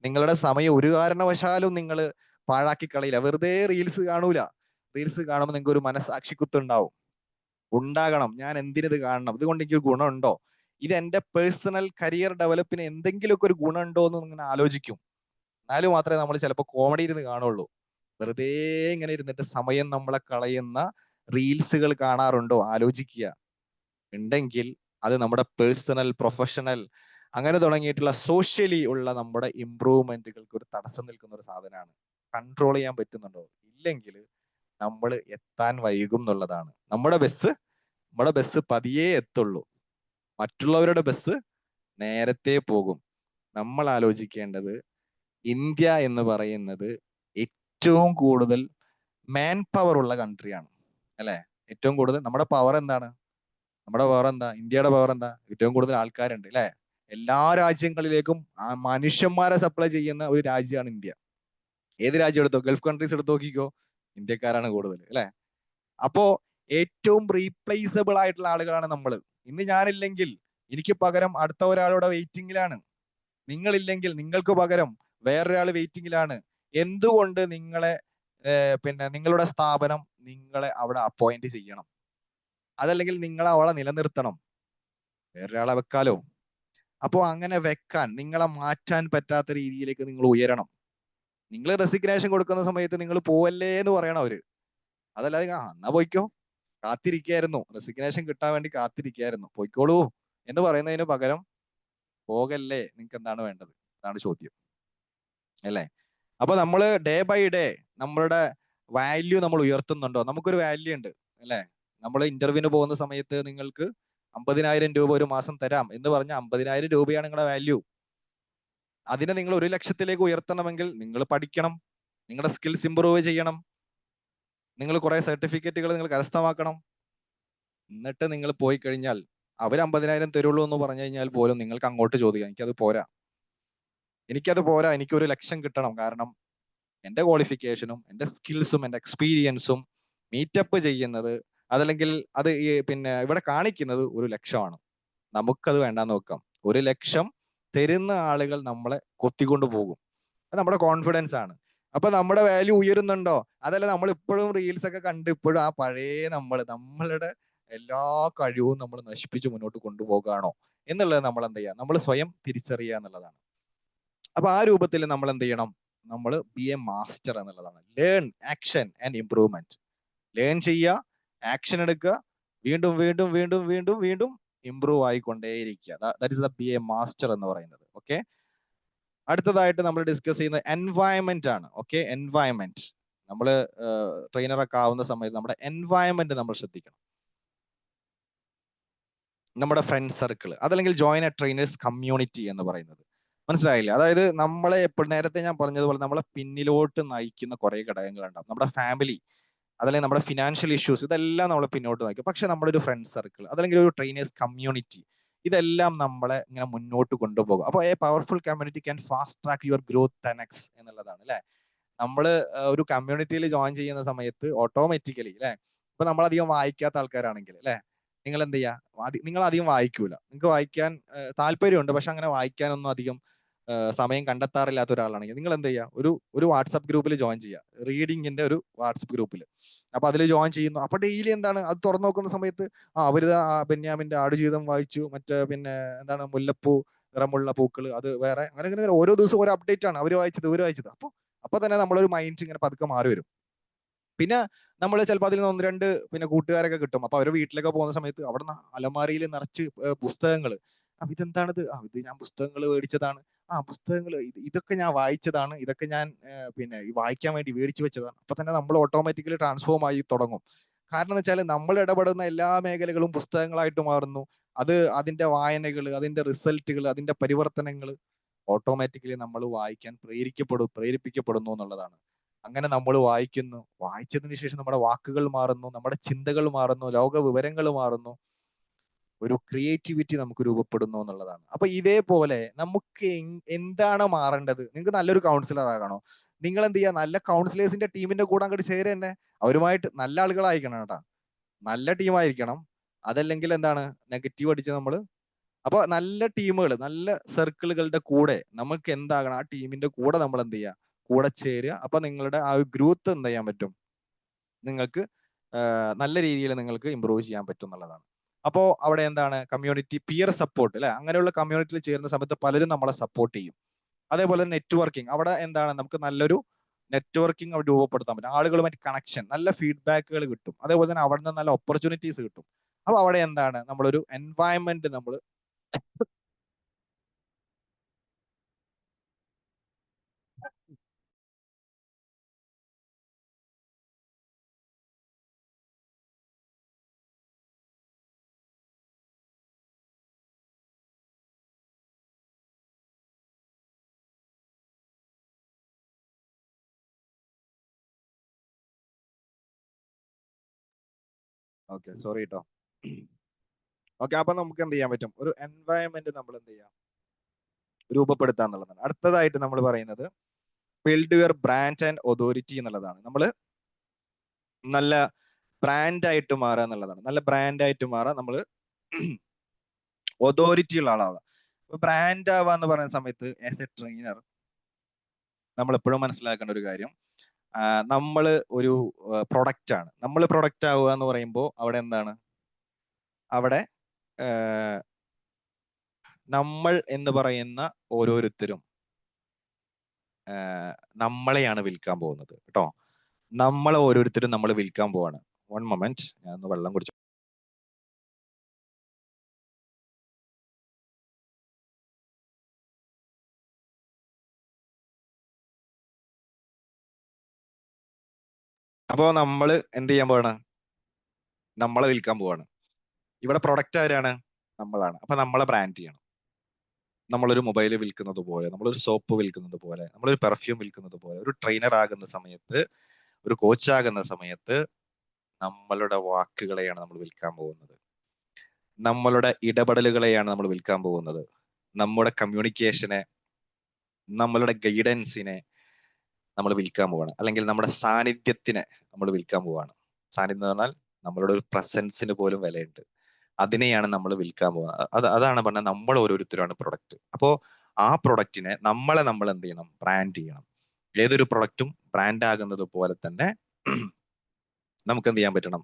നിങ്ങളുടെ സമയം ഒരു കാരണവശാലും നിങ്ങൾ പാഴാക്കി കളയില്ല. വെറുതെ റീൽസ് കാണൂല. റീൽസ് കാണുമ്പോൾ നിങ്ങൾക്ക് ഒരു മനസ്സാക്ഷിക്കുത്തുണ്ടാവും. ഉണ്ടാകണം, ഞാൻ എന്തിനിത് കാണണം, ഇതുകൊണ്ട് എനിക്ക് ഗുണമുണ്ടോ, ഇത് എന്റെ പേഴ്സണൽ കരിയർ ഡെവലപ്പിന് എന്തെങ്കിലുമൊക്കെ ഒരു ഗുണമുണ്ടോ എന്ന് ഇങ്ങനെ ആലോചിക്കും. എന്നാലും മാത്രമേ നമ്മൾ ചിലപ്പോൾ കോമഡി ഇരുന്ന് കാണുള്ളൂ. വെറുതെ ഇങ്ങനെ ഇരുന്നിട്ട് സമയം നമ്മളെ കളയുന്ന റീൽസുകൾ കാണാറുണ്ടോ? ആലോചിക്കുക. ഉണ്ടെങ്കിൽ അത് നമ്മുടെ പേഴ്സണൽ, പ്രൊഫഷണൽ, അങ്ങനെ തുടങ്ങിയിട്ടുള്ള സോഷ്യലി ഉള്ള നമ്മുടെ ഇംപ്രൂവ്മെന്റുകൾക്ക് ഒരു തടസ്സം നിൽക്കുന്ന ഒരു സാധനമാണ്. കൺട്രോൾ ചെയ്യാൻ പറ്റുന്നുണ്ടോ? ഇല്ലെങ്കിൽ നമ്മൾ എത്താൻ വൈകും എന്നുള്ളതാണ്. നമ്മുടെ ബസ് പതിയെ എത്തുള്ളൂ, മറ്റുള്ളവരുടെ ബസ് നേരത്തെ പോകും. നമ്മൾ ആലോചിക്കേണ്ടത്, ഇന്ത്യ എന്ന് പറയുന്നത് ഏറ്റവും കൂടുതൽ മാൻ പവർ ഉള്ള കൺട്രിയാണ്, അല്ലെ? ഏറ്റവും കൂടുതൽ നമ്മുടെ പവർ എന്താണ്? നമ്മുടെ പവർ എന്താ? ഇന്ത്യയുടെ പവർ എന്താ? ഏറ്റവും കൂടുതൽ ആൾക്കാരുണ്ട്, അല്ലെ? എല്ലാ രാജ്യങ്ങളിലേക്കും മനുഷ്യന്മാരെ സപ്ലൈ ചെയ്യുന്ന ഒരു രാജ്യമാണ് ഇന്ത്യ. ഏത് രാജ്യം എടുത്തോ, ഗൾഫ് കൺട്രീസ് എടുത്ത് നോക്കിക്കോ, ഇന്ത്യക്കാരാണ് കൂടുതൽ, അല്ലെ? അപ്പോ ഏറ്റവും റീപ്ലേസബിൾ ആയിട്ടുള്ള ആളുകളാണ് നമ്മൾ. ഇന്ന് ഞാനില്ലെങ്കിൽ എനിക്ക് പകരം അടുത്ത ഒരാളുടെ വെയിറ്റിംഗിലാണ്. നിങ്ങളില്ലെങ്കിൽ നിങ്ങൾക്ക് പകരം വേറൊരാൾ വെയിറ്റിംഗിലാണ്. എന്തുകൊണ്ട് നിങ്ങളെ നിങ്ങളുടെ സ്ഥാപനം നിങ്ങളെ അവിടെ അപ്പോയിന്റ് ചെയ്യണം? അതല്ലെങ്കിൽ നിങ്ങളെ അവിടെ നിലനിർത്തണം. വേറൊരാളെ വെക്കാലോ. അപ്പോൾ അങ്ങനെ വെക്കാൻ, നിങ്ങളെ മാറ്റാൻ പറ്റാത്ത രീതിയിലേക്ക് നിങ്ങൾ ഉയരണം. നിങ്ങൾ റെസിഗ്നേഷൻ കൊടുക്കുന്ന സമയത്ത് നിങ്ങൾ പോവല്ലേ എന്ന് പറയണം അവര്. അതല്ലാതെ എന്നാ പോയിക്കോ, കാത്തിരിക്കായിരുന്നു, റെസിഗ്നേഷൻ കിട്ടാൻ വേണ്ടി കാത്തിരിക്കായിരുന്നു, പോയിക്കോളൂ എന്ന് പറയുന്നതിന് പകരം പോകല്ലേ, നിങ്ങൾക്ക് എന്താണ് വേണ്ടത്? അതാണ് ചോദ്യം, അല്ലേ? അപ്പൊ നമ്മൾ ഡേ ബൈ ഡേ നമ്മളുടെ വാല്യൂ നമ്മൾ ഉയർത്തുന്നുണ്ടോ? നമുക്കൊരു വാല്യൂ ഉണ്ട്, അല്ലെ? നമ്മൾ ഇന്റർവ്യൂവിന് പോകുന്ന സമയത്ത് നിങ്ങൾക്ക് 50,000 രൂപ ഒരു മാസം തരാം എന്ന് പറഞ്ഞ 50,000 രൂപയാണ് നിങ്ങളുടെ വാല്യൂ. അതിനെ നിങ്ങൾ 1 ലക്ഷത്തിലേക്ക് ഉയർത്തണമെങ്കിൽ നിങ്ങൾ പഠിക്കണം, നിങ്ങളുടെ സ്കിൽസ് ഇമ്പ്രൂവ് ചെയ്യണം, നിങ്ങൾ കുറെ സർട്ടിഫിക്കറ്റുകൾ നിങ്ങൾ കരസ്ഥമാക്കണം. എന്നിട്ട് നിങ്ങൾ പോയി കഴിഞ്ഞാൽ അവർ 50,000 തരുള്ളൂ എന്ന് പറഞ്ഞു കഴിഞ്ഞാൽ പോലും നിങ്ങൾക്ക് അങ്ങോട്ട് ചോദിക്കാം, എനിക്കത് പോരാ, എനിക്ക് 1 ലക്ഷം കിട്ടണം. കാരണം എൻ്റെ ക്വാളിഫിക്കേഷനും എൻ്റെ സ്കിൽസും എൻ്റെ എക്സ്പീരിയൻസും മീറ്റപ്പ് ചെയ്യുന്നത്, അതല്ലെങ്കിൽ അത് ഇവിടെ കാണിക്കുന്നത് 1 ലക്ഷമാണ്. നമുക്കത് വേണ്ടാന്ന് വെക്കാം. 1 ലക്ഷം തരുന്ന ആളുകൾ നമ്മളെ കൊത്തിക്കൊണ്ട് പോകും. അത് നമ്മുടെ കോൺഫിഡൻസ് ആണ്. അപ്പൊ നമ്മുടെ വാല്യൂ ഉയരുന്നുണ്ടോ? അതല്ല നമ്മൾ ഇപ്പോഴും റീൽസ് ഒക്കെ കണ്ട് ഇപ്പോഴും ആ പഴയ നമ്മളുടെ എല്ലാ കഴിവും നമ്മൾ നശിപ്പിച്ച് മുന്നോട്ട് കൊണ്ടുപോകുകയാണോ എന്നുള്ളത് നമ്മൾ എന്ത് ചെയ്യുക? നമ്മൾ സ്വയം തിരിച്ചറിയുക എന്നുള്ളതാണ്. അപ്പൊ ആ രൂപത്തിൽ നമ്മൾ എന്ത് ചെയ്യണം? നമ്മൾ ബി എ മാസ്റ്റർ എന്നുള്ളതാണ്. Learn, action and improvement. Learn ചെയ്യുക, ആക്ഷൻ എടുക്കുക, വീണ്ടും വീണ്ടും വീണ്ടും വീണ്ടും വീണ്ടും ഇംപ്രൂവ് ആയിക്കൊണ്ടേയിരിക്കുക. That is the be a master എന്ന് പറയുന്നത്. ഓക്കെ, അടുത്തതായിട്ട് നമ്മൾ ഡിസ്കസ് ചെയ്യുന്നത് എൻവയൺമെന്റ് ആണ്. Okay, environment. നമ്മൾ ട്രെയിനറൊക്കെ ആവുന്ന സമയത്ത് നമ്മുടെ എൻവയൺമെന്റ് നമ്മൾ ശ്രദ്ധിക്കണം. നമ്മുടെ ഫ്രണ്ട് സർക്കിൾ, അതല്ലെങ്കിൽ ജോയിൻ എ ട്രെയിനേഴ്സ് കമ്മ്യൂണിറ്റി എന്ന് പറയുന്നത്. മനസ്സിലായില്ലേ? അതായത് നമ്മളെ എപ്പോഴും നേരത്തെ ഞാൻ പറഞ്ഞതുപോലെ നമ്മളെ പിന്നിലോട്ട് നയിക്കുന്ന കുറെ ഘടകങ്ങളുണ്ടാവും. നമ്മുടെ ഫാമിലി, അതല്ലെങ്കിൽ നമ്മുടെ ഫിനാൻഷ്യൽ ഇഷ്യൂസ്, ഇതെല്ലാം നമ്മളെ പിന്നോട്ട് നയിക്കും. പക്ഷെ നമ്മുടെ ഒരു ഫ്രണ്ട് സർക്കിൾ, അതല്ലെങ്കിൽ ഒരു ട്രെയിനേഴ്സ് കമ്മ്യൂണിറ്റി, ഇതെല്ലാം നമ്മളെ ഇങ്ങനെ മുന്നോട്ട് കൊണ്ടുപോകും. അപ്പോൾ A powerful community can fast track your growth 10x എന്നുള്ളതാണ്, അല്ലെ? നമ്മൾ ഒരു കമ്മ്യൂണിറ്റിയിൽ ജോയിൻ ചെയ്യുന്ന സമയത്ത് ഓട്ടോമാറ്റിക്കലി, അല്ലെ, ഇപ്പൊ നമ്മൾ അധികം വായിക്കാത്ത ആൾക്കാരാണെങ്കിൽ, അല്ലെ, നിങ്ങൾ എന്ത് ചെയ്യുക? നിങ്ങൾ അധികം വായിക്കൂല. നിങ്ങൾക്ക് വായിക്കാൻ താല്പര്യമുണ്ട്, പക്ഷെ അങ്ങനെ വായിക്കാനൊന്നും അധികം സമയം കണ്ടെത്താറില്ലാത്ത ഒരാളാണെങ്കിൽ നിങ്ങൾ എന്ത് ചെയ്യുക? ഒരു വാട്സപ്പ് ഗ്രൂപ്പിൽ ജോയിൻ ചെയ്യുക, റീഡിങ്ങിന്റെ ഒരു വാട്സപ്പ് ഗ്രൂപ്പിൽ. അപ്പൊ അതിൽ ജോയിൻ ചെയ്യുന്നു. അപ്പൊ ഡെയിലി എന്താണ് അത് തുറന്നു നോക്കുന്ന സമയത്ത് അവര് ബെന്യാമിന്റെ ആടുജീവിതം വായിച്ചു, മറ്റേ എന്താണ് മുല്ലപ്പൂ നിറമുള്ള പൂക്കൾ, അത് വേറെ, അങ്ങനെ ഓരോ ദിവസം ഓരോ അപ്ഡേറ്റ് ആണ്, അവര് വായിച്ചത്. അപ്പൊ തന്നെ നമ്മളൊരു മൈൻഡ് ഇങ്ങനെ പതുക്കെ മാറി വരും. പിന്നെ നമ്മൾ ചിലപ്പോൾ അതിൽ നിന്ന് 1-2 കൂട്ടുകാരൊക്കെ കിട്ടും. അപ്പൊ അവരുടെ വീട്ടിലൊക്കെ പോകുന്ന സമയത്ത് അവിടെ അലമാരിയിൽ നിറച്ച് പുസ്തകങ്ങൾ. അപ്പൊ ഇതെന്താണിത്? ഇത് ഞാൻ പുസ്തകങ്ങൾ മേടിച്ചതാണ്. പുസ്തകങ്ങൾ ഇതൊക്കെ ഞാൻ വായിച്ചതാണ്, ഇതൊക്കെ ഞാൻ വായിക്കാൻ വേണ്ടി മേടിച്ചു വെച്ചതാണ്. അപ്പൊ തന്നെ നമ്മൾ ഓട്ടോമാറ്റിക്കലി ട്രാൻസ്ഫോം ആയി തുടങ്ങും. കാരണം എന്ന് വെച്ചാൽ നമ്മൾ ഇടപെടുന്ന എല്ലാ മേഖലകളും പുസ്തകങ്ങളായിട്ട് മാറുന്നു. അതിന്റെ വായനകൾ, അതിന്റെ റിസൾട്ടുകൾ, അതിന്റെ പരിവർത്തനങ്ങൾ ഓട്ടോമാറ്റിക്കലി നമ്മൾ വായിക്കാൻ പ്രേരിപ്പിക്കപ്പെടുന്നു എന്നുള്ളതാണ്. അങ്ങനെ നമ്മൾ വായിച്ചതിന് ശേഷം നമ്മുടെ വാക്കുകൾ മാറുന്നു, നമ്മുടെ ചിന്തകൾ മാറുന്നു, ലോക വിവരങ്ങൾ മാറുന്നു. ഒരു ക്രിയേറ്റിവിറ്റി നമുക്ക് രൂപപ്പെടുന്നു എന്നുള്ളതാണ്. അപ്പൊ ഇതേപോലെ നമുക്ക് എന്താണ് മാറേണ്ടത്? നിങ്ങൾക്ക് നല്ലൊരു കൗൺസിലർ ആകണോ? നിങ്ങൾ എന്ത് ചെയ്യുക? നല്ല കൗൺസിലേഴ്സിന്റെ ടീമിന്റെ കൂടെ അങ്ങോട്ട് ചേരുക തന്നെ. അവരുമായിട്ട് നല്ല ആളുകളായിരിക്കണം കേട്ടോ, നല്ല ടീമായിരിക്കണം. അതല്ലെങ്കിൽ എന്താണ് നെഗറ്റീവ് അടിച്ച് നമ്മൾ. അപ്പൊ നല്ല ടീമുകൾ, നല്ല സർക്കിളുകളുടെ കൂടെ നമുക്ക് എന്താകണം? ആ ടീമിന്റെ കൂടെ നമ്മൾ എന്ത് ചെയ്യുക? കൂടെ ചേരുക. അപ്പൊ നിങ്ങളുടെ ആ ഒരു ഗ്രോത്ത് എന്ത് ചെയ്യാൻ പറ്റും? നിങ്ങൾക്ക് നല്ല രീതിയിൽ നിങ്ങൾക്ക് ഇമ്പ്രൂവ് ചെയ്യാൻ പറ്റും എന്നുള്ളതാണ്. അപ്പോൾ അവിടെ എന്താണ്? കമ്മ്യൂണിറ്റി പിയർ സപ്പോർട്ട് അല്ലെ? അങ്ങനെയുള്ള കമ്മ്യൂണിറ്റിയിൽ ചേരുന്ന സമയത്ത് പലരും നമ്മളെ സപ്പോർട്ട് ചെയ്യും. അതേപോലെ നെറ്റ്വർക്കിംഗ്, അവിടെ എന്താണ്? നമുക്ക് നല്ലൊരു നെറ്റ്വർക്കിംഗ് അവിടെ രൂപപ്പെടുത്താൻ പറ്റും. ആളുകളുമായിട്ട് കണക്ഷൻ, നല്ല ഫീഡ്ബാക്കുകൾ കിട്ടും. അതേപോലെ തന്നെ അവിടെ നിന്ന് നല്ല ഓപ്പർച്യൂണിറ്റീസ് കിട്ടും. അപ്പൊ അവിടെ എന്താണ്? നമ്മളൊരു എൻവയൺമെന്റ് നമ്മൾ ഓക്കെ, സോറി കേട്ടോ. ഓക്കെ, അപ്പൊ നമുക്ക് എന്ത് ചെയ്യാൻ പറ്റും? ഒരു എൻവയൺമെന്റ് നമ്മൾ എന്ത് ചെയ്യാം? രൂപപ്പെടുത്തുക എന്നുള്ളതാണ്. അടുത്തതായിട്ട് നമ്മൾ പറയുന്നത് build your brand and authority എന്നുള്ളതാണ്. നമ്മൾ നല്ല ബ്രാൻഡായിട്ട് മാറുക എന്നുള്ളതാണ്. നല്ല ബ്രാൻഡായിട്ട് മാറുക, നമ്മൾ അതോറിറ്റി ഉള്ള ആളാവുക. അപ്പൊ ബ്രാൻഡ് ആവുക എന്ന് പറയുന്ന സമയത്ത് ആസ് എ ട്രെയിനർ നമ്മൾ എപ്പോഴും മനസ്സിലാക്കേണ്ട ഒരു കാര്യം, നമ്മൾ ഒരു പ്രൊഡക്റ്റ് ആണ്. നമ്മൾ പ്രൊഡക്റ്റ് ആവുക എന്ന് പറയുമ്പോൾ അവിടെ എന്താണ്? അവിടെ നമ്മൾ എന്ന് പറയുന്ന ഓരോരുത്തരും നമ്മളെയാണ് വിൽക്കാൻ പോകുന്നത് കേട്ടോ. നമ്മളെ ഓരോരുത്തരും നമ്മൾ വിൽക്കാൻ പോവാണ്. വൺ മൊമെന്റ്, ഞാൻ ഒന്ന് വെള്ളം കുടിച്ചു. അപ്പോ നമ്മൾ എന്ത് ചെയ്യാൻ പോവാണ്? നമ്മളെ വിൽക്കാൻ പോവാണ്. ഇവിടെ പ്രൊഡക്റ്റ് ആരാണ്? നമ്മളാണ്. അപ്പൊ നമ്മളെ ബ്രാൻഡ് ചെയ്യണം. നമ്മളൊരു മൊബൈൽ വിൽക്കുന്നത് പോലെ, നമ്മളൊരു സോപ്പ് വിൽക്കുന്നത് പോലെ, നമ്മളൊരു പെർഫ്യൂം വിൽക്കുന്നത് പോലെ, ഒരു ട്രെയിനർ ആകുന്ന സമയത്ത്, ഒരു കോച്ച് ആകുന്ന സമയത്ത് നമ്മളുടെ വാക്കുകളെയാണ് നമ്മൾ വിൽക്കാൻ പോകുന്നത്. നമ്മളുടെ ഇടപെടലുകളെയാണ് നമ്മൾ വിൽക്കാൻ പോകുന്നത്. നമ്മുടെ കമ്മ്യൂണിക്കേഷനെ, നമ്മളുടെ ഗൈഡൻസിനെ നമ്മൾ വിൽക്കാൻ പോവാണ്. അല്ലെങ്കിൽ നമ്മുടെ സാന്നിധ്യത്തിനെ നമ്മൾ വിൽക്കാൻ പോവാണ്. സാന്നിധ്യം എന്ന് പറഞ്ഞാൽ നമ്മളുടെ ഒരു പ്രസൻസിന് പോലും വിലയുണ്ട്. അതിനെയാണ് നമ്മൾ വിൽക്കാൻ പോകുന്നത്. അതാണ് പറഞ്ഞാൽ നമ്മൾ ഓരോരുത്തരാണ് പ്രൊഡക്റ്റ്. അപ്പോൾ ആ പ്രൊഡക്റ്റിനെ നമ്മൾ എന്ത് ചെയ്യണം? ബ്രാൻഡ് ചെയ്യണം. ഏതൊരു പ്രൊഡക്റ്റും ബ്രാൻഡ് ആകുന്നത് പോലെ തന്നെ നമുക്ക് എന്ത് ചെയ്യാൻ പറ്റണം?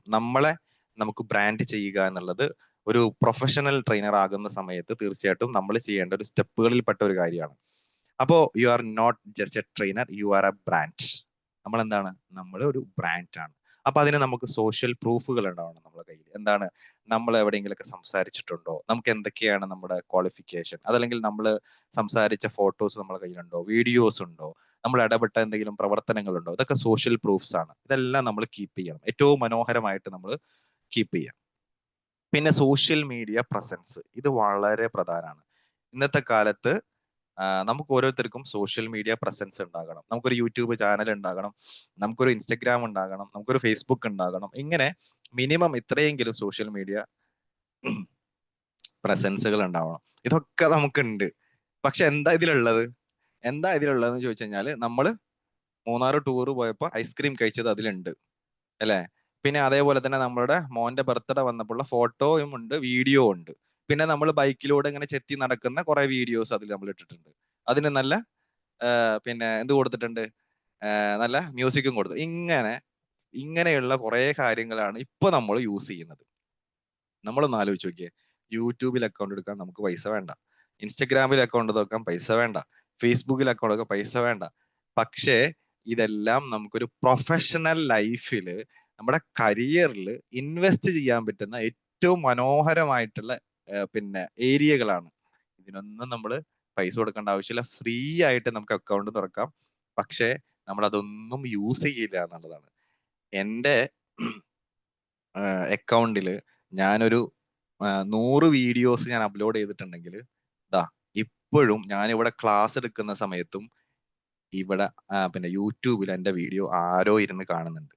നമുക്ക് ബ്രാൻഡ് ചെയ്യുക എന്നുള്ളത് ഒരു പ്രൊഫഷണൽ ട്രെയിനർ ആകുന്ന സമയത്ത് തീർച്ചയായിട്ടും നമ്മൾ ചെയ്യേണ്ട ഒരു സ്റ്റെപ്പുകളിൽപ്പെട്ട ഒരു കാര്യമാണ്. അപ്പോ you are not just a trainer, you are a brand. നമ്മൾ എന്താണ്? നമ്മൾ ഒരു ബ്രാൻഡ് ആണ്. അപ്പൊ അതിന് നമുക്ക് സോഷ്യൽ പ്രൂഫുകൾ ഉണ്ടാവണം നമ്മുടെ കയ്യിൽ. എന്താണ്? നമ്മൾ എവിടെയെങ്കിലൊക്കെ സംസാരിച്ചിട്ടുണ്ടോ? നമുക്ക് എന്തൊക്കെയാണ് നമ്മുടെ ക്വാളിഫിക്കേഷൻ? അതല്ലെങ്കിൽ നമ്മൾ സംസാരിച്ച ഫോട്ടോസ് നമ്മുടെ കയ്യിലുണ്ടോ? വീഡിയോസ് ഉണ്ടോ? നമ്മൾ ഇടപെട്ട എന്തെങ്കിലും പ്രവർത്തനങ്ങളുണ്ടോ? ഇതൊക്കെ സോഷ്യൽ പ്രൂഫ്സ് ആണ്. ഇതെല്ലാം നമ്മൾ കീപ്പ് ചെയ്യണം. ഏറ്റവും മനോഹരമായിട്ട് നമ്മൾ കീപ്പ് ചെയ്യാം. പിന്നെ സോഷ്യൽ മീഡിയ പ്രസൻസ്, ഇത് വളരെ പ്രധാനമാണ്. ഇന്നത്തെ കാലത്ത് നമുക്ക് ഓരോരുത്തർക്കും സോഷ്യൽ മീഡിയ പ്രസൻസ് ഉണ്ടാകണം. നമുക്കൊരു യൂട്യൂബ് ചാനൽ ഉണ്ടാകണം, നമുക്കൊരു ഇൻസ്റ്റഗ്രാം ഉണ്ടാകണം, നമുക്കൊരു ഫേസ്ബുക്ക് ഉണ്ടാകണം. ഇങ്ങനെ മിനിമം ഇത്രയെങ്കിലും സോഷ്യൽ മീഡിയ പ്രസൻസുകൾ ഉണ്ടാവണം. ഇതൊക്കെ നമുക്കുണ്ട്. പക്ഷെ എന്താ ഇതിലുള്ളതെന്ന് ചോദിച്ചു കഴിഞ്ഞാൽ, നമ്മൾ മൂന്നാർ ടൂർ പോയപ്പോൾ ഐസ്ക്രീം കഴിച്ചത് അതിലുണ്ട് അല്ലെ? പിന്നെ അതേപോലെ തന്നെ നമ്മളുടെ മോന്റെ ബർത്ത്ഡേ വന്നപ്പോൾ ഫോട്ടോയും ഉണ്ട്, വീഡിയോ ഉണ്ട്. പിന്നെ നമ്മൾ ബൈക്കിലൂടെ ഇങ്ങനെ ചെത്തി നടക്കുന്ന കുറെ വീഡിയോസ് അതിൽ നമ്മൾ ഇട്ടിട്ടുണ്ട്. അതിന് നല്ല പിന്നെ എന്ത് കൊടുത്തിട്ടുണ്ട്? നല്ല മ്യൂസിക്കും കൊടുത്തു. ഇങ്ങനെയുള്ള കുറെ കാര്യങ്ങളാണ് ഇപ്പൊ നമ്മൾ യൂസ് ചെയ്യുന്നത്. നമ്മളൊന്ന് ആലോചിച്ച് നോക്കിയേ. യൂട്യൂബിൽ അക്കൗണ്ട് എടുക്കാൻ നമുക്ക് പൈസ വേണ്ട, ഇൻസ്റ്റഗ്രാമിൽ അക്കൗണ്ട് തുറക്കാൻ പൈസ വേണ്ട, ഫേസ്ബുക്കിൽ അക്കൗണ്ട് എടുക്കാൻ പൈസ വേണ്ട. പക്ഷേ ഇതെല്ലാം നമുക്കൊരു പ്രൊഫഷണൽ ലൈഫില്, നമ്മുടെ കരിയറിൽ ഇൻവെസ്റ്റ് ചെയ്യാൻ പറ്റുന്ന ഏറ്റവും മനോഹരമായിട്ടുള്ള പിന്നെ ഏരിയകളാണ്. ഇതിനൊന്നും നമ്മൾ പൈസ കൊടുക്കേണ്ട ആവശ്യമില്ല. ഫ്രീ ആയിട്ട് നമുക്ക് അക്കൗണ്ട് തുറക്കാം. പക്ഷേ നമ്മൾ അതൊന്നും യൂസ് ചെയ്യില്ല എന്നുള്ളതാണ്. എൻ്റെ അക്കൗണ്ടില് ഞാനൊരു 100 വീഡിയോസ് ഞാൻ അപ്ലോഡ് ചെയ്തിട്ടുണ്ടെങ്കിൽ ഇപ്പോഴും ഞാൻ ഇവിടെ ക്ലാസ് എടുക്കുന്ന സമയത്തും ഇവിടെ പിന്നെ യൂട്യൂബിൽ എൻ്റെ വീഡിയോ ആരോ ഇരുന്ന് കാണുന്നുണ്ട്.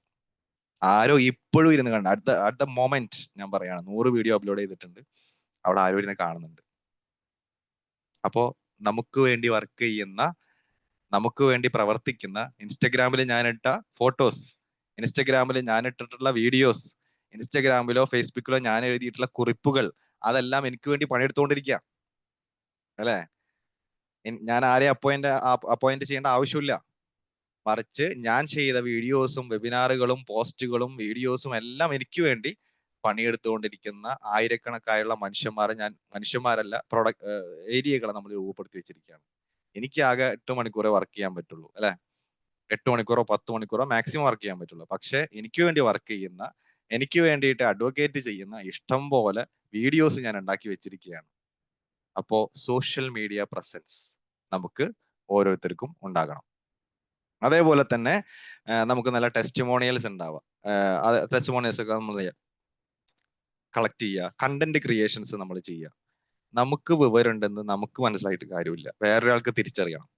ആരോ ഇപ്പോഴും ഇരുന്ന് കാണുന്നുണ്ട്. അടുത്ത മൊമെന്റ് ഞാൻ പറയാണ്, 100 വീഡിയോ അപ്ലോഡ് ചെയ്തിട്ടുണ്ട്. അവിടെ ആരും ഇരുന്ന് കാണുന്നുണ്ട്. അപ്പോ നമുക്ക് വേണ്ടി വർക്ക് ചെയ്യുന്ന, നമുക്ക് വേണ്ടി പ്രവർത്തിക്കുന്ന, ഇൻസ്റ്റഗ്രാമിൽ ഞാനിട്ട ഫോട്ടോസ്, ഇൻസ്റ്റഗ്രാമിൽ ഞാൻ ഇട്ടിട്ടുള്ള വീഡിയോസ്, ഇൻസ്റ്റഗ്രാമിലോ ഫേസ്ബുക്കിലോ ഞാൻ എഴുതിയിട്ടുള്ള കുറിപ്പുകൾ, അതെല്ലാം എനിക്ക് വേണ്ടി പണിയെടുത്തുകൊണ്ടിരിക്കുക അല്ലെ. ഞാൻ ആരെയും അപ്പോയിന്റ് ചെയ്യേണ്ട ആവശ്യമില്ല. മറിച്ച് ഞാൻ ചെയ്ത വീഡിയോസും വെബിനാറുകളും പോസ്റ്റുകളും വീഡിയോസും എല്ലാം എനിക്ക് വേണ്ടി പണിയെടുത്തുകൊണ്ടിരിക്കുന്ന ആയിരക്കണക്കായുള്ള മനുഷ്യന്മാരല്ല ഏരിയകളെ നമ്മൾ രൂപപ്പെടുത്തി വെച്ചിരിക്കുകയാണ്. എനിക്ക് ആകെ 8 മണിക്കൂറേ വർക്ക് ചെയ്യാൻ പറ്റുള്ളൂ അല്ലെ. 8 മണിക്കൂറോ 10 മണിക്കൂറോ മാക്സിമം വർക്ക് ചെയ്യാൻ പറ്റുള്ളൂ. പക്ഷെ എനിക്ക് വേണ്ടി വർക്ക് ചെയ്യുന്ന, എനിക്ക് വേണ്ടിയിട്ട് അഡ്വക്കേറ്റ് ചെയ്യുന്ന ഇഷ്ടം പോലെ വീഡിയോസ് ഞാൻ ഉണ്ടാക്കി വെച്ചിരിക്കുകയാണ്. അപ്പോ സോഷ്യൽ മീഡിയ പ്രസൻസ് നമുക്ക് ഓരോരുത്തർക്കും ഉണ്ടാകണം. അതേപോലെ തന്നെ നമുക്ക് നല്ല ടെസ്റ്റിമോണിയൽസ് ഉണ്ടാവാം. ടെസ്റ്റിമോണിയൽസ് ഒക്കെ നമ്മൾ കളക്ട് ചെയ്യുക, കണ്ടന്റ് ക്രിയേഷൻസ് നമ്മൾ ചെയ്യുക. നമുക്ക് വിവരമുണ്ടെന്ന് നമുക്ക് മനസ്സിലായിട്ട് കാര്യമില്ല, വേറൊരാൾക്ക് തിരിച്ചറിയണം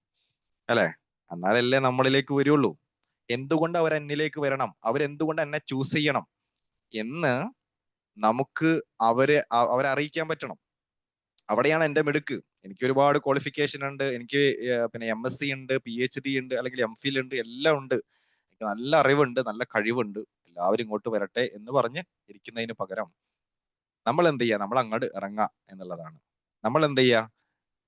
അല്ലെ. എന്നാലല്ലേ നമ്മളിലേക്ക് വരുള്ളൂ. എന്തുകൊണ്ട് അവർ എന്നിലേക്ക് വരണം, അവരെന്തുകൊണ്ട് എന്നെ ചൂസ് ചെയ്യണം എന്ന് നമുക്ക് അവരെ അറിയിക്കാൻ പറ്റണം. അവിടെയാണ് എൻ്റെ മിടുക്ക്. എനിക്ക് ഒരുപാട് ക്വാളിഫിക്കേഷൻ ഉണ്ട്, എനിക്ക് പിന്നെ MSc ഉണ്ട്, PhD ഉണ്ട്, അല്ലെങ്കിൽ MPhil ഉണ്ട്, എല്ലാം ഉണ്ട്. എനിക്ക് നല്ല അറിവുണ്ട്, നല്ല കഴിവുണ്ട്, എല്ലാവരും ഇങ്ങോട്ട് വരട്ടെ എന്ന് പറഞ്ഞ് ഇരിക്കുന്നതിന് പകരം നമ്മൾ എന്ത് ചെയ്യുക, നമ്മൾ അങ്ങോട്ട് ഇറങ്ങുക എന്നുള്ളതാണ്. നമ്മൾ എന്ത് ചെയ്യുക,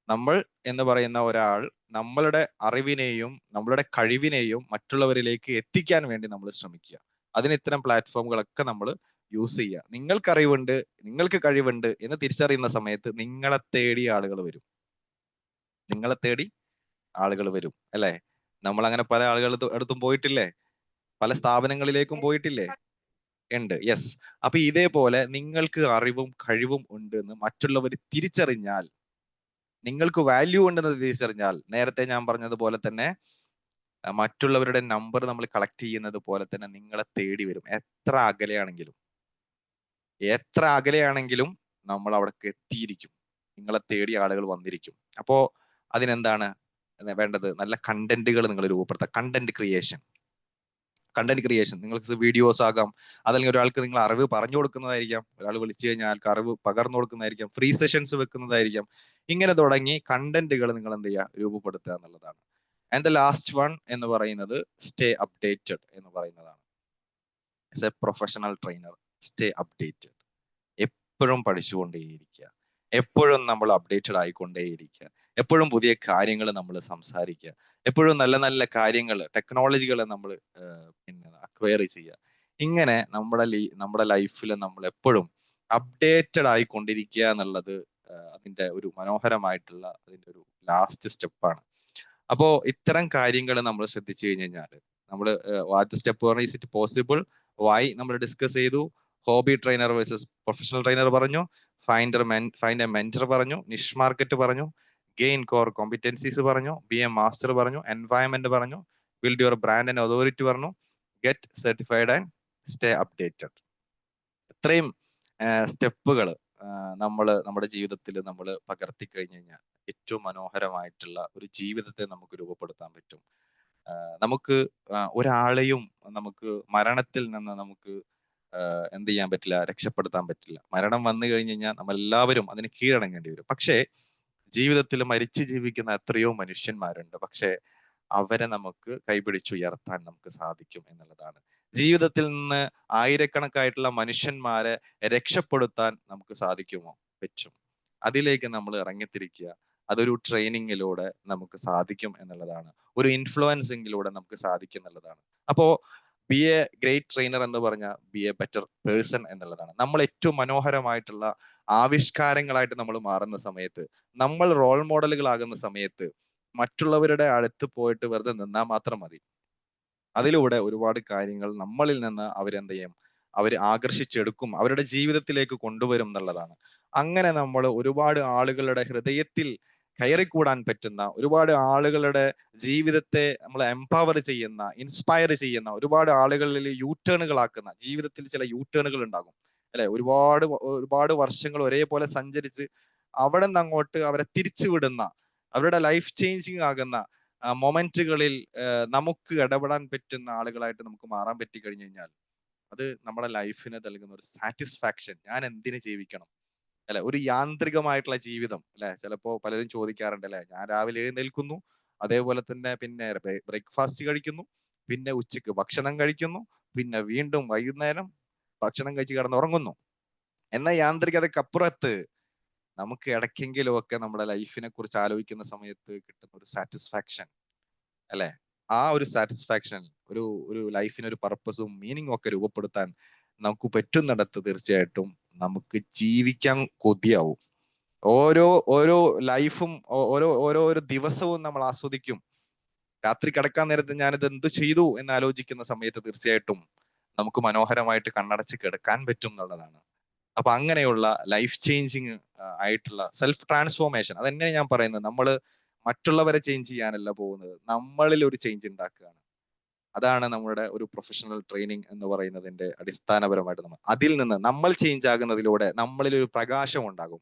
നമ്മൾ എന്ന് പറയുന്ന ഒരാൾ നമ്മളുടെ അറിവിനെയും നമ്മളുടെ കഴിവിനെയും മറ്റുള്ളവരിലേക്ക് എത്തിക്കാൻ വേണ്ടി നമ്മൾ ശ്രമിക്കുക. അതിന് ഇത്തരം പ്ലാറ്റ്ഫോമുകളൊക്കെ നമ്മൾ യൂസ് ചെയ്യുക. നിങ്ങൾക്ക് അറിവുണ്ട്, നിങ്ങൾക്ക് കഴിവുണ്ട് എന്ന് തിരിച്ചറിയുന്ന സമയത്ത് നിങ്ങളെ തേടി ആളുകൾ വരും. നിങ്ങളെ തേടി ആളുകൾ വരും അല്ലെ. നമ്മൾ അങ്ങനെ പല ആളുകളുടെ അടുത്തും പോയിട്ടില്ലേ, പല സ്ഥാപനങ്ങളിലേക്കും പോയിട്ടില്ലേ? ഉണ്ട്. യെസ്. അപ്പൊ ഇതേപോലെ നിങ്ങൾക്ക് അറിവും കഴിവും ഉണ്ട് എന്ന് മറ്റുള്ളവർ തിരിച്ചറിഞ്ഞാൽ, നിങ്ങൾക്ക് വാല്യൂ ഉണ്ടെന്ന് തിരിച്ചറിഞ്ഞാൽ, നേരത്തെ ഞാൻ പറഞ്ഞതുപോലെ തന്നെ മറ്റുള്ളവരുടെ നമ്പർ നമ്മൾ കളക്ട് ചെയ്യുന്നത് പോലെ തന്നെ നിങ്ങളെ തേടി വരും. എത്ര അകലെയാണെങ്കിലും നമ്മൾ അവിടേക്ക് എത്തിയിരിക്കും. നിങ്ങളെ തേടി ആളുകൾ വന്നിരിക്കും. അപ്പോ അതിനെന്താണ് വേണ്ടത്? നല്ല കണ്ടന്റുകൾ നിങ്ങൾ രൂപപ്പെടുത്തുക. കണ്ടന്റ് ക്രിയേഷൻ നിങ്ങൾക്ക് വീഡിയോസ് ആകാം, അതല്ലെങ്കിൽ ഒരാൾക്ക് നിങ്ങൾ അറിവ് പറഞ്ഞു കൊടുക്കുന്നതായിരിക്കാം, ഒരാൾ വിളിച്ചു കഴിഞ്ഞാൽ ആൾക്ക് അറിവ് പകർന്നു കൊടുക്കുന്നതായിരിക്കാം, ഫ്രീ സെഷൻസ് വെക്കുന്നതായിരിക്കാം. ഇങ്ങനെ തുടങ്ങി കണ്ടന്റുകൾ നിങ്ങൾ എന്ത് ചെയ്യുക, രൂപപ്പെടുത്തുക എന്നുള്ളതാണ്. ആൻഡ് ദ ലാസ്റ്റ് വൺ എന്ന് പറയുന്നത് സ്റ്റേ അപ്ഡേറ്റഡ് എന്ന് പറയുന്നതാണ്. As A professional trainer, stay updated. എപ്പോഴും പഠിച്ചുകൊണ്ടേയിരിക്കുക, എപ്പോഴും നമ്മൾ അപ്ഡേറ്റഡ് ആയിക്കൊണ്ടേയിരിക്കുക, എപ്പോഴും പുതിയ കാര്യങ്ങൾ നമ്മൾ സംസാരിക്കുക, എപ്പോഴും നല്ല നല്ല കാര്യങ്ങൾ, ടെക്നോളജികളെ നമ്മൾ അക്വയർ ചെയ്യുക. ഇങ്ങനെ നമ്മുടെ ലൈഫിൽ നമ്മൾ എപ്പോഴും അപ്ഡേറ്റഡ് ആയിക്കൊണ്ടിരിക്കുക എന്നുള്ളത് അതിന്റെ ഒരു മനോഹരമായിട്ടുള്ള അതിന്റെ ഒരു ലാസ്റ്റ് സ്റ്റെപ്പാണ്. അപ്പോ ഇത്തരം കാര്യങ്ങൾ നമ്മൾ ശ്രദ്ധിച്ചു കഴിഞ്ഞാൽ നമ്മൾ ആദ്യത്തെ സ്റ്റെപ്പ് പറഞ്ഞാൽ ഇസ് ഇറ്റ് പോസിബിൾ, വൈ നമ്മൾ ഡിസ്കസ് ചെയ്തു, hobby trainer versus professional trainer പറഞ്ഞു, ഫൈൻഡ് എ മെന്റർ പറഞ്ഞു, നിഷ് മാർക്കറ്റ് പറഞ്ഞു, ഗെയിൻ കോർ കോമ്പിറ്റൻസീസ് പറഞ്ഞു, ബി എ മാസ്റ്റർ പറഞ്ഞു, എൻവയൺമെന്റ് പറഞ്ഞു, build your brand and authority പറഞ്ഞു, get certified and stay updated. ഇത്രയും സ്റ്റെപ്പുകൾ നമ്മൾ നമ്മുടെ ജീവിതത്തിൽ നമ്മൾ പകർത്തി കഴിഞ്ഞു കഴിഞ്ഞാൽ ഏറ്റവും മനോഹരമായിട്ടുള്ള ഒരു ജീവിതത്തെ നമുക്ക് രൂപപ്പെടുത്താൻ പറ്റും. നമുക്ക് ഒരാളെയും നമുക്ക് മരണത്തിൽ നിന്ന് നമുക്ക് എന്ത് ചെയ്യാൻ പറ്റില്ല, രക്ഷപ്പെടുത്താൻ പറ്റില്ല. മരണം വന്നു കഴിഞ്ഞു കഴിഞ്ഞാൽ നമ്മളെല്ലാവരും അതിന് കീഴടങ്ങേണ്ടി വരും. പക്ഷേ ജീവിതത്തിൽ മരിച്ചു ജീവിക്കുന്ന എത്രയോ മനുഷ്യന്മാരുണ്ട്, പക്ഷെ അവരെ നമുക്ക് കൈപിടിച്ചുയർത്താൻ നമുക്ക് സാധിക്കും എന്നുള്ളതാണ്. ജീവിതത്തിൽ നിന്ന് ആയിരക്കണക്കായിട്ടുള്ള മനുഷ്യന്മാരെ രക്ഷപ്പെടുത്താൻ നമുക്ക് സാധിക്കുമോ? പറ്റും. അതിലേക്ക് നമ്മൾ ഇറങ്ങിത്തിരിക്കുക. അതൊരു ട്രെയിനിങ്ങിലൂടെ നമുക്ക് സാധിക്കും എന്നുള്ളതാണ്, ഒരു ഇൻഫ്ലുവൻസിങ്ങിലൂടെ നമുക്ക് സാധിക്കും എന്നുള്ളതാണ്. അപ്പോ ബി എ ഗ്രേറ്റ് ട്രെയിനർ എന്ന് പറഞ്ഞാൽ ബി എ ബെറ്റർ പേഴ്സൺ എന്നുള്ളതാണ്. നമ്മൾ ഏറ്റവും മനോഹരമായിട്ടുള്ള ആവിഷ്കാരങ്ങളായിട്ട് നമ്മൾ മാറുന്ന സമയത്ത്, നമ്മൾ റോൾ മോഡലുകളാകുന്ന സമയത്ത് മറ്റുള്ളവരുടെ അടുത്ത് പോയിട്ട് വെറുതെ നിന്നാൽ മാത്രം മതി. അതിലൂടെ ഒരുപാട് കാര്യങ്ങൾ നമ്മളിൽ നിന്ന് അവരെന്ത് ചെയ്യും, അവർ ആകർഷിച്ചെടുക്കും, അവരുടെ ജീവിതത്തിലേക്ക് കൊണ്ടുവരും എന്നുള്ളതാണ്. അങ്ങനെ നമ്മൾ ഒരുപാട് ആളുകളുടെ ഹൃദയത്തിൽ കയറിക്കൂടാൻ പറ്റുന്ന, ഒരുപാട് ആളുകളുടെ ജീവിതത്തെ നമ്മൾ എംപവർ ചെയ്യുന്ന, ഇൻസ്പയർ ചെയ്യുന്ന, ഒരുപാട് ആളുകളിൽ യൂട്ടേണുകളാക്കുന്ന, ജീവിതത്തിൽ ചില യൂട്ടേണുകൾ ഉണ്ടാകും അല്ലെ. ഒരുപാട് വർഷങ്ങൾ ഒരേപോലെ സഞ്ചരിച്ച് അവിടെ നിന്ന് അങ്ങോട്ട് അവരെ തിരിച്ചുവിടുന്ന, അവരുടെ ലൈഫ് ചേഞ്ചിങ് ആകുന്ന മൊമെന്റുകളിൽ നമുക്ക് ഇടപെടാൻ പറ്റുന്ന ആളുകളായിട്ട് നമുക്ക് മാറാൻ പറ്റി കഴിഞ്ഞു കഴിഞ്ഞാൽ അത് നമ്മുടെ ലൈഫിന് നൽകുന്ന ഒരു സാറ്റിസ്ഫാക്ഷൻ. ഞാൻ എന്തിനു ജീവിക്കണം അല്ലെ? ഒരു യാന്ത്രികമായിട്ടുള്ള ജീവിതം അല്ലെ? ചിലപ്പോ പലരും ചോദിക്കാറുണ്ട് അല്ലെ, ഞാൻ രാവിലെ എഴുന്നേൽക്കുന്നു, അതേപോലെ തന്നെ പിന്നെ ബ്രേക്ക്ഫാസ്റ്റ് കഴിക്കുന്നു, പിന്നെ ഉച്ചക്ക് ഭക്ഷണം കഴിക്കുന്നു, പിന്നെ വീണ്ടും വൈകുന്നേരം ഭക്ഷണം കഴിച്ച് കിടന്നുറങ്ങുന്നു എന്ന യാന്ത്രികതക്കപ്പുറത്ത് നമുക്ക് ഇടയ്ക്കെങ്കിലും ഒക്കെ നമ്മുടെ ലൈഫിനെ കുറിച്ച് ആലോചിക്കുന്ന സമയത്ത് കിട്ടുന്ന ഒരു സാറ്റിസ്ഫാക്ഷൻ അല്ലെ? ആ ഒരു സാറ്റിസ്ഫാക്ഷൻ ഒരു ഒരു ലൈഫിന് ഒരു പർപ്പസും മീനിങ്ങും ഒക്കെ രൂപപ്പെടുത്താൻ നമുക്ക് പറ്റുന്നിടത്ത് തീർച്ചയായിട്ടും നമുക്ക് ജീവിക്കാൻ കൊതിയാവും. ഓരോ ഓരോ ലൈഫും ഓരോ ദിവസവും നമ്മൾ ആസ്വദിക്കും. രാത്രി കിടക്കാൻ നേരത്ത് ഞാനിത് എന്ത് ചെയ്തു എന്ന് ആലോചിക്കുന്ന സമയത്ത് തീർച്ചയായിട്ടും നമുക്ക് മനോഹരമായിട്ട് കണ്ണടച്ച് കിടക്കാൻ പറ്റും എന്നുള്ളതാണ്. അപ്പൊ അങ്ങനെയുള്ള ലൈഫ് ചേഞ്ചിങ് ആയിട്ടുള്ള സെൽഫ് ട്രാൻസ്ഫോർമേഷൻ, അതന്നെയാണ് ഞാൻ പറയുന്നത്. നമ്മൾ മറ്റുള്ളവരെ ചേഞ്ച് ചെയ്യാനല്ല പോകുന്നത്, നമ്മളിൽ ഒരു ചേഞ്ച് ഉണ്ടാക്കുകയാണ്. അതാണ് നമ്മുടെ ഒരു പ്രൊഫഷണൽ ട്രെയിനിങ് എന്ന് പറയുന്നതിന്റെ അടിസ്ഥാനപരമായിട്ട് അതിൽ നിന്ന് നമ്മൾ ചേഞ്ച് ആകുന്നതിലൂടെ നമ്മളിൽ ഒരു പ്രകാശം ഉണ്ടാകും.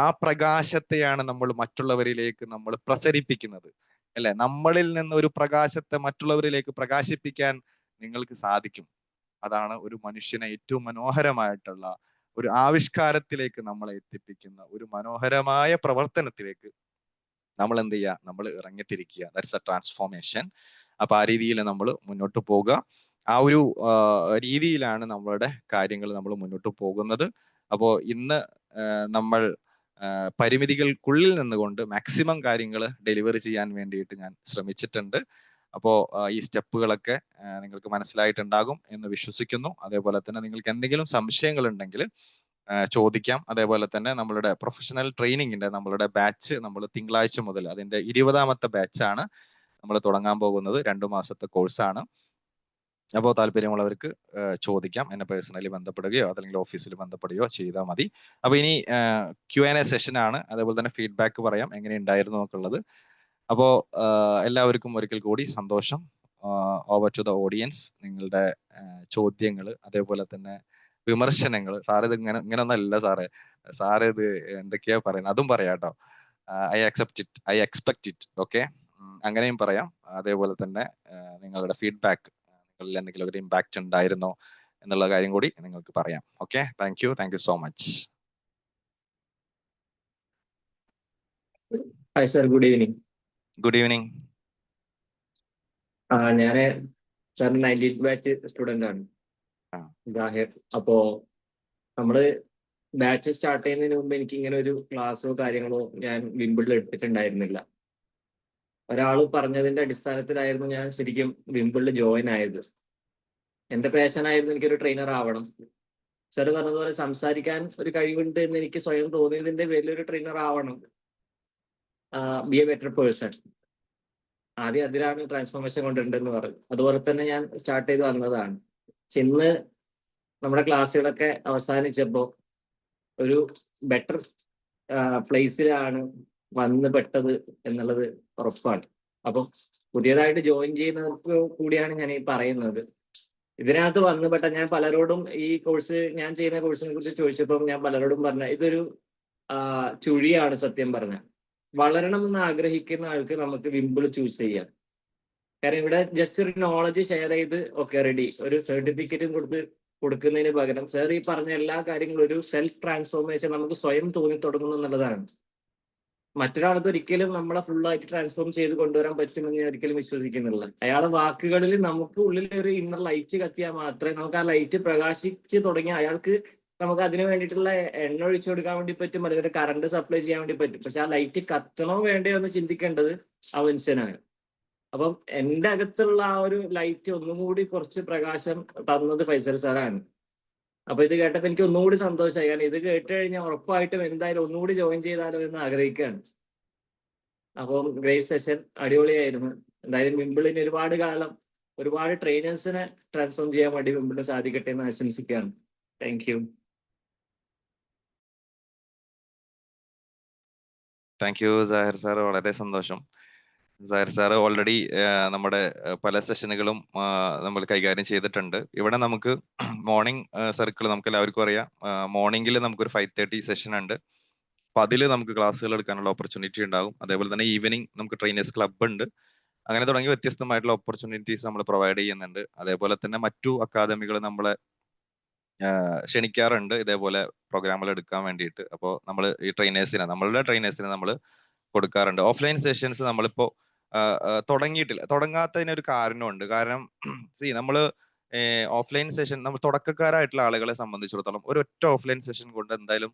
ആ പ്രകാശത്തെയാണ് നമ്മൾ മറ്റുള്ളവരിലേക്ക് നമ്മൾ പ്രസരിപ്പിക്കുന്നത് അല്ലെ? നമ്മളിൽ നിന്ന് ഒരു പ്രകാശത്തെ മറ്റുള്ളവരിലേക്ക് പ്രകാശിപ്പിക്കാൻ നിങ്ങൾക്ക് സാധിക്കും. അതാണ് ഒരു മനുഷ്യനെ ഏറ്റവും മനോഹരമായിട്ടുള്ള ഒരു ആവിഷ്കാരത്തിലേക്ക് നമ്മളെ എത്തിപ്പിക്കുന്ന ഒരു മനോഹരമായ പ്രവർത്തനത്തിലേക്ക് നമ്മൾ എന്ത് ചെയ്യുക? നമ്മൾ ഇറങ്ങിത്തിരിക്കുക. That's A transformation. അപ്പൊ ആ രീതിയിൽ നമ്മൾ മുന്നോട്ട് പോകുക. ആ ഒരു രീതിയിലാണ് നമ്മളുടെ കാര്യങ്ങൾ നമ്മൾ മുന്നോട്ട് പോകുന്നത്. അപ്പോ ഇന്ന് നമ്മൾ പരിമിതികൾക്കുള്ളിൽ നിന്നുകൊണ്ട് മാക്സിമം കാര്യങ്ങൾ ഡെലിവറി ചെയ്യാൻ വേണ്ടിയിട്ട് ഞാൻ ശ്രമിച്ചിട്ടുണ്ട്. അപ്പോൾ ഈ സ്റ്റെപ്പുകളൊക്കെ നിങ്ങൾക്ക് മനസ്സിലായിട്ടുണ്ടാകും എന്ന് വിശ്വസിക്കുന്നു. അതേപോലെ തന്നെ നിങ്ങൾക്ക് എന്തെങ്കിലും സംശയങ്ങൾ ഉണ്ടെങ്കിൽ ചോദിക്കാം. അതേപോലെ തന്നെ നമ്മളുടെ പ്രൊഫഷണൽ ട്രെയിനിങ്ങിന്റെ നമ്മളുടെ ബാച്ച് നമ്മൾ തിങ്കളാഴ്ച മുതൽ അതിന്റെ 20ാമത്തെ ബാച്ചാണ് നമ്മൾ തുടങ്ങാൻ പോകുന്നത്. 2 മാസത്തെ കോഴ്സാണ്. അപ്പോൾ താല്പര്യമുള്ളവർക്ക് ചോദിക്കാം. എന്നെ പേഴ്സണലി ബന്ധപ്പെടുകയോ അല്ലെങ്കിൽ ഓഫീസിൽ ബന്ധപ്പെടുകയോ ചെയ്താൽ മതി. അപ്പൊ ഇനി Q&A സെഷൻ ആണ്. അതേപോലെ തന്നെ ഫീഡ്ബാക്ക് പറയാം എങ്ങനെ ഉണ്ടായിരുന്നു എന്നൊക്കെയുള്ളത്. അപ്പോ എല്ലാവർക്കും ഒരിക്കൽ കൂടി സന്തോഷം. Over to the audience. നിങ്ങളുടെ ചോദ്യങ്ങൾ അതേപോലെ തന്നെ വിമർശനങ്ങൾ, സാർ ഇത് ഇങ്ങനൊന്നല്ല സാറ് ഇത് എന്തൊക്കെയാ പറയുന്നത് അതും പറയാം കേട്ടോ. I expect it. ഓക്കെ, അങ്ങനെയും പറയാം. അതേപോലെ തന്നെ നിങ്ങളുടെ ഫീഡ്ബാക്ക്, നിങ്ങളിൽ എന്തെങ്കിലും ഒരു ഇമ്പാക്ട് ഉണ്ടായിരുന്നോ എന്നുള്ള കാര്യം കൂടി നിങ്ങൾക്ക് പറയാം. Okay, thank you so much. Hi sir, good evening. Good evening. ഞാന് സാർ 98 ബാച്ച് സ്റ്റുഡന്റ് ആണ്, ജാഹിർ. അപ്പോ നമ്മള് ബാച്ച് സ്റ്റാർട്ട് ചെയ്യുന്നതിന് മുമ്പ് എനിക്ക് ഇങ്ങനെ ഒരു ക്ലാസ്സോ കാര്യങ്ങളോ ഞാൻ വിംബിളിൽ എടുത്തിട്ടുണ്ടായിരുന്നില്ല. ഒരാൾ പറഞ്ഞതിന്റെ അടിസ്ഥാനത്തിലായിരുന്നു ഞാൻ ശരിക്കും വിംബിളിൽ ജോയിൻ ആയത്. എന്റെ പാഷനായിരുന്നു എനിക്കൊരു ട്രെയിനർ ആവണം. സാർ പറഞ്ഞതുപോലെ സംസാരിക്കാൻ ഒരു കഴിവുണ്ട് എന്ന് എനിക്ക് സ്വയം തോന്നിയതിന്റെ പേരിൽ ഒരു ട്രെയിനർ ആവണം, ബി എ ബെറ്റർ പേഴ്സൺ. ആദ്യം അതിലാണ് ട്രാൻസ്ഫോർമേഷൻ കൊണ്ടുണ്ടെന്ന് പറഞ്ഞു. അതുപോലെ തന്നെ ഞാൻ സ്റ്റാർട്ട് ചെയ്ത് വന്നതാണ്. പക്ഷെ ഇന്ന് നമ്മുടെ ക്ലാസ്സുകളൊക്കെ അവസാനിച്ചപ്പോൾ ഒരു ബെറ്റർ പ്ലേസിലാണ് വന്ന് പെട്ടത് എന്നുള്ളത് ഉറപ്പാണ്. അപ്പം പുതിയതായിട്ട് ജോയിൻ ചെയ്യുന്നവർക്ക് കൂടിയാണ് ഞാൻ ഈ പറയുന്നത്. ഇതിനകത്ത് വന്നുപെട്ട ഞാൻ പലരോടും ഈ കോഴ്സ്, ഞാൻ ചെയ്യുന്ന കോഴ്സിനെ കുറിച്ച് ചോദിച്ചപ്പോൾ ഞാൻ പലരോടും പറഞ്ഞ ഇതൊരു ചുഴിയാണ്. സത്യം പറഞ്ഞ വളരണമെന്ന് ആഗ്രഹിക്കുന്ന ആൾക്ക് നമുക്ക് വിംബിൾ ചൂസ് ചെയ്യാം. കാരണം ഇവിടെ ജസ്റ്റ് ഒരു നോളജ് ഷെയർ ചെയ്ത് ഓക്കെ റെഡി, ഒരു സർട്ടിഫിക്കറ്റും കൊടുക്കുന്നതിന് പകരം സാർ ഈ പറഞ്ഞ എല്ലാ കാര്യങ്ങളും ഒരു സെൽഫ് ട്രാൻസ്ഫോർമേഷൻ നമുക്ക് സ്വയം തോന്നി തുടങ്ങുന്നു എന്നുള്ളതാണ്. മറ്റൊരാൾക്ക് ഒരിക്കലും നമ്മളെ ഫുള്ളായിട്ട് ട്രാൻസ്ഫോം ചെയ്ത് കൊണ്ടുവരാൻ പറ്റുമെന്ന് ഞാൻ ഒരിക്കലും വിശ്വസിക്കുന്നില്ല. അയാളുടെ വാക്കുകളിൽ നമുക്ക് ഉള്ളിൽ ഒരു ഇന്നർ ലൈറ്റ് കത്തിയാൽ മാത്രമേ നമുക്ക് ആ ലൈറ്റ് പ്രകാശിച്ച് തുടങ്ങി അയാൾക്ക് നമുക്ക് അതിന് വേണ്ടിയിട്ടുള്ള എണ്ണ ഒഴിച്ചു കൊടുക്കാൻ വേണ്ടി പറ്റും, അല്ലെങ്കിൽ കറണ്ട് സപ്ലൈ ചെയ്യാൻ വേണ്ടി പറ്റും. പക്ഷെ ആ ലൈറ്റ് കത്തണോ വേണ്ടയോ എന്ന് ചിന്തിക്കേണ്ടത് ആ മനുഷ്യനാണ്. അപ്പം എൻ്റെ അകത്തുള്ള ആ ഒരു ലൈറ്റ് ഒന്നും കൂടി കുറച്ച് പ്രകാശം തന്നത് ഫൈസൽ സാറാണ്. അപ്പൊ ഇത് കേട്ടപ്പോൾ എനിക്ക് ഒന്നുകൂടി സന്തോഷമായി. കാരണം ഇത് കേട്ട് കഴിഞ്ഞാൽ ഉറപ്പായിട്ടും എന്തായാലും ഒന്നുകൂടി ജോയിൻ ചെയ്താലോ എന്ന് ആഗ്രഹിക്കുകയാണ്. അപ്പം ഗ്രേറ്റ് സെഷൻ, അടിപൊളിയായിരുന്നു. എന്തായാലും വിംബിളിന് ഒരുപാട് കാലം ഒരുപാട് ട്രെയിനേഴ്സിനെ ട്രാൻസ്ഫോം ചെയ്യാൻ വേണ്ടി വിംബിളിന് സാധിക്കട്ടെ എന്ന് ആശംസിക്കുകയാണ്. Thank you. Thank you Sahir sir, വളരെ സന്തോഷം. സാഹിർ സാർ ഓൾറെഡി നമ്മുടെ പല സെഷനുകളും നമ്മൾ കൈകാര്യം ചെയ്തിട്ടുണ്ട്. ഇവിടെ നമുക്ക് മോർണിംഗ് സർക്കിൾ നമുക്ക് എല്ലാവർക്കും അറിയാം. മോർണിംഗിൽ നമുക്കൊരു 5:30 സെഷൻ ഉണ്ട്. അപ്പൊ അതിൽ നമുക്ക് ക്ലാസ്സുകൾ എടുക്കാനുള്ള ഓപ്പർച്യൂണിറ്റി ഉണ്ടാകും. അതേപോലെ തന്നെ ഈവനിങ് നമുക്ക് ട്രെയിനേഴ്സ് ക്ലബ്ബ് ഉണ്ട്. അങ്ങനെ തുടങ്ങി വ്യത്യസ്തമായിട്ടുള്ള ഓപ്പർച്യൂണിറ്റീസ് നമ്മൾ പ്രൊവൈഡ് ചെയ്യുന്നുണ്ട്. അതേപോലെ തന്നെ മറ്റു അക്കാദമികൾ നമ്മളെ ക്ഷണിക്കാറുണ്ട് ഇതേപോലെ പ്രോഗ്രാമുകൾ എടുക്കാൻ വേണ്ടിയിട്ട്. അപ്പോൾ നമ്മൾ ഈ നമ്മളുടെ ട്രെയിനേഴ്സിനെ നമ്മൾ കൊടുക്കാറുണ്ട്. ഓഫ്ലൈൻ സെഷൻസ് നമ്മളിപ്പോ തുടങ്ങിയിട്ടില്ല. തുടങ്ങാത്തതിനൊരു കാരണമുണ്ട്. കാരണം നമ്മൾ ഓഫ്ലൈൻ സെഷൻ നമ്മൾ തുടക്കക്കാരായിട്ടുള്ള ആളുകളെ സംബന്ധിച്ചിടത്തോളം ഒരൊറ്റ ഓഫ്ലൈൻ സെഷൻ കൊണ്ട് എന്തായാലും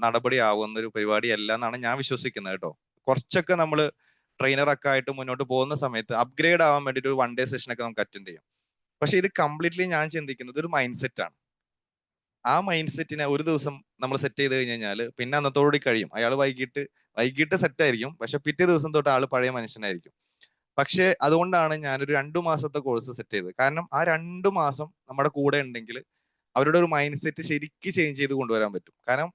നടപടി ആവുന്ന ഒരു പരിപാടിയല്ല എന്നാണ് ഞാൻ വിശ്വസിക്കുന്നത് കേട്ടോ. കുറച്ചൊക്കെ നമ്മൾ ട്രെയിനറൊക്കെ ആയിട്ട് മുന്നോട്ട് പോകുന്ന സമയത്ത് അപ്ഗ്രേഡ് ആവാൻ വേണ്ടിയിട്ട് ഒരു 1 day സെഷനൊക്കെ നമുക്ക് അറ്റൻഡ് ചെയ്യാം. പക്ഷെ ഇത് കംപ്ലീറ്റ്ലി ഞാൻ ചിന്തിക്കുന്നത് ഒരു മൈൻഡ് സെറ്റ് ആണ്. ആ മൈൻഡ് സെറ്റിനെ ഒരു ദിവസം നമ്മൾ സെറ്റ് ചെയ്ത് കഴിഞ്ഞാൽ പിന്നെ അന്നത്തോടുകൂടി കഴിയും. അയാൾ വൈകിട്ട് സെറ്റ് ആയിരിക്കും, പക്ഷെ പിറ്റേ ദിവസം തൊട്ട് ആള് പഴയ മനുഷ്യനായിരിക്കും. പക്ഷെ അതുകൊണ്ടാണ് ഞാനൊരു 2 മാസത്തെ കോഴ്സ് സെറ്റ് ചെയ്തത്. കാരണം ആ 2 മാസം നമ്മുടെ കൂടെ ഉണ്ടെങ്കിൽ അവരുടെ ഒരു മൈൻഡ് സെറ്റ് ശരിക്കും ചേഞ്ച് ചെയ്ത് കൊണ്ടുവരാൻ പറ്റും. കാരണം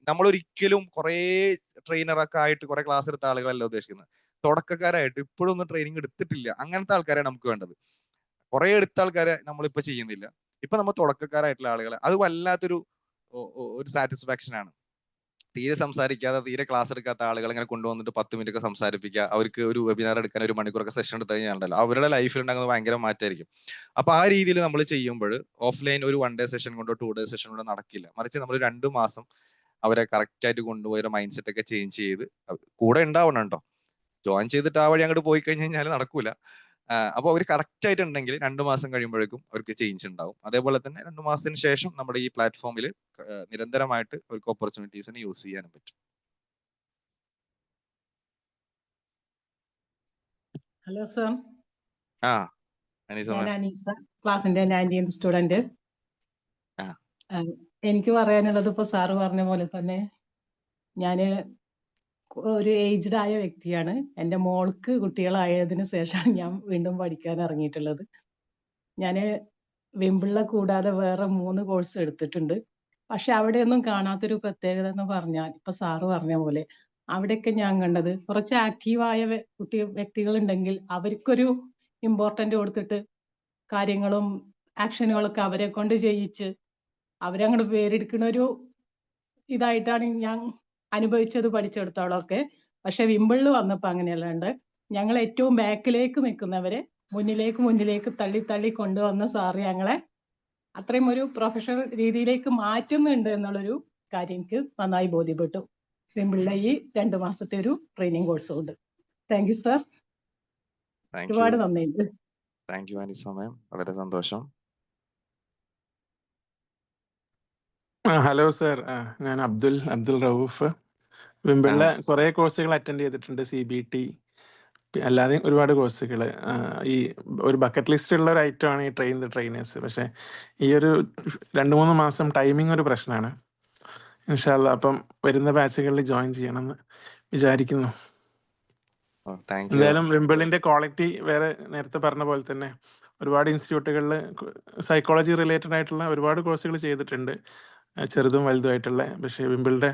നമ്മൾ ഒരിക്കലും കുറെ ട്രെയിനറൊക്കെ ആയിട്ട് കുറെ ക്ലാസ് എടുത്ത ആളുകളല്ല ഉദ്ദേശിക്കുന്നത്. തുടക്കക്കാരായിട്ട് ഇപ്പോഴും ഒന്നും ട്രെയിനിങ് എടുത്തിട്ടില്ല, അങ്ങനത്തെ ആൾക്കാരെ നമുക്ക് വേണ്ടത്. കുറെ എടുത്ത ആൾക്കാരെ നമ്മളിപ്പോ ചെയ്യുന്നില്ല. ഇപ്പൊ നമ്മൾ തുടക്കക്കാരായിട്ടുള്ള ആളുകളെ, അത് വല്ലാത്തൊരു ഒരു സാറ്റിസ്ഫാക്ഷൻ ആണ്. തീരെ സംസാരിക്കാതെ തീരെ ക്ലാസ് എടുക്കാത്ത ആളുകൾ ഇങ്ങനെ കൊണ്ടുവന്നിട്ട് 10 മിനിറ്റ് ഒക്കെ സംസാരിപ്പിക്കുക, അവർക്ക് ഒരു വെബിനാർ എടുക്കാൻ 1 മണിക്കൂറൊക്കെ സെഷൻ എടുത്തു കഴിഞ്ഞാൽ അവരുടെ ലൈഫിൽ ഉണ്ടാകുന്നത് ഭയങ്കര മാറ്റമായിരിക്കും. അപ്പൊ ആ രീതിയിൽ നമ്മൾ ചെയ്യുമ്പോൾ ഓഫ്ലൈൻ ഒരു 1 day സെഷൻ കൊണ്ടോ 2 day സെഷൻ കൊണ്ടോ നടക്കില്ല. മറിച്ച് നമ്മൾ 2 മാസം അവരെ കറക്റ്റ് ആയിട്ട് കൊണ്ടുപോയി മൈൻഡ് സെറ്റ് ഒക്കെ ചേഞ്ച് ചെയ്ത് കൂടെ ഉണ്ടാവണം കേട്ടോ. ജോയിൻ ചെയ്തിട്ട് ആ വഴി അങ്ങോട്ട് പോയി കഴിഞ്ഞാൽ നടക്കൂല. അപ്പോൾ അവർ കറക്റ്റ് ആയിട്ടുണ്ടെങ്കിൽ 2 മാസം കഴിയുമ്പോഴേക്കും അവർക്ക് ചേഞ്ച് ഉണ്ടാവും. അതേപോലെ തന്നെ 2 മാസത്തിന് ശേഷം നമ്മുടെ ഈ പ്ലാറ്റ്ഫോമിൽ നിരന്തരമായിട്ട് അവർക്ക് ഓപ്പർച്യൂണിറ്റീസിന് യൂസ് ചെയ്യാനും പറ്റും. ഹലോ സർ, ആ ഞാൻ അനീസ, ക്ലാസിന്റെ 19th സ്റ്റുഡന്റ്. ആ. എനിക്ക് പറയാനുള്ളത് ഇപ്പൊ സാറ് പറഞ്ഞ പോലെ തന്നെ ഞാന് ഒരു ഏജ്ഡ് ആയ വ്യക്തിയാണ്. എൻ്റെ മോൾക്ക് കുട്ടികളായതിനു ശേഷമാണ് ഞാൻ വീണ്ടും പഠിക്കാൻ ഇറങ്ങിയിട്ടുള്ളത്. ഞാന് വിമ്പിള്ള കൂടാതെ വേറെ 3 കോഴ്സ് എടുത്തിട്ടുണ്ട്. പക്ഷെ അവിടെയൊന്നും കാണാത്തൊരു പ്രത്യേകത എന്ന് പറഞ്ഞാൽ ഇപ്പൊ സാറ് പറഞ്ഞ പോലെ അവിടെയൊക്കെ ഞാൻ കണ്ടത് കുറച്ച് ആക്റ്റീവായ വ്യക്തികൾ ഉണ്ടെങ്കിൽ അവർക്കൊരു ഇമ്പോർട്ടന്റ് കൊടുത്തിട്ട് കാര്യങ്ങളും ആക്ഷനുകളൊക്കെ അവരെ കൊണ്ട് ചെയ്യിച്ച് അവരങ്ങോട്ട് പേരെടുക്കുന്ന ഒരു ഇതായിട്ടാണ് ഞാൻ അനുഭവിച്ചത് പഠിച്ചെടുത്തോളമൊക്കെ. പക്ഷെ വിമ്പിളിൽ വന്നപ്പോൾ അങ്ങനെയല്ലാണ്ട് ഞങ്ങൾ ഏറ്റവും ബാക്കിലേക്ക് നിൽക്കുന്നവരെ മുന്നിലേക്ക് തള്ളി കൊണ്ടുവന്ന സാറ് ഞങ്ങളെ അത്രയും ഒരു പ്രൊഫഷണൽ രീതിയിലേക്ക് മാറ്റുന്നുണ്ട് എന്നുള്ളൊരു കാര്യം എനിക്ക് നന്നായി ബോധ്യപ്പെട്ടു വിമ്പിളിലെ ഈ 2 മാസത്തെ ഒരു ട്രെയിനിങ് കോഴ്സ് കൊണ്ട്. താങ്ക് യു സർ, ഒരുപാട് നന്ദിയുണ്ട്. താങ്ക് യു അനീസ മാം, വളരെ സന്തോഷം. ഹലോ സർ, ഞാൻ അബ്ദുൽ റൌഫ്. വിമ്പിളിലെ കുറെ കോഴ്സുകൾ അറ്റൻഡ് ചെയ്തിട്ടുണ്ട്. CBT അല്ലാതെ ഒരുപാട് കോഴ്സുകൾ. ഈ ഒരു ബക്കറ്റ് ലിസ്റ്റ് ഉള്ള ഒരു ഐറ്റമാണ് ഈ ട്രെയിനേഴ്സ്. പക്ഷെ ഈ ഒരു 2-3 മാസം ടൈമിംഗ് ഒരു പ്രശ്നമാണ്. ഇൻഷാ അല്ലാ അപ്പം വരുന്ന ബാച്ചുകളിൽ ജോയിൻ ചെയ്യണമെന്ന് വിചാരിക്കുന്നു. എന്തായാലും വിമ്പിളിന്റെ ക്വാളിറ്റി വേറെ നേരത്തെ പറഞ്ഞ പോലെ തന്നെ ഒരുപാട് ഇൻസ്റ്റിറ്റ്യൂട്ടുകളിൽ സൈക്കോളജി റിലേറ്റഡ് ആയിട്ടുള്ള ഒരുപാട് കോഴ്സുകൾ ചെയ്തിട്ടുണ്ട്, ചെറുതും വലുതുമായിട്ടുള്ള. പക്ഷേ വിമ്പിളിന്റെ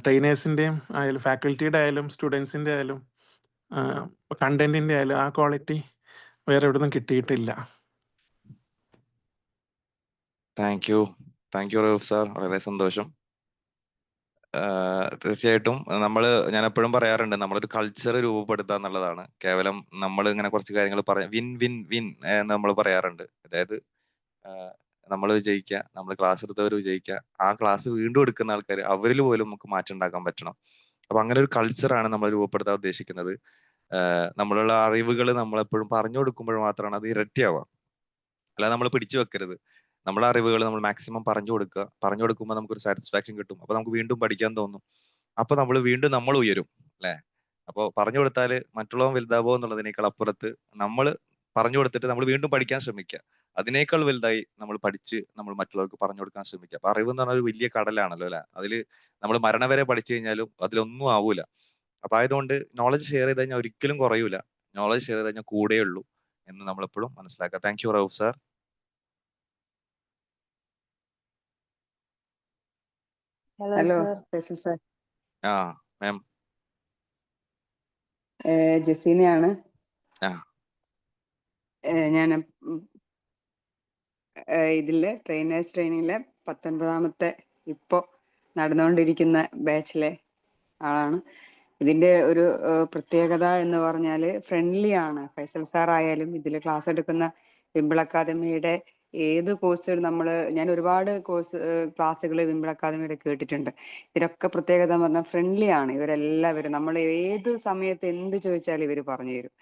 ട്രെയിനേഴ്സിൻ്റെയും ആയാലും ഫാക്കൽറ്റിയുടെ ആയാലും സ്റ്റുഡൻസിൻ്റെ ആയാലും കണ്ടന്റിൻ്റെ ആയാലും ആ ക്വാളിറ്റി വേറെ എവിടെ നിന്നും കിട്ടിയിട്ടില്ല. താങ്ക് യു റൌഫ് സാർ, വളരെ സന്തോഷം. തീർച്ചയായിട്ടും ഞാൻ എപ്പോഴും പറയാറുണ്ട്, നമ്മളൊരു കൾച്ചർ രൂപപ്പെടുത്തുക എന്നുള്ളതാണ്. കേവലം നമ്മൾ ഇങ്ങനെ കുറച്ച് കാര്യങ്ങൾ വിൻ വിൻ വിൻ എന്ന് നമ്മൾ പറയാറുണ്ട്. അതായത് നമ്മൾ വിജയിക്കുക, നമ്മൾ ക്ലാസ് എടുത്തവർ വിജയിക്കുക, ആ ക്ലാസ് വീണ്ടും എടുക്കുന്ന ആൾക്കാർ, അവരിൽ പോലും നമുക്ക് മാറ്റം ഉണ്ടാക്കാൻ പറ്റണം. അപ്പൊ അങ്ങനെ ഒരു കൾച്ചറാണ് നമ്മൾ രൂപപ്പെടുത്താൻ ഉദ്ദേശിക്കുന്നത്. നമ്മളുള്ള അറിവുകൾ നമ്മളെപ്പോഴും പറഞ്ഞു കൊടുക്കുമ്പോൾ മാത്രമാണ് അത് ഇരട്ടിയാവുക. അല്ലാതെ നമ്മൾ പിടിച്ചു വെക്കരുത്. നമ്മുടെ അറിവുകൾ നമ്മൾ മാക്സിമം പറഞ്ഞു കൊടുക്കുമ്പോൾ നമുക്കൊരു സാറ്റിസ്ഫാക്ഷൻ കിട്ടും. അപ്പൊ നമുക്ക് വീണ്ടും പഠിക്കാൻ തോന്നും. അപ്പൊ നമ്മൾ ഉയരും അല്ലെ. അപ്പോൾ പറഞ്ഞു കൊടുത്താൽ മറ്റുള്ളവൻ വലുതാവോ എന്നുള്ളതിനേക്കാൾ അപ്പുറത്ത് നമ്മൾ പറഞ്ഞു കൊടുത്തിട്ട് നമ്മൾ വീണ്ടും പഠിക്കാൻ ശ്രമിക്കുക. അതിനേക്കാൾ വലുതായി നമ്മൾ പഠിച്ച് നമ്മൾ മറ്റുള്ളവർക്ക് പറഞ്ഞു കൊടുക്കാൻ ശ്രമിക്കുക. അപ്പൊ അറിവ് എന്ന് പറഞ്ഞാൽ ഒരു വലിയ കടലാണല്ലോ അല്ലെ. അതിൽ നമ്മൾ മരണം വരെ പഠിച്ചു കഴിഞ്ഞാലും അതിലൊന്നും ആവൂല. അപ്പൊ ആയതുകൊണ്ട് നോളജ് ഷെയർ ചെയ്ത് കഴിഞ്ഞാൽ ഒരിക്കലും കുറയൂല. നോളജ് ഷെയർ ചെയ്ത് കഴിഞ്ഞാൽ കൂടെയുള്ളൂ എന്ന് നമ്മളെപ്പോഴും മനസ്സിലാക്കുക. Thank you Rauf sir. Hello sir, ma'am. ജസീനയാണ്. ഞാൻ ഇതിലെ ട്രെയിനിങ്ങിലെ 19ാമത്തെ ഇപ്പോ നടന്നുകൊണ്ടിരിക്കുന്ന ബാച്ചിലെ ആളാണ്. ഇതിന്റെ ഒരു പ്രത്യേകത എന്ന് പറഞ്ഞാൽ ഫ്രണ്ട്ലി ആണ്. ഫൈസൽ സാർ ആയാലും ഇതിൽ ക്ലാസ് എടുക്കുന്ന വിമ്പിൾ അക്കാദമിയുടെ ഏത് കോഴ്സ് ഞാൻ ഒരുപാട് ക്ലാസ്സുകൾ വിംബിൾ അക്കാദമിയുടെ കേട്ടിട്ടുണ്ട്. ഇതിലൊക്കെ പ്രത്യേകത എന്ന് പറഞ്ഞാൽ ഫ്രണ്ട്ലി ആണ് ഇവരെല്ലാവരും. നമ്മൾ ഏത് സമയത്ത് എന്ത് ചോദിച്ചാലും ഇവർ പറഞ്ഞു തരും.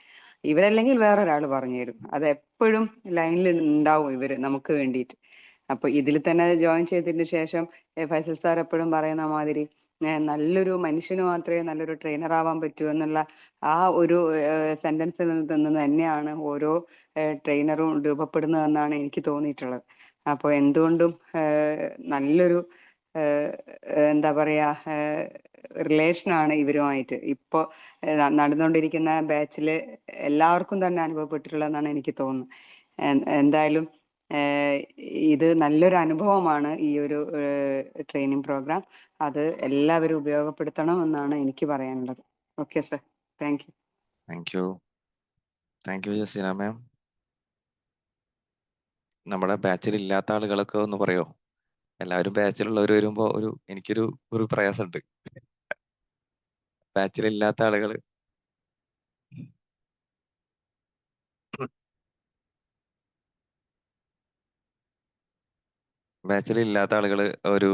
ഇവരല്ലെങ്കിൽ വേറൊരാൾ പറഞ്ഞു തരും. അത് എപ്പോഴും ലൈനിൽ ഉണ്ടാവും ഇവര് നമുക്ക് വേണ്ടിയിട്ട്. അപ്പൊ ഇതിൽ തന്നെ ജോയിൻ ചെയ്തതിന് ശേഷം ഫൈസൽ സാർ എപ്പോഴും പറയുന്ന മാതിരി നല്ലൊരു മനുഷ്യന് മാത്രമേ നല്ലൊരു ട്രെയിനർ ആവാൻ പറ്റൂ എന്നുള്ള ആ ഒരു സെന്റൻസിൽ നിന്ന് തന്നെയാണ് ഓരോ ട്രെയിനറും രൂപപ്പെടുന്നതെന്നാണ് എനിക്ക് തോന്നിയിട്ടുള്ളത്. അപ്പോൾ എന്തുകൊണ്ടും നല്ലൊരു എന്താ പറയാ റിലേഷനാണ് ഇവരുമായിട്ട് ഇപ്പോൾ നടന്നുകൊണ്ടിരിക്കുന്ന ബാച്ചിൽ എല്ലാവർക്കും തന്നെ അനുഭവപ്പെട്ടിട്ടുള്ളതെന്നാണ് എനിക്ക് തോന്നുന്നത്. എന്തായാലും ഇത് നല്ലൊരു അനുഭവമാണ് ഈ ഒരു ട്രെയിനിങ് പ്രോഗ്രാം. അത് എല്ലാവരും ഉപയോഗപ്പെടുത്തണം എന്നാണ് എനിക്ക് പറയാനുള്ളത്. Okay sir, thank you. Thank you Jaseena ma'am. നമ്മുടെ ബാച്ചിൽ ഇല്ലാത്ത ആളുകളൊക്കെ ഒന്ന് പറയോ? എല്ലാവരും ബാച്ചിലുള്ളവർ വരുമ്പോ എനിക്കൊരു പ്രയാസമുണ്ട്. ബാച്ചിലില്ലാത്ത ആളുകൾ ഒരു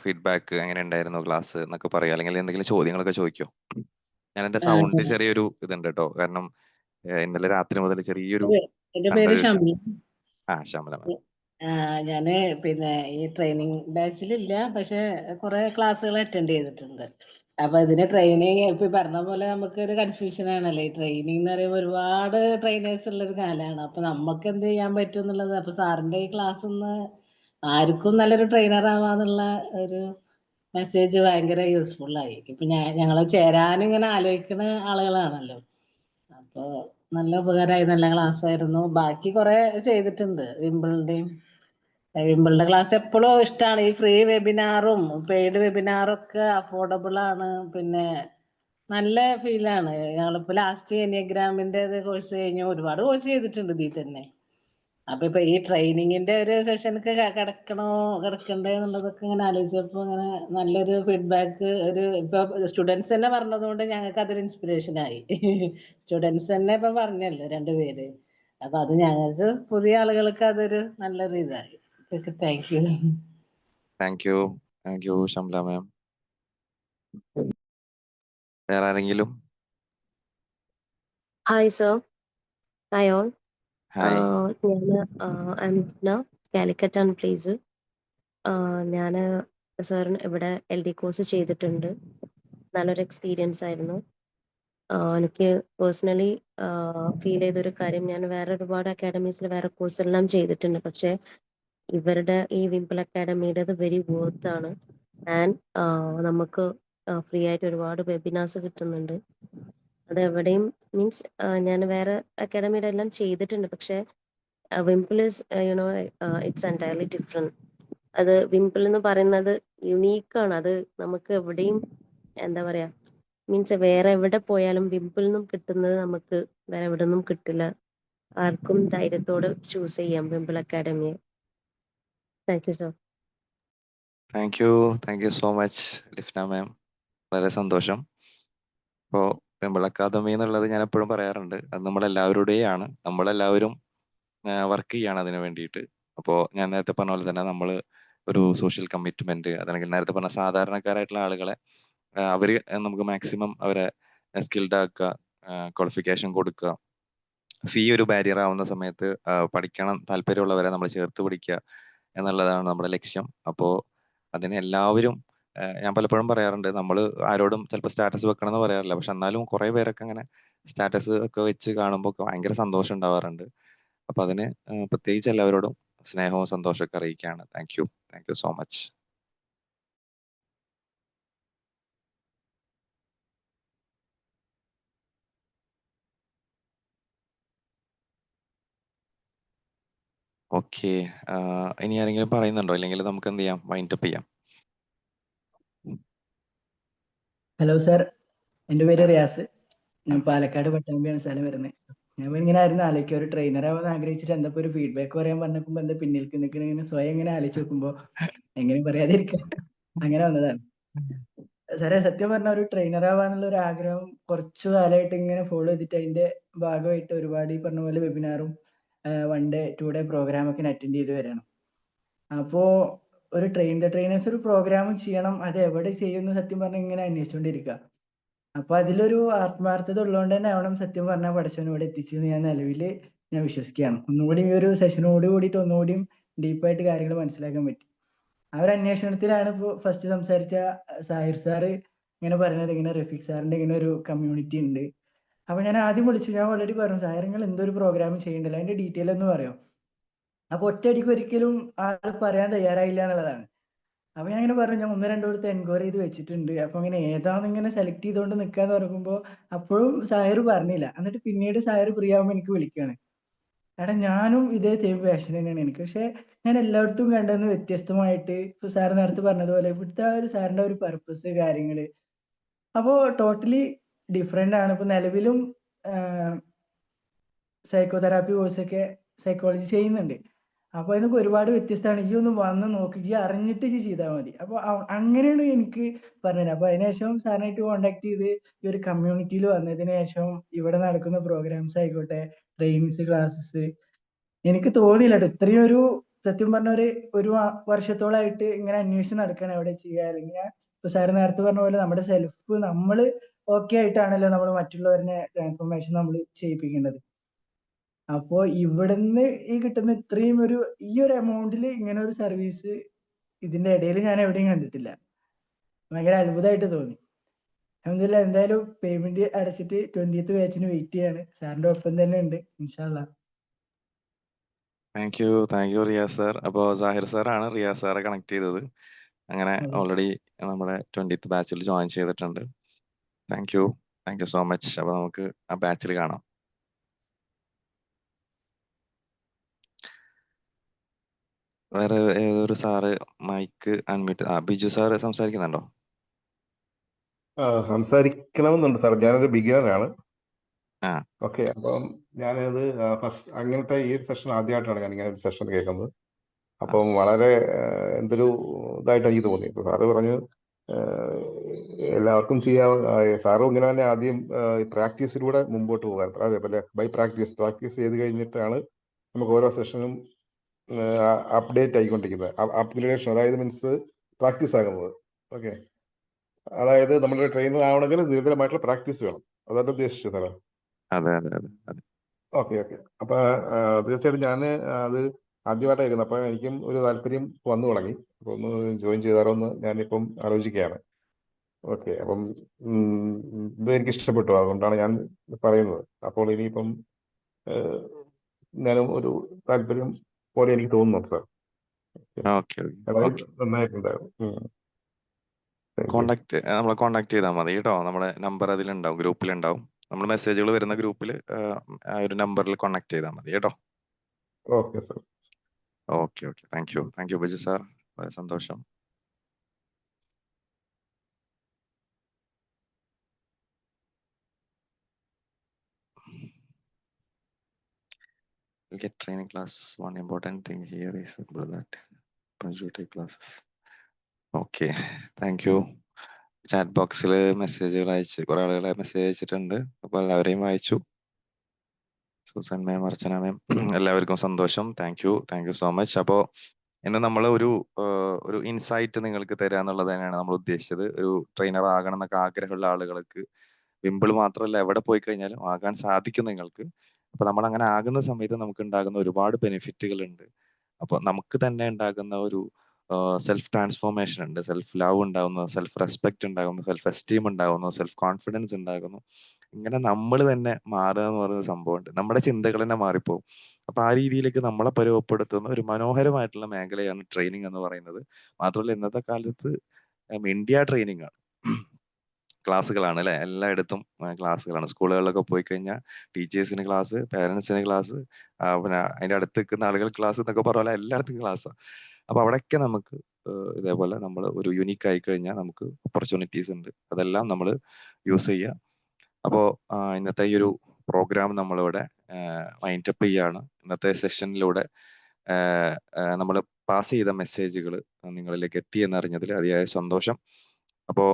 ഫീഡ്ബാക്ക് എങ്ങനെ ഉണ്ടായിരുന്നു ക്ലാസ് എന്നൊക്കെ പറയാം, അല്ലെങ്കിൽ എന്തെങ്കിലും ചോദ്യങ്ങളൊക്കെ ചോദിക്കോ? ഞാൻ എന്റെ സൗണ്ട് ചെറിയൊരു ഇതുണ്ട് കേട്ടോ, കാരണം ഇന്നലെ രാത്രി മുതൽ ചെറിയൊരു എന്റെ പേര് ഷംല. ശമല മാം. ഞാന് ഈ ട്രെയിനിങ് ബാച്ചിലില്ല, പക്ഷെ കുറെ ക്ലാസ്സുകൾ അറ്റൻഡ് ചെയ്തിട്ടുണ്ട്. അപ്പൊ ഇതിന് ട്രെയിനിങ് ഇപ്പൊ പറഞ്ഞ പോലെ നമുക്കൊരു കൺഫ്യൂഷൻ ആണല്ലോ. ഈ ട്രെയിനിങ് എന്ന് പറയുമ്പോൾ ഒരുപാട് ട്രെയിനേഴ്സ് ഉള്ളൊരു കാലമാണ്. അപ്പൊ നമുക്ക് എന്ത് ചെയ്യാൻ പറ്റും എന്നുള്ളത്. അപ്പൊ സാറിന്റെ ഈ ക്ലാസ് ഒന്ന് ആർക്കും നല്ലൊരു ട്രെയിനർ ആവാന്നുള്ള ഒരു മെസ്സേജ് ഭയങ്കര യൂസ്ഫുൾ ആയി. ഇപ്പൊ ഞങ്ങള് ചേരാൻ ഇങ്ങനെ ആലോചിക്കുന്ന ആളുകളാണല്ലോ. അപ്പൊ നല്ല ഉപകാരമായി, നല്ല ക്ലാസ് ആയിരുന്നു. ബാക്കി കുറെ ചെയ്തിട്ടുണ്ട്. വിംബിളിന്റെ ക്ലാസ് എപ്പോഴും ഇഷ്ടമാണ്. ഈ ഫ്രീ വെബിനാറും പെയ്ഡ് വെബിനാറും ഒക്കെ അഫോർഡബിൾ ആണ്. പിന്നെ നല്ല ഫീലാണ്. ഞങ്ങളിപ്പോ ലാസ്റ്റ് എനിഗ്രാമിന്റെ കോഴ്സ് കഴിഞ്ഞു. ഒരുപാട് കോഴ്സ് ചെയ്തിട്ടുണ്ട് ഇതിൽ തന്നെ. അപ്പൊ ഇപ്പൊ ഈ ട്രെയിനിങ്ങിന്റെ ഒരു സെഷനൊക്കെ കിടക്കണ്ടേ എന്നുള്ളതൊക്കെ ഇങ്ങനെ ആലോചിച്ചപ്പോ ഇങ്ങനെ നല്ലൊരു ഫീഡ്ബാക്ക് ഇപ്പൊ സ്റ്റുഡൻസ് തന്നെ പറഞ്ഞതുകൊണ്ട് ഞങ്ങൾക്ക് അതൊരു ഇൻസ്പിറേഷൻ ആയി. സ്റ്റുഡൻസ് തന്നെ ഇപ്പൊ പറഞ്ഞല്ലോ 2 പേര്. അപ്പൊ അത് ഞങ്ങൾക്ക് പുതിയ ആളുകൾക്ക് അതൊരു നല്ലൊരു ഇതായി. Thank you. Thank you Shamla ma'am. വേറെ ആരെങ്കിലും? Hi sir. Hi all. Hi. ഞാൻ കാലിക്കറ്റാണ് പ്ലേസ്. ഞാൻ സാറിന് ഇവിടെ LD കോഴ്സ് ചെയ്തിട്ടുണ്ട്. നല്ലൊരു എക്സ്പീരിയൻസ് ആയിരുന്നു. എനിക്ക് പേഴ്സണലി ഫീൽ ചെയ്തൊരു കാര്യം, ഞാൻ വേറെ ഒരുപാട് അക്കാഡമീസിൽ വേറെ കോഴ്സ് എല്ലാം ചെയ്തിട്ടുണ്ട്. പക്ഷെ ഇവരുടെ ഈ വിംപിൾ അക്കാഡമിയുടെ വെരി വർത്ത് ആണ്. ആൻഡ് നമുക്ക് ഫ്രീ ആയിട്ട് ഒരുപാട് വെബിനാർസ് കിട്ടുന്നുണ്ട്. അത് എവിടെയും മീൻസ് ഞാൻ വേറെ അക്കാഡമിയുടെ എല്ലാം ചെയ്തിട്ടുണ്ട്. പക്ഷെ വിംപിൾ ഇസ് ഇറ്റ്സ് എൻറ്റയർലി ഡിഫറെന്റ്. അത് വിംപിൾ എന്ന് പറയുന്നത് യുണീക്കാണ്. അത് നമുക്ക് എവിടെയും എന്താ പറയാ മീൻസ് വേറെ എവിടെ പോയാലും വിംപിൾ നിന്നും കിട്ടുന്നത് നമുക്ക് വേറെ എവിടെ നിന്നും കിട്ടില്ല. ആർക്കും ധൈര്യത്തോടെ ചൂസ് ചെയ്യാം വിംപിൾ അക്കാഡമിയെ. Thank you sir. Thank you so much Lifna ma'am. വളരെ സന്തോഷം. ഇപ്പോൾ വിംപിൾ അക്കാദമി എന്നുള്ളത് ഞാൻ എപ്പോഴും പറയാറുണ്ട്, അത് നമ്മളെല്ലാവരുടെയാണ്. നമ്മളെല്ലാവരും വർക്ക് ചെയ്യാണ് അതിന് വേണ്ടിയിട്ട്. അപ്പോൾ ഞാൻ നേരത്തെ പറഞ്ഞ പോലെ തന്നെ നമ്മൾ ഒരു സോഷ്യൽ കമ്മിറ്റ്മെന്റ്, അതല്ലെങ്കിൽ നേരത്തെ പറഞ്ഞ സാധാരണക്കാരായിട്ടുള്ള ആളുകളെ അവര് നമുക്ക് മാക്സിമം അവരെ സ്കിൽഡ് ആക്കുക, ക്വാളിഫിക്കേഷൻ കൊടുക്കുക. ഫീ ഒരു ബാരിയർ ആവുന്ന സമയത്ത് പഠിക്കണം താല്പര്യമുള്ളവരെ നമ്മൾ ചേർത്ത് പിടിക്കുക എന്നുള്ളതാണ് നമ്മുടെ ലക്ഷ്യം. അപ്പോൾ അതിന് എല്ലാവരും ഞാൻ പലപ്പോഴും പറയാറുണ്ട്, നമ്മൾ ആരോടും ചിലപ്പോൾ സ്റ്റാറ്റസ് വെക്കണം എന്ന് പറയാറില്ല, പക്ഷെ എന്നാലും കുറെ പേരൊക്കെ അങ്ങനെ സ്റ്റാറ്റസ് ഒക്കെ വെച്ച് കാണുമ്പോൾ ഭയങ്കര സന്തോഷം ഉണ്ടാവാറുണ്ട്. അപ്പൊ അതിന് പ്രത്യേകിച്ച് എല്ലാവരോടും സ്നേഹവും സന്തോഷമൊക്കെ അറിയിക്കുകയാണ്. Thank you so much. Okay, ഇനി ആരെങ്കിലും പറയുന്നുണ്ടോ? ഇല്ലെങ്കിൽ നമുക്ക് എന്ത് ചെയ്യാം, വൈൻഡ് അപ്പ് ചെയ്യാം. ഹലോ സാർ, എൻ്റെ പേര് റിയാസ്. ഞാൻ പാലക്കാട് പട്ടാമ്പിയാണ് സ്ഥലം വരുന്നത്. ഞാൻ ഇങ്ങനെ ആയിരുന്നു ആലോചിക്കുക, ഒരു ട്രെയിനർ ആവാൻ ആഗ്രഹിച്ചിട്ട് എന്താ ഒരു ഫീഡ്ബാക്ക് പറയാൻ പറഞ്ഞപ്പോ എന്താ പിന്നിലേക്ക് നിൽക്കണ, ഇങ്ങനെ സ്വയം ഇങ്ങനെ ആലോചിച്ച് നോക്കുമ്പോ എങ്ങനെ പറയാതിരിക്കാം, അങ്ങനെ വന്നതാണ്. സാറേ, സത്യം പറഞ്ഞ ഒരു ട്രെയിനർ ആവാന്നുള്ള ഒരു ആഗ്രഹം കുറച്ചു കാലമായിട്ട് ഇങ്ങനെ ഫോളോ ചെയ്തിട്ട് അതിന്റെ ഭാഗമായിട്ട് ഒരുപാട് ഈ പറഞ്ഞ പോലെ വെബിനാറും 1 ഡേ 2 ഡേ പ്രോഗ്രാമൊക്കെ അറ്റൻഡ് ചെയ്ത് വരണം. അപ്പോൾ ഒരു ട്രെയിനേഴ്സ് ഒരു പ്രോഗ്രാം ചെയ്യണം, അത് എവിടെ ചെയ്യുന്നു സത്യം പറഞ്ഞാൽ ഇങ്ങനെ അന്വേഷിച്ചുകൊണ്ടിരിക്കുക. അപ്പൊ അതിലൊരു ആത്മാർത്ഥത ഉള്ളതുകൊണ്ട് തന്നെ ആവണം സത്യം പറഞ്ഞാൽ പടച്ചവൻ ഇവിടെ എത്തിച്ചെന്ന് ഞാൻ വിശ്വസിക്കുകയാണ്. ഒന്നുകൂടി ഈ ഒരു സെഷനോട് കൂടിയിട്ട് ഒന്നുകൂടിയും ഡീപ്പായിട്ട് കാര്യങ്ങൾ മനസ്സിലാക്കാൻ പറ്റി. ആ ഒരു അന്വേഷണത്തിലാണ് ഇപ്പോൾ ഫസ്റ്റ് സംസാരിച്ച സാഹിർ സാറ് ഇങ്ങനെ പറയുന്നത്, ഇങ്ങനെ റഫീഖ് സാറിന്റെ ഇങ്ങനെ ഒരു കമ്മ്യൂണിറ്റി ഉണ്ട്. അപ്പൊ ഞാൻ ആദ്യം വിളിച്ചു, ഞാൻ ഓൾറെഡി പറഞ്ഞു സാർ നിങ്ങൾ എന്തൊരു പ്രോഗ്രാം ചെയ്യണ്ടല്ലോ അതിന്റെ ഡീറ്റെയിൽ ഒന്ന് പറയോ. അപ്പൊ ഒറ്റയടിക്ക് ഒരിക്കലും ആൾ പറയാൻ തയ്യാറായില്ല എന്നുള്ളതാണ്. അപ്പൊ ഞാൻ ഇങ്ങനെ പറഞ്ഞു, ഞാൻ 1-2 അടുത്ത് എൻക്വയറി ചെയ്ത് വെച്ചിട്ടുണ്ട്, അപ്പൊ ഇങ്ങനെ ഏതാന്ന് ഇങ്ങനെ സെലക്ട് ചെയ്തുകൊണ്ട് നിൽക്കാന്ന് പറയുമ്പോ അപ്പോഴും സാഹിർ പറഞ്ഞില്ല. എന്നിട്ട് പിന്നീട് സാഹിർ ഫ്രീ ആവുമ്പോൾ എനിക്ക് വിളിക്കുകയാണ്, എടാ ഞാനും ഇതേ സെയിം പാഷൻ തന്നെയാണ് എനിക്ക്, പക്ഷെ ഞാൻ എല്ലായിടത്തും കണ്ടെന്ന് വ്യത്യസ്തമായിട്ട് ഇപ്പൊ സാർ നേരത്തെ പറഞ്ഞതുപോലെ ഇവിടുത്തെ ആ ഒരു സാറിന്റെ ഒരു പർപ്പസ് കാര്യങ്ങള് അപ്പോ ടോട്ടലി ഡിഫറെന്റ് ആണ്. ഇപ്പൊ നിലവിലും സൈക്കോതെറാപ്പി കോഴ്സൊക്കെ സൈക്കോളജി ചെയ്യുന്നുണ്ട്. അപ്പൊ അതിനൊക്കെ ഒരുപാട് വ്യത്യസ്തമാണ്. ഈ ഒന്ന് വന്ന് നോക്കി, ഈ അറിഞ്ഞിട്ട് ചെയ്താൽ മതി. അപ്പൊ അങ്ങനെയാണ് എനിക്ക് പറഞ്ഞത്. അപ്പൊ അതിനുശേഷം സാറിനായിട്ട് കോണ്ടാക്ട് ചെയ്ത് ഈ ഒരു കമ്മ്യൂണിറ്റിയിൽ വന്നതിന് ശേഷം ഇവിടെ നടക്കുന്ന പ്രോഗ്രാംസ് ആയിക്കോട്ടെ, ട്രെയിനിങ്സ്, ക്ലാസ്സസ്, എനിക്ക് തോന്നിയില്ല കേട്ടോ ഇത്രയും ഒരു സത്യം പറഞ്ഞ ഒരു വർഷത്തോളായിട്ട് ഇങ്ങനെ അന്വേഷണം നടക്കുകയാണ് എവിടെ ചെയ്യുക. അല്ലെങ്കിൽ ഇപ്പൊ സാറ് നേരത്തെ പറഞ്ഞ പോലെ നമ്മുടെ സെൽഫ് നമ്മള് ഓക്കെ ആയിട്ടാണല്ലോ നമ്മൾ മറ്റുള്ളവരെ ട്രാൻസ്ഫോർമേഷൻ നമ്മൾ ചെയ്യിപ്പിക്കേണ്ടത്. അപ്പോ ഇവിടുന്ന് ഈ കിട്ടുന്ന ഇത്രയും ഈ ഒരു എമൗണ്ടിൽ ഇങ്ങനെ ഒരു സർവീസ് ഇതിന്റെ ഇടയിൽ ഞാൻ എവിടെയും കണ്ടിട്ടില്ല. ഭയങ്കര അത്ഭുതമായിട്ട് തോന്നി. അൽഹംദുലില്ലാ, എന്തായാലും പേയ്മെന്റ് അടച്ചിട്ട് 20th ബാച്ചിന് വെയിറ്റ് ചെയ്യാണ്. സാറിന്റെ ഒപ്പം തന്നെ ഉണ്ട് ഇൻഷാ അല്ലാ. Thank you Riyas sir. അപ്പോൾ സാഹിർ സാറാണ് റിയാസ് സാറെ കണക്ട് ചെയ്തത്. അങ്ങനെ ഓൾറെഡി നമ്മുടെ 20th ബാച്ചിൽ ജോയിൻ ചെയ്തിട്ടുണ്ട്. Thank you so much. അപ്പോൾ നമുക്ക് ആ ബാച്ചിൽ കാണാം. വേറെ ഏതൊരു sir mike unmute, Biju sir സംസാരിക്കുന്നുണ്ടോ? സംസാരിക്കണമെന്നുണ്ട് സാർ. ഞാനൊരു ബിഗിനറാണ്. ആ ഓക്കെ, അപ്പം ഞാനത് ഫസ്റ്റ് അങ്ങനത്തെ ഈ ഒരു സെഷൻ ആദ്യമായിട്ടാണ് ഞാൻ ഇങ്ങനെ ഒരു സെഷൻ കേൾക്കുന്നത്. അപ്പം വളരെ എന്തൊരു ഇതായിട്ട് എനിക്ക് തോന്നി. ഇപ്പൊ സാറ് പറഞ്ഞു എല്ലാവർക്കും ചെയ്യാം. സാറും ഇങ്ങനെ തന്നെ ആദ്യം പ്രാക്ടീസിലൂടെ മുമ്പോട്ട് പോകാൻ, അതേപോലെ ബൈ പ്രാക്ടീസ് ചെയ്ത് കഴിഞ്ഞിട്ടാണ് നമുക്ക് ഓരോ സെഷനും അപ്ഡേറ്റ് ആയിക്കൊണ്ടിരിക്കുന്നത്. അപ്ഗ്രേഡേഷൻ, അതായത് മീൻസ് പ്രാക്ടീസ് ആകുന്നത്. ഓക്കെ, അതായത് നമ്മുടെ ട്രെയിനർ ആവണമെങ്കിൽ നിരന്തരമായിട്ടുള്ള പ്രാക്ടീസ് വേണം. അതാണ് ഉദ്ദേശിച്ചത് സാറേ. അതെ. ഓക്കെ. അപ്പൊ തീർച്ചയായിട്ടും ഞാൻ അത് ആദ്യമായിട്ടാണ് കേൾക്കുന്നത്. അപ്പൊ എനിക്കും ഒരു താല്പര്യം വന്നു തുടങ്ങി. അപ്പൊ ഒന്ന് ജോയിൻ ചെയ്താലോ എന്ന് ഞാനിപ്പം ആലോചിക്കുകയാണ്. ഓക്കെ, അപ്പം ഇത് എനിക്ക് ഇഷ്ടപ്പെട്ടു, അതുകൊണ്ടാണ് ഞാൻ പറയുന്നത്. അപ്പോൾ ഇനിയിപ്പം ഞാനും ഒരു താല്പര്യം പോലെ എനിക്ക് തോന്നുന്നു സാർ. നന്നായിട്ടുണ്ടായിരുന്നു. നമ്മളെ കോണ്ടാക്ട് ചെയ്താൽ മതി കേട്ടോ. നമ്മുടെ നമ്പർ അതിലുണ്ടാവും, ഗ്രൂപ്പിലുണ്ടാവും. നമ്മൾ മെസ്സേജുകൾ വരുന്ന ഗ്രൂപ്പിൽ ആ ഒരു നമ്പറിൽ കോണ്ടാക്ട് ചെയ്താൽ മതി കേട്ടോ. Okay sir. Okay. Thank you Biju sir. വളരെ സന്തോഷം. Get training class. One important thing here is that Pajute classes. Okay, thank you. Chat ബോക്സിൽ മെസ്സേജുകൾ അയച്ച് കുറെ ആളുകളെ മെസ്സേജ് അയച്ചിട്ടുണ്ട്. അപ്പോൾ എല്ലാവരെയും വായിച്ചു. സൂസൻ മാം, അർച്ചന മാം, എല്ലാവർക്കും സന്തോഷം. Thank you so much. അപ്പോൾ ഇന്ന് നമ്മൾ ഒരു ഇൻസൈറ്റ് നിങ്ങൾക്ക് തരിക എന്നുള്ളത് തന്നെയാണ് നമ്മൾ ഉദ്ദേശിച്ചത്. ഒരു ട്രെയിനർ ആകണം എന്നൊക്കെ ആഗ്രഹമുള്ള ആളുകൾക്ക് വിമ്പിൾ മാത്രമല്ല എവിടെ പോയി കഴിഞ്ഞാലും ആകാൻ സാധിക്കും നിങ്ങൾക്ക്. അപ്പൊ നമ്മൾ അങ്ങനെ ആകുന്ന സമയത്ത് നമുക്ക് ഉണ്ടാകുന്ന ഒരുപാട് ബെനിഫിറ്റുകൾ ഉണ്ട്. അപ്പൊ നമുക്ക് തന്നെ ഉണ്ടാകുന്ന ഒരു സെൽഫ് ട്രാൻസ്ഫോർമേഷൻ ഉണ്ട്, സെൽഫ് ലവ് ഉണ്ടാകുന്നു, സെൽഫ് റെസ്പെക്ട് ഉണ്ടാകുന്നു, സെൽഫ് എസ്റ്റീം ഉണ്ടാകുന്നു, സെൽഫ് കോൺഫിഡൻസ് ഉണ്ടാകുന്നു. ഇങ്ങനെ നമ്മൾ തന്നെ മാറുക എന്ന് പറയുന്ന സംഭവമുണ്ട്. നമ്മുടെ ചിന്തകൾ തന്നെ മാറിപ്പോകും. അപ്പൊ ആ രീതിയിലേക്ക് നമ്മളെ പരുവപ്പെടുത്തുന്ന ഒരു മനോഹരമായിട്ടുള്ള മേഖലയാണ് ട്രെയിനിങ് എന്ന് പറയുന്നത്. മാത്രമല്ല ഇന്നത്തെ കാലത്ത് ഇന്ത്യ ട്രെയിനിങ് ആണ്, ക്ലാസ്സുകളാണ് അല്ലെ, എല്ലായിടത്തും ക്ലാസ്സുകളാണ്. സ്കൂളുകളിലൊക്കെ പോയി കഴിഞ്ഞാൽ ടീച്ചേഴ്സിന് ക്ലാസ്, പേരൻസിന് ക്ലാസ്, പിന്നെ അതിന്റെ അടുത്ത് നിൽക്കുന്ന ആളുകൾ ക്ലാസ് എന്നൊക്കെ പറഞ്ഞ എല്ലായിടത്തും ക്ലാസ്സാണ്. അപ്പൊ അവിടെയൊക്കെ നമുക്ക് ഇതേപോലെ നമ്മൾ ഒരു യുണീക്ക് ആയി കഴിഞ്ഞാൽ നമുക്ക് ഓപ്പർച്യൂണിറ്റീസ് ഉണ്ട്. അതെല്ലാം നമ്മൾ യൂസ് ചെയ്യുക. അപ്പോൾ ഇന്നത്തെ ഈ ഒരു പ്രോഗ്രാം നമ്മളിവിടെ വൈൻഡപ്പ് ചെയ്യാണ്. ഇന്നത്തെ സെഷനിലൂടെ നമ്മൾ പാസ് ചെയ്ത മെസ്സേജുകൾ നിങ്ങളിലേക്ക് എത്തി എന്നറിഞ്ഞതിൽ അതിയായ സന്തോഷം. അപ്പോൾ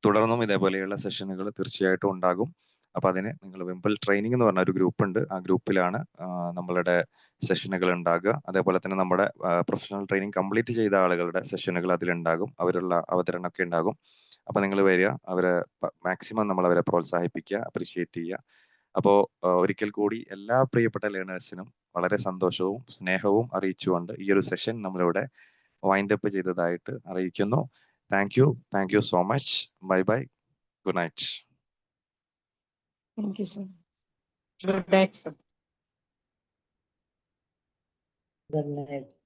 തുടർന്നും ഇതേപോലെയുള്ള സെഷനുകൾ തീർച്ചയായിട്ടും ഉണ്ടാകും. അപ്പൊ അതിന് നിങ്ങൾ വിംബിൾ ട്രെയിനിങ് എന്ന് പറഞ്ഞ ഒരു ഗ്രൂപ്പ് ഉണ്ട്. ആ ഗ്രൂപ്പിലാണ് നമ്മളുടെ സെഷനുകൾ ഉണ്ടാകുക. അതേപോലെ തന്നെ നമ്മുടെ പ്രൊഫഷണൽ ട്രെയിനിങ് കംപ്ലീറ്റ് ചെയ്ത ആളുകളുടെ സെഷനുകൾ അതിലുണ്ടാകും. അവരുള്ള അവതരണമൊക്കെ ഉണ്ടാകും. അപ്പൊ നിങ്ങൾ വരിക, അവരെ മാക്സിമം നമ്മൾ അവരെ പ്രോത്സാഹിപ്പിക്കുക, അപ്രിഷിയേറ്റ് ചെയ്യുക. അപ്പോൾ ഒരിക്കൽ കൂടി എല്ലാ പ്രിയപ്പെട്ട ലേണേഴ്സിനും വളരെ സന്തോഷവും സ്നേഹവും അറിയിച്ചുകൊണ്ട് ഈ ഒരു സെഷൻ നമ്മളിവിടെ വൈൻഡ് അപ്പ് ചെയ്തതായിട്ട് അറിയിക്കുന്നു. Thank you so much. Bye bye. Good night. Thank you sir. Good night, sir. Good night.